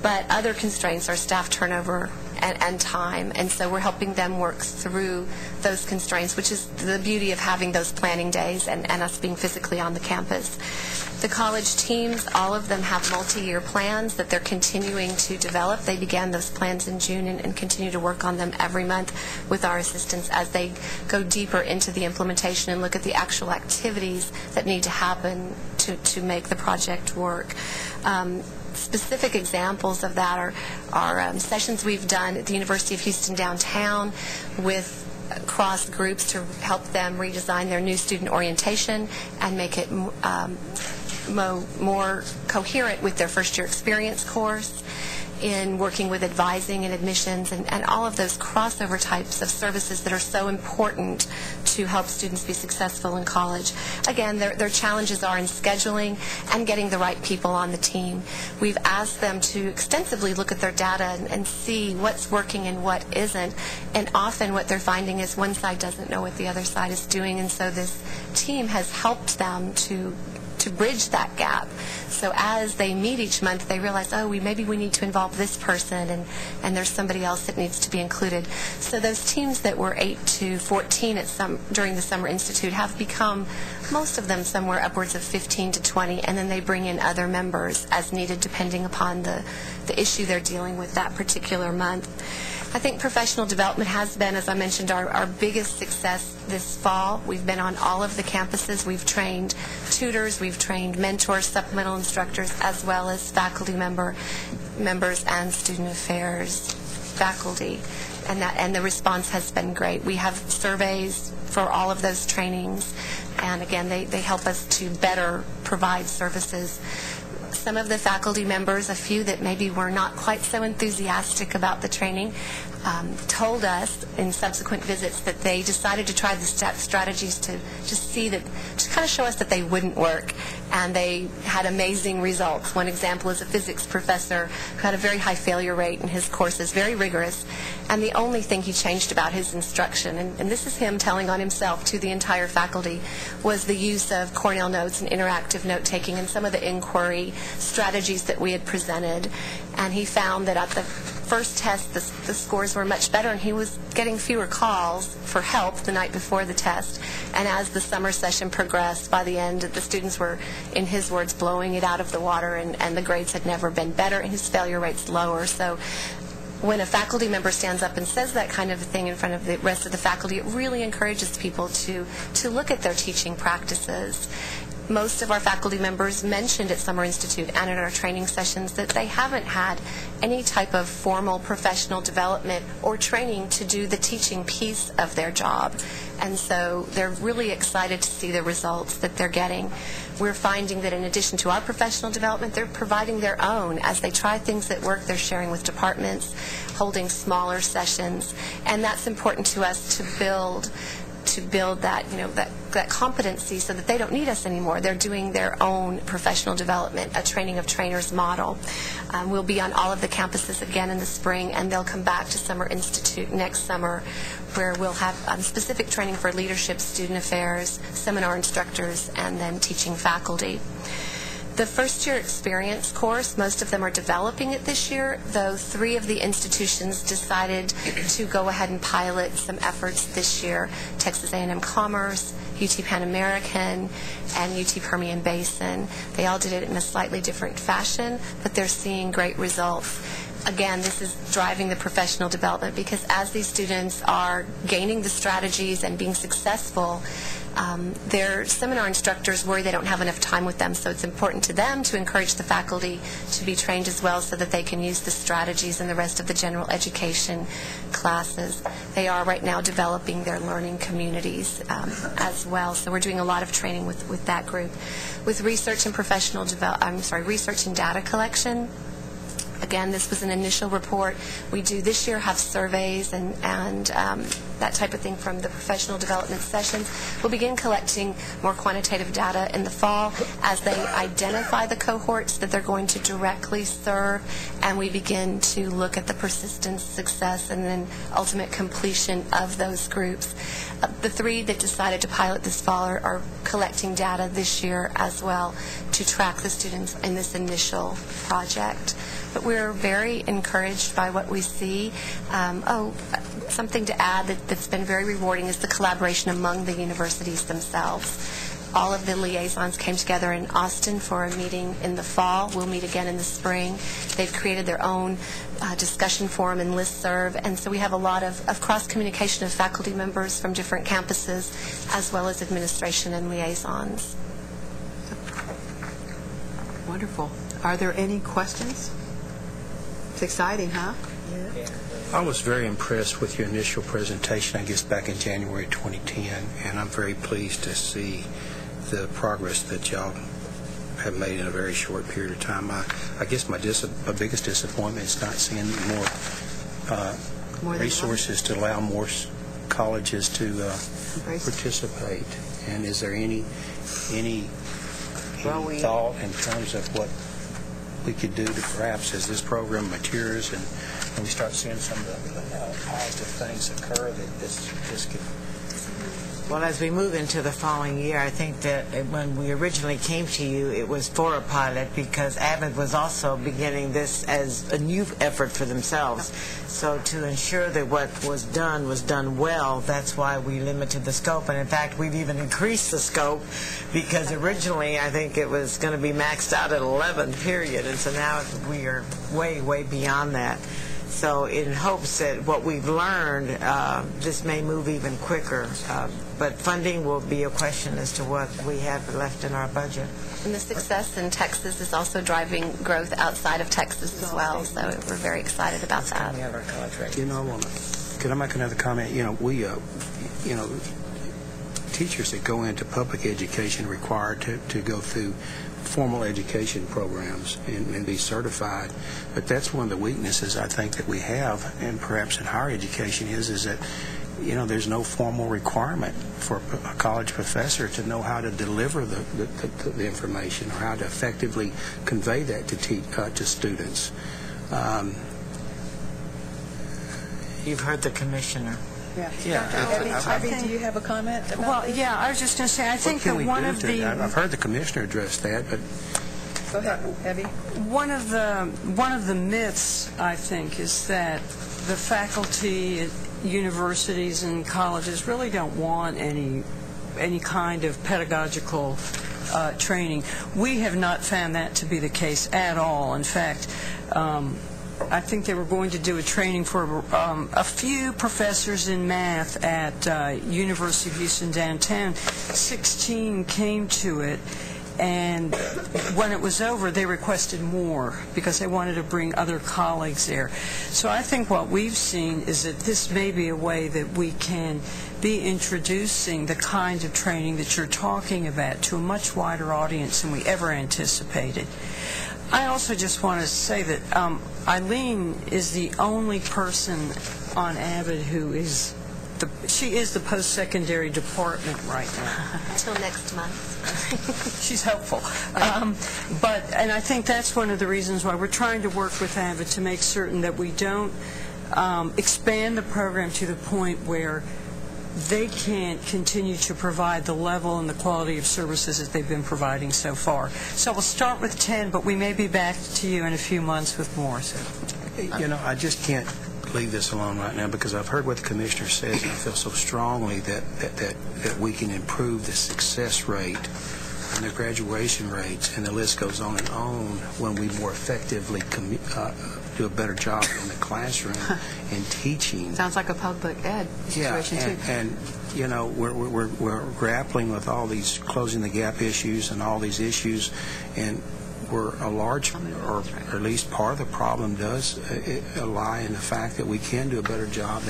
But other constraints are staff turnover and time, and so we're helping them work through those constraints, which is the beauty of having those planning days and us being physically on the campus. The college teams, all of them have multi-year plans that they're continuing to develop. They began those plans in June and continue to work on them every month with our assistance as they go deeper into the implementation and look at the actual activities that need to happen to make the project work. Specific examples of that are sessions we've done at the University of Houston downtown with cross groups to help them redesign their new student orientation and make it more coherent with their first-year experience course, in working with advising and admissions and all of those crossover types of services that are so important to help students be successful in college. Again, their challenges are in scheduling and getting the right people on the team. We've asked them to extensively look at their data and see what's working and what isn't, and often what they're finding is one side doesn't know what the other side is doing, and so this team has helped them to bridge that gap. So as they meet each month, they realize, maybe we need to involve this person, and there's somebody else that needs to be included. So those teams that were 8 to 14 during the Summer Institute have become, most of them, somewhere upwards of 15 to 20, and then they bring in other members as needed depending upon the issue they're dealing with that particular month. I think professional development has been, as I mentioned, our biggest success this fall. We've been on all of the campuses. We've trained tutors, we've trained mentors, supplemental instructors, as well as faculty members and student affairs faculty. And the response has been great. We have surveys for all of those trainings, and again, they help us to better provide services. Some of the faculty members, a few that maybe were not quite so enthusiastic about the training, told us in subsequent visits that they decided to try the strategies to just see that, to kind of show us that they wouldn't work, and they had amazing results. One example is a physics professor who had a very high failure rate in his courses, very rigorous, and the only thing he changed about his instruction, and this is him telling on himself to the entire faculty, was the use of Cornell notes and interactive note-taking and some of the inquiry strategies that we had presented. And he found that at the first test, the scores were much better, and he was getting fewer calls for help the night before the test. And as the summer session progressed, by the end, the students were, in his words, blowing it out of the water, and the grades had never been better, and his failure rates lower. So when a faculty member stands up and says that kind of thing in front of the rest of the faculty, it really encourages people to look at their teaching practices. Most of our faculty members mentioned at Summer Institute and in our training sessions that they haven't had any type of formal professional development or training to do the teaching piece of their job. And so they're really excited to see the results that they're getting. We're finding that in addition to our professional development, they're providing their own. As they try things that work, they're sharing with departments, holding smaller sessions, and that's important to us to build that, that competency so that they don't need us anymore. They're doing their own professional development, a training of trainers model. We'll be on all of the campuses again in the spring, and they'll come back to Summer Institute next summer, where we'll have specific training for leadership, student affairs, seminar instructors, and then teaching faculty. The first-year experience course, most of them are developing it this year, though 3 of the institutions decided to go ahead and pilot some efforts this year: Texas A&M Commerce, UT Pan American, and UT Permian Basin. They all did it in a slightly different fashion, but they're seeing great results. Again, this is driving the professional development, because as these students are gaining the strategies and being successful, their seminar instructors worry they don't have enough time with them, so it's important to them to encourage the faculty to be trained as well so that they can use the strategies in the rest of the general education classes. They are right now developing their learning communities as well, so we're doing a lot of training with that group. With research and research and data collection, again, this was an initial report. We do this year have surveys and that type of thing from the professional development sessions. We'll begin collecting more quantitative data in the fall as they identify the cohorts that they're going to directly serve, and we begin to look at the persistence, success, and then ultimate completion of those groups. The 3 that decided to pilot this fall are collecting data this year as well to track the students in this initial project. But we're very encouraged by what we see. Something to add that's been very rewarding is the collaboration among the universities themselves. All of the liaisons came together in Austin for a meeting in the fall. We'll meet again in the spring. They've created their own discussion forum and listserv, and so we have a lot of cross-communication of faculty members from different campuses, as well as administration and liaisons. Wonderful. Are there any questions? It's exciting, huh? Yeah. I was very impressed with your initial presentation, I guess, back in January 2010, and I'm very pleased to see the progress that y'all have made in a very short period of time. I guess my biggest disappointment is not seeing more resources to allow more colleges to participate. And is there any thought in terms of what we could do to perhaps, as this program matures and we start seeing some of the positive things occur, that this could... Well, as we move into the following year, I think that when we originally came to you, it was for a pilot because Avid was also beginning this as a new effort for themselves. So to ensure that what was done well, that's why we limited the scope. And in fact, we've even increased the scope because originally I think it was going to be maxed out at 11, period. And so now we are way, way beyond that. So in hopes that what we've learned, this may move even quicker. But funding will be a question as to what we have left in our budget. And the success in Texas is also driving growth outside of Texas as well. So we're very excited about that. We have our contract. Could I make another comment? We teachers that go into public education are required to go through formal education programs and be certified. But that's one of the weaknesses I think that we have, and perhaps in higher education, is that there's no formal requirement for a college professor to know how to deliver the information or how to effectively convey that to students. You've heard the commissioner. Yeah. Abby, do you have a comment about this? Yeah, I was just going to say, I think that one of the... I've heard the commissioner address that, but... Go ahead, Abby. One of the myths, I think, is that the faculty at universities and colleges really don't want any kind of pedagogical training. We have not found that to be the case at all. In fact, I think they were going to do a training for a few professors in math at University of Houston downtown. 16 came to it, and when it was over, they requested more because they wanted to bring other colleagues there. So I think what we've seen is that this may be a way that we can be introducing the kind of training that you're talking about to a much wider audience than we ever anticipated. I also just want to say that Eileen is the only person on Avid who is she is the post-secondary department right now. Until next month. She's helpful. And I think that's one of the reasons why we're trying to work with Avid to make certain that we don't expand the program to the point where they can't continue to provide the level and the quality of services that they've been providing so far. So we'll start with 10, but we may be back to you in a few months with more. So. I just can't leave this alone right now because I've heard what the commissioner says, and I feel so strongly that we can improve the success rate and the graduation rates, and the list goes on and on, when we more effectively do a better job in the classroom and teaching. Sounds like a public ed situation, too. And we're grappling with all these closing the gap issues and all these issues, and we're a large, or at least part of the problem does lie in the fact that we can do a better job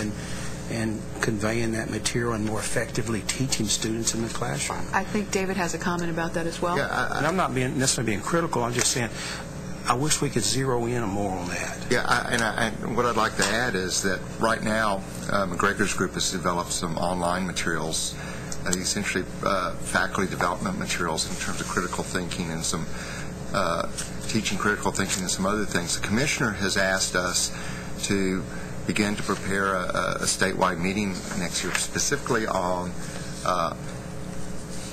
in conveying that material and more effectively teaching students in the classroom. I think David has a comment about that as well. Yeah, and I'm not necessarily being critical. I'm just saying I wish we could zero in more on that. Yeah, and what I'd like to add is that right now, McGregor's group has developed some online materials, essentially faculty development materials in terms of critical thinking and some teaching critical thinking and some other things. The commissioner has asked us to begin to prepare a statewide meeting next year specifically on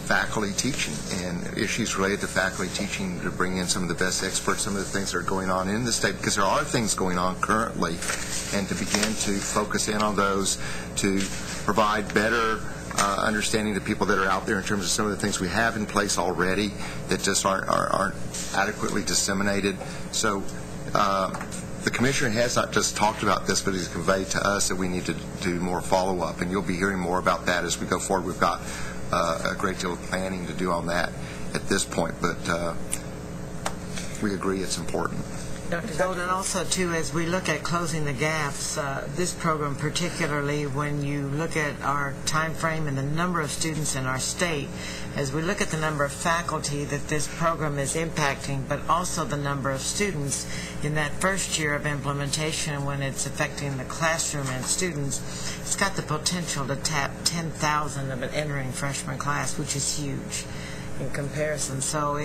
faculty teaching and issues related to faculty teaching, to bring in some of the best experts, some of the things that are going on in the state, because there are things going on currently, and to begin to focus in on those to provide better understanding to people that are out there in terms of some of the things we have in place already that just aren't adequately disseminated. So the commissioner has not just talked about this, but he's conveyed to us that we need to do more follow-up, and you'll be hearing more about that as we go forward. We've got a great deal of planning to do on that at this point, but we agree it's important. Dr. Golden, also, too, as we look at closing the gaps, this program particularly, when you look at our time frame and the number of students in our state, as we look at the number of faculty that this program is impacting, but also the number of students in that first year of implementation when it's affecting the classroom and students, it's got the potential to tap 10,000 of an entering freshman class, which is huge in comparison. So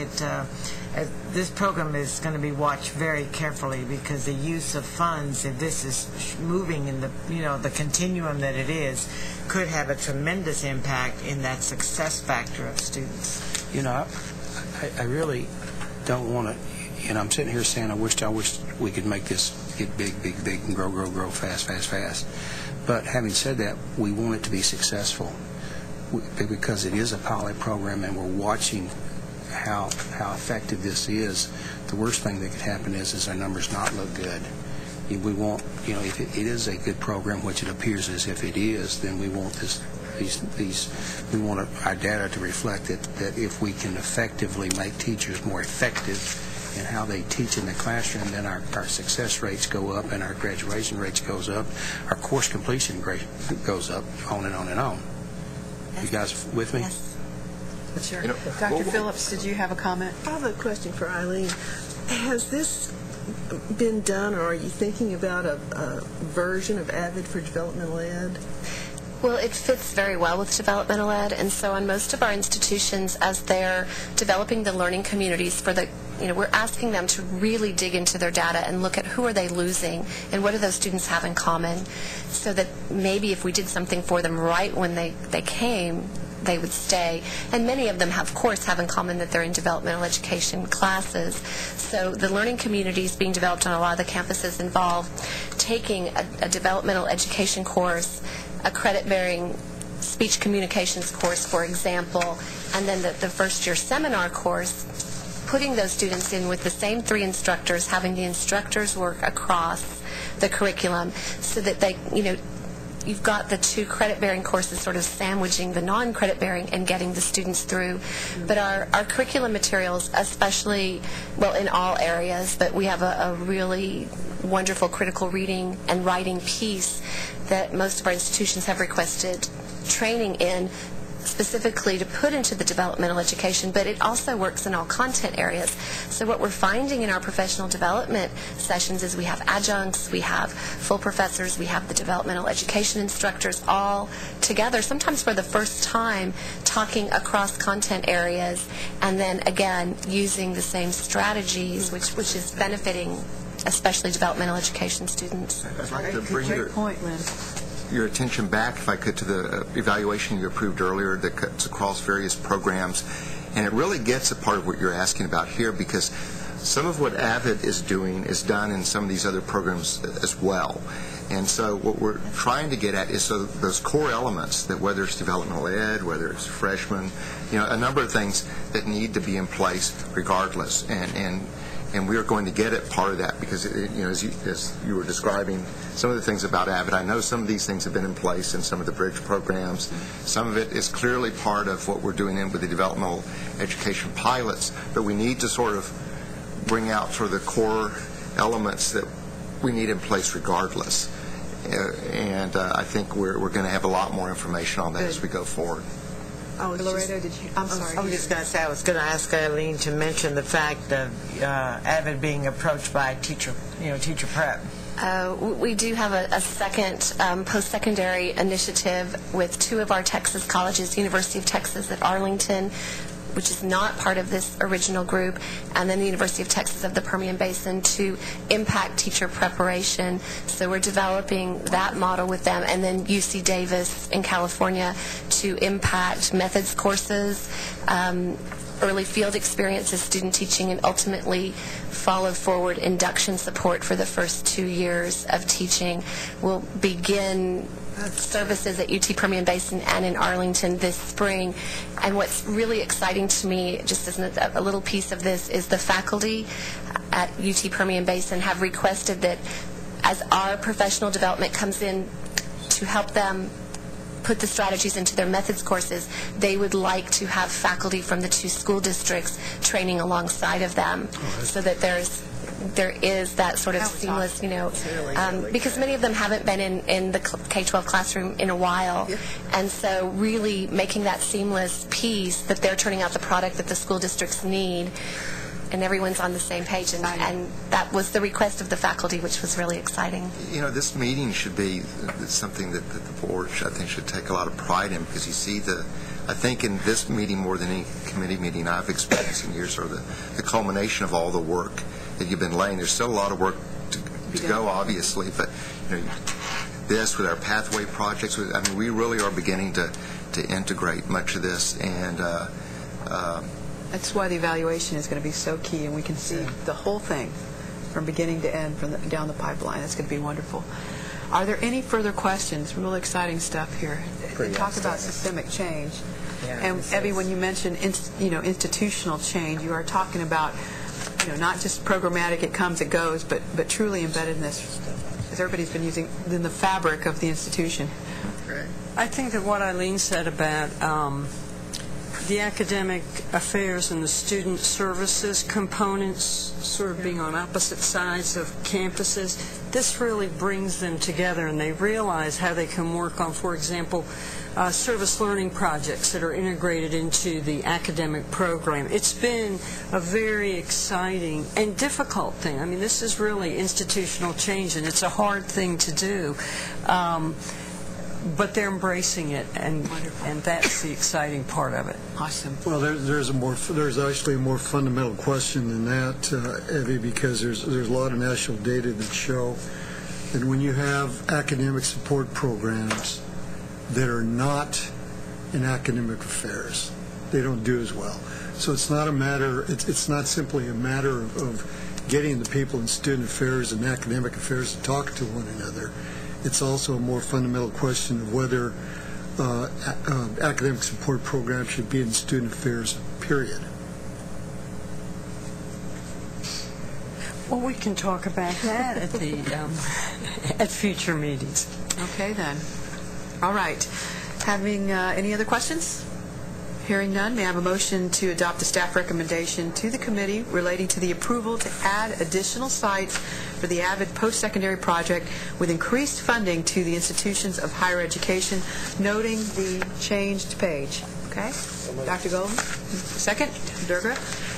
this program is going to be watched very carefully, because the use of funds, if this is moving in the continuum that it is, could have a tremendous impact in that success factor of students. I really don't want to, I'm sitting here saying I wish we could make this get big and grow fast. But having said that, we want it to be successful, because it is a pilot program and we're watching how effective this is. The worst thing that could happen is our numbers not look good. We want, if it is a good program, which it appears as if it is, then we want we want our data to reflect that if we can effectively make teachers more effective in how they teach in the classroom, then our success rates go up and our graduation rates goes up, our course completion rate goes up, on and on and on. You guys with me? Yes. Sure. Dr. Phillips, did you have a comment? I have a question for Eileen. Has this been done, or are you thinking about a version of AVID for developmental ed? Well, it fits very well with developmental ed, and so on most of our institutions, as they're developing the learning communities for we're asking them to really dig into their data and look at who are they losing and what do those students have in common, so that maybe if we did something for them right when they came, they would stay. And many of them, of course, have in common that they're in developmental education classes. So the learning communities being developed on a lot of the campuses involve taking a developmental education course, a credit-bearing speech communications course, for example, and then the first-year seminar course, putting those students in with the same 3 instructors, having the instructors work across the curriculum so that they, you've got the 2 credit-bearing courses sort of sandwiching the non-credit-bearing and getting the students through. But our curriculum materials, especially, well, in all areas, but we have a really wonderful critical reading and writing piece that most of our institutions have requested training in, specifically to put into the developmental education, but it also works in all content areas. So what we're finding in our professional development sessions is we have adjuncts, we have full professors, we have the developmental education instructors all together, sometimes for the first time, talking across content areas, and then again using the same strategies, which is benefiting especially developmental education students. I'd like to bring Great point, Lynn. your attention back, if I could, to the evaluation you approved earlier that cuts across various programs. And it really gets at part of what you're asking about here, because some of what AVID is doing is done in some of these other programs as well. And so what we're trying to get at is those core elements, that whether it's developmental ed, whether it's freshmen, a number of things that need to be in place regardless. And we are going to get at part of that because, as you were describing some of the things about AVID, I know some of these things have been in place in some of the bridge programs. Some of it is clearly part of what we're doing with the developmental education pilots, but we need to sort of bring out sort of the core elements that we need in place regardless. And I think we're going to have a lot more information on that as we go forward. Laredo, I'm sorry. I was just going to say, I was going to ask Eileen to mention the fact of AVID being approached by teacher prep. We do have a second post-secondary initiative with two of our Texas colleges, University of Texas at Arlington, which is not part of this original group, and then the University of Texas of the Permian Basin to impact teacher preparation. So we're developing that model with them, and then UC Davis in California to impact methods courses, early field experiences, student teaching, and ultimately follow forward induction support for the first 2 years of teaching. We'll begin services at UT Permian Basin and in Arlington this spring. And what's really exciting to me, just as a little piece of this, is the faculty at UT Permian Basin have requested that as our professional development comes in to help them put the strategies into their methods courses, they would like to have faculty from the 2 school districts training alongside of them, so that there is that sort of seamless, because many of them haven't been in the K-12 classroom in a while, and so really making that seamless piece that they're turning out the product that the school districts need, and everyone's on the same page, and that was the request of the faculty, which was really exciting. This meeting should be something that the board, I think, should take a lot of pride in, because you see I think in this meeting more than any committee meeting I've experienced in years, or the culmination of all the work that you've been laying. There's still a lot of work to go, obviously, but this with our pathway projects, we really are beginning to integrate much of this, and that's why the evaluation is going to be so key, and we can see the whole thing from beginning to end, down the pipeline. It's going to be wonderful. Are there any further questions? Real exciting stuff here. They talk about systemic change. And Evie, when you mention institutional change, you are talking about not just programmatic, it comes, it goes, but truly embedded in this, as everybody's been using, in the fabric of the institution. I think that what Eileen said about the academic affairs and the student services components sort of being on opposite sides of campuses, this really brings them together, and they realize how they can work on, for example, service learning projects that are integrated into the academic program. It's been a very exciting and difficult thing. This is really institutional change, and it's a hard thing to do. But they're embracing it, and that's the exciting part of it. Awesome. Well, there's actually a more fundamental question than that, Evie, because there's a lot of national data that show that when you have academic support programs that are not in academic affairs, they don't do as well. So it's not a matter. It's not simply a matter of getting the people in student affairs and academic affairs to talk to one another. It's also a more fundamental question of whether academic support programs should be in student affairs, period. Well, we can talk about that at the at future meetings. Okay, then. All right. Having any other questions? Hearing none, may I have a motion to adopt the staff recommendation to the committee relating to the approval to add additional sites for the AVID post-secondary project with increased funding to the institutions of higher education, noting the changed page. Okay? Dr. Golden? Second? Durga?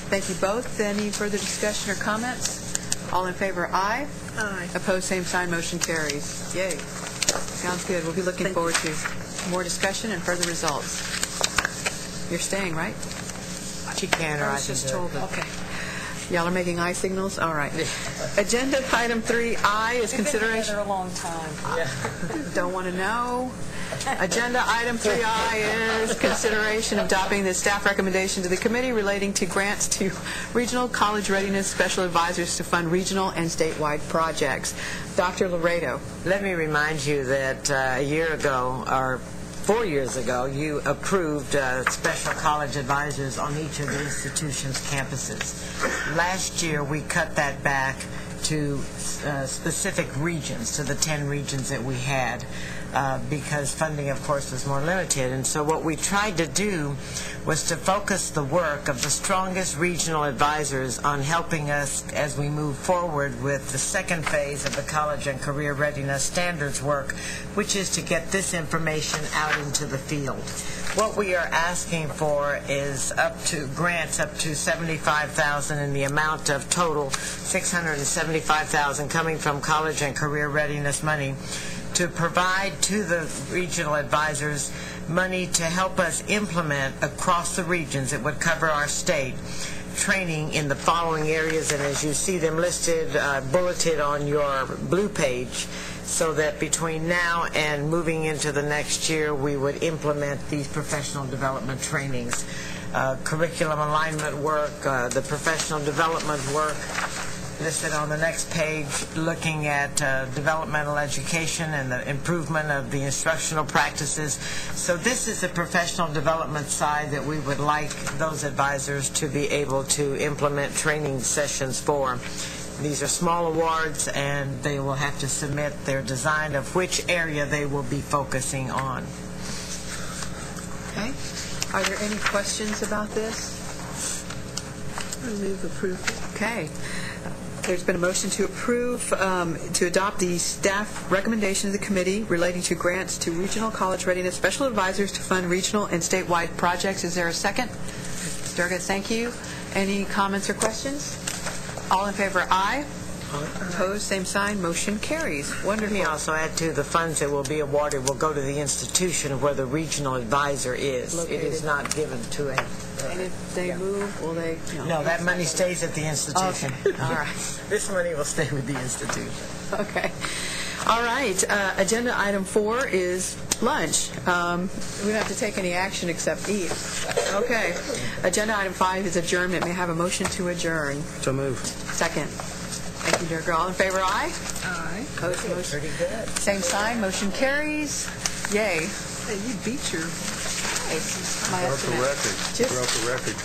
Thank you both. Any further discussion or comments? All in favor, aye. Aye. Opposed, same sign. Motion carries. Yay. Sounds good. We'll be looking forward to more discussion and further results. You're staying, right? She can, or I was can just do it. told. Okay. Y'all are making eye signals? All right. Agenda item 3I is consideration. We've been together a long time. Don't want to know. Agenda item 3I is consideration of adopting the staff recommendation to the committee relating to grants to regional college readiness special advisors to fund regional and statewide projects. Dr. Laredo. Let me remind you that a year ago, or 4 years ago, you approved special college advisors on each of the institution's campuses. Last year, we cut that back to specific regions, to the 10 regions that we had, because funding, of course, was more limited. And so what we tried to do was to focus the work of the strongest regional advisors on helping us as we move forward with the second phase of the college and career readiness standards work, which is to get this information out into the field. What we are asking for is grants up to $75,000 in the amount of total $675,000 coming from college and career readiness money to provide to the regional advisors money to help us implement across the regions. It would cover our state training in the following areas, and as you see them listed, bulleted on your blue page, so that between now and moving into the next year, we would implement these professional development trainings. Curriculum alignment work, the professional development work listed on the next page, looking at developmental education and the improvement of the instructional practices. So this is the professional development side that we would like those advisors to be able to implement training sessions for. These are small awards, and they will have to submit their design of which area they will be focusing on. Okay. Are there any questions about this? I move approval. Okay. There's been a motion to approve, to adopt the staff recommendation of the committee relating to grants to regional college readiness special advisors to fund regional and statewide projects. Is there a second? Ms. Durga, thank you. Any comments or questions? All in favor, aye. Opposed, same sign. Motion carries. Wonderful. Let me also add to the funds that will be awarded will go to the institution where the regional advisor is. Located. It is not given to a... And if they move, will they? No, that money stays at the institution. Okay. All right. This money will stay with the institution. Okay. All right. Agenda item 4 is lunch. We don't have to take any action except eat. Okay. Agenda item 5 is adjournment. May I have a motion to adjourn? So moved. Second. Thank you, Durga. All in favor, aye? Aye. Opposed, motion. Pretty good. Same sign. Motion carries. Yay. Hey, you beat your... My estimate. Broke the record.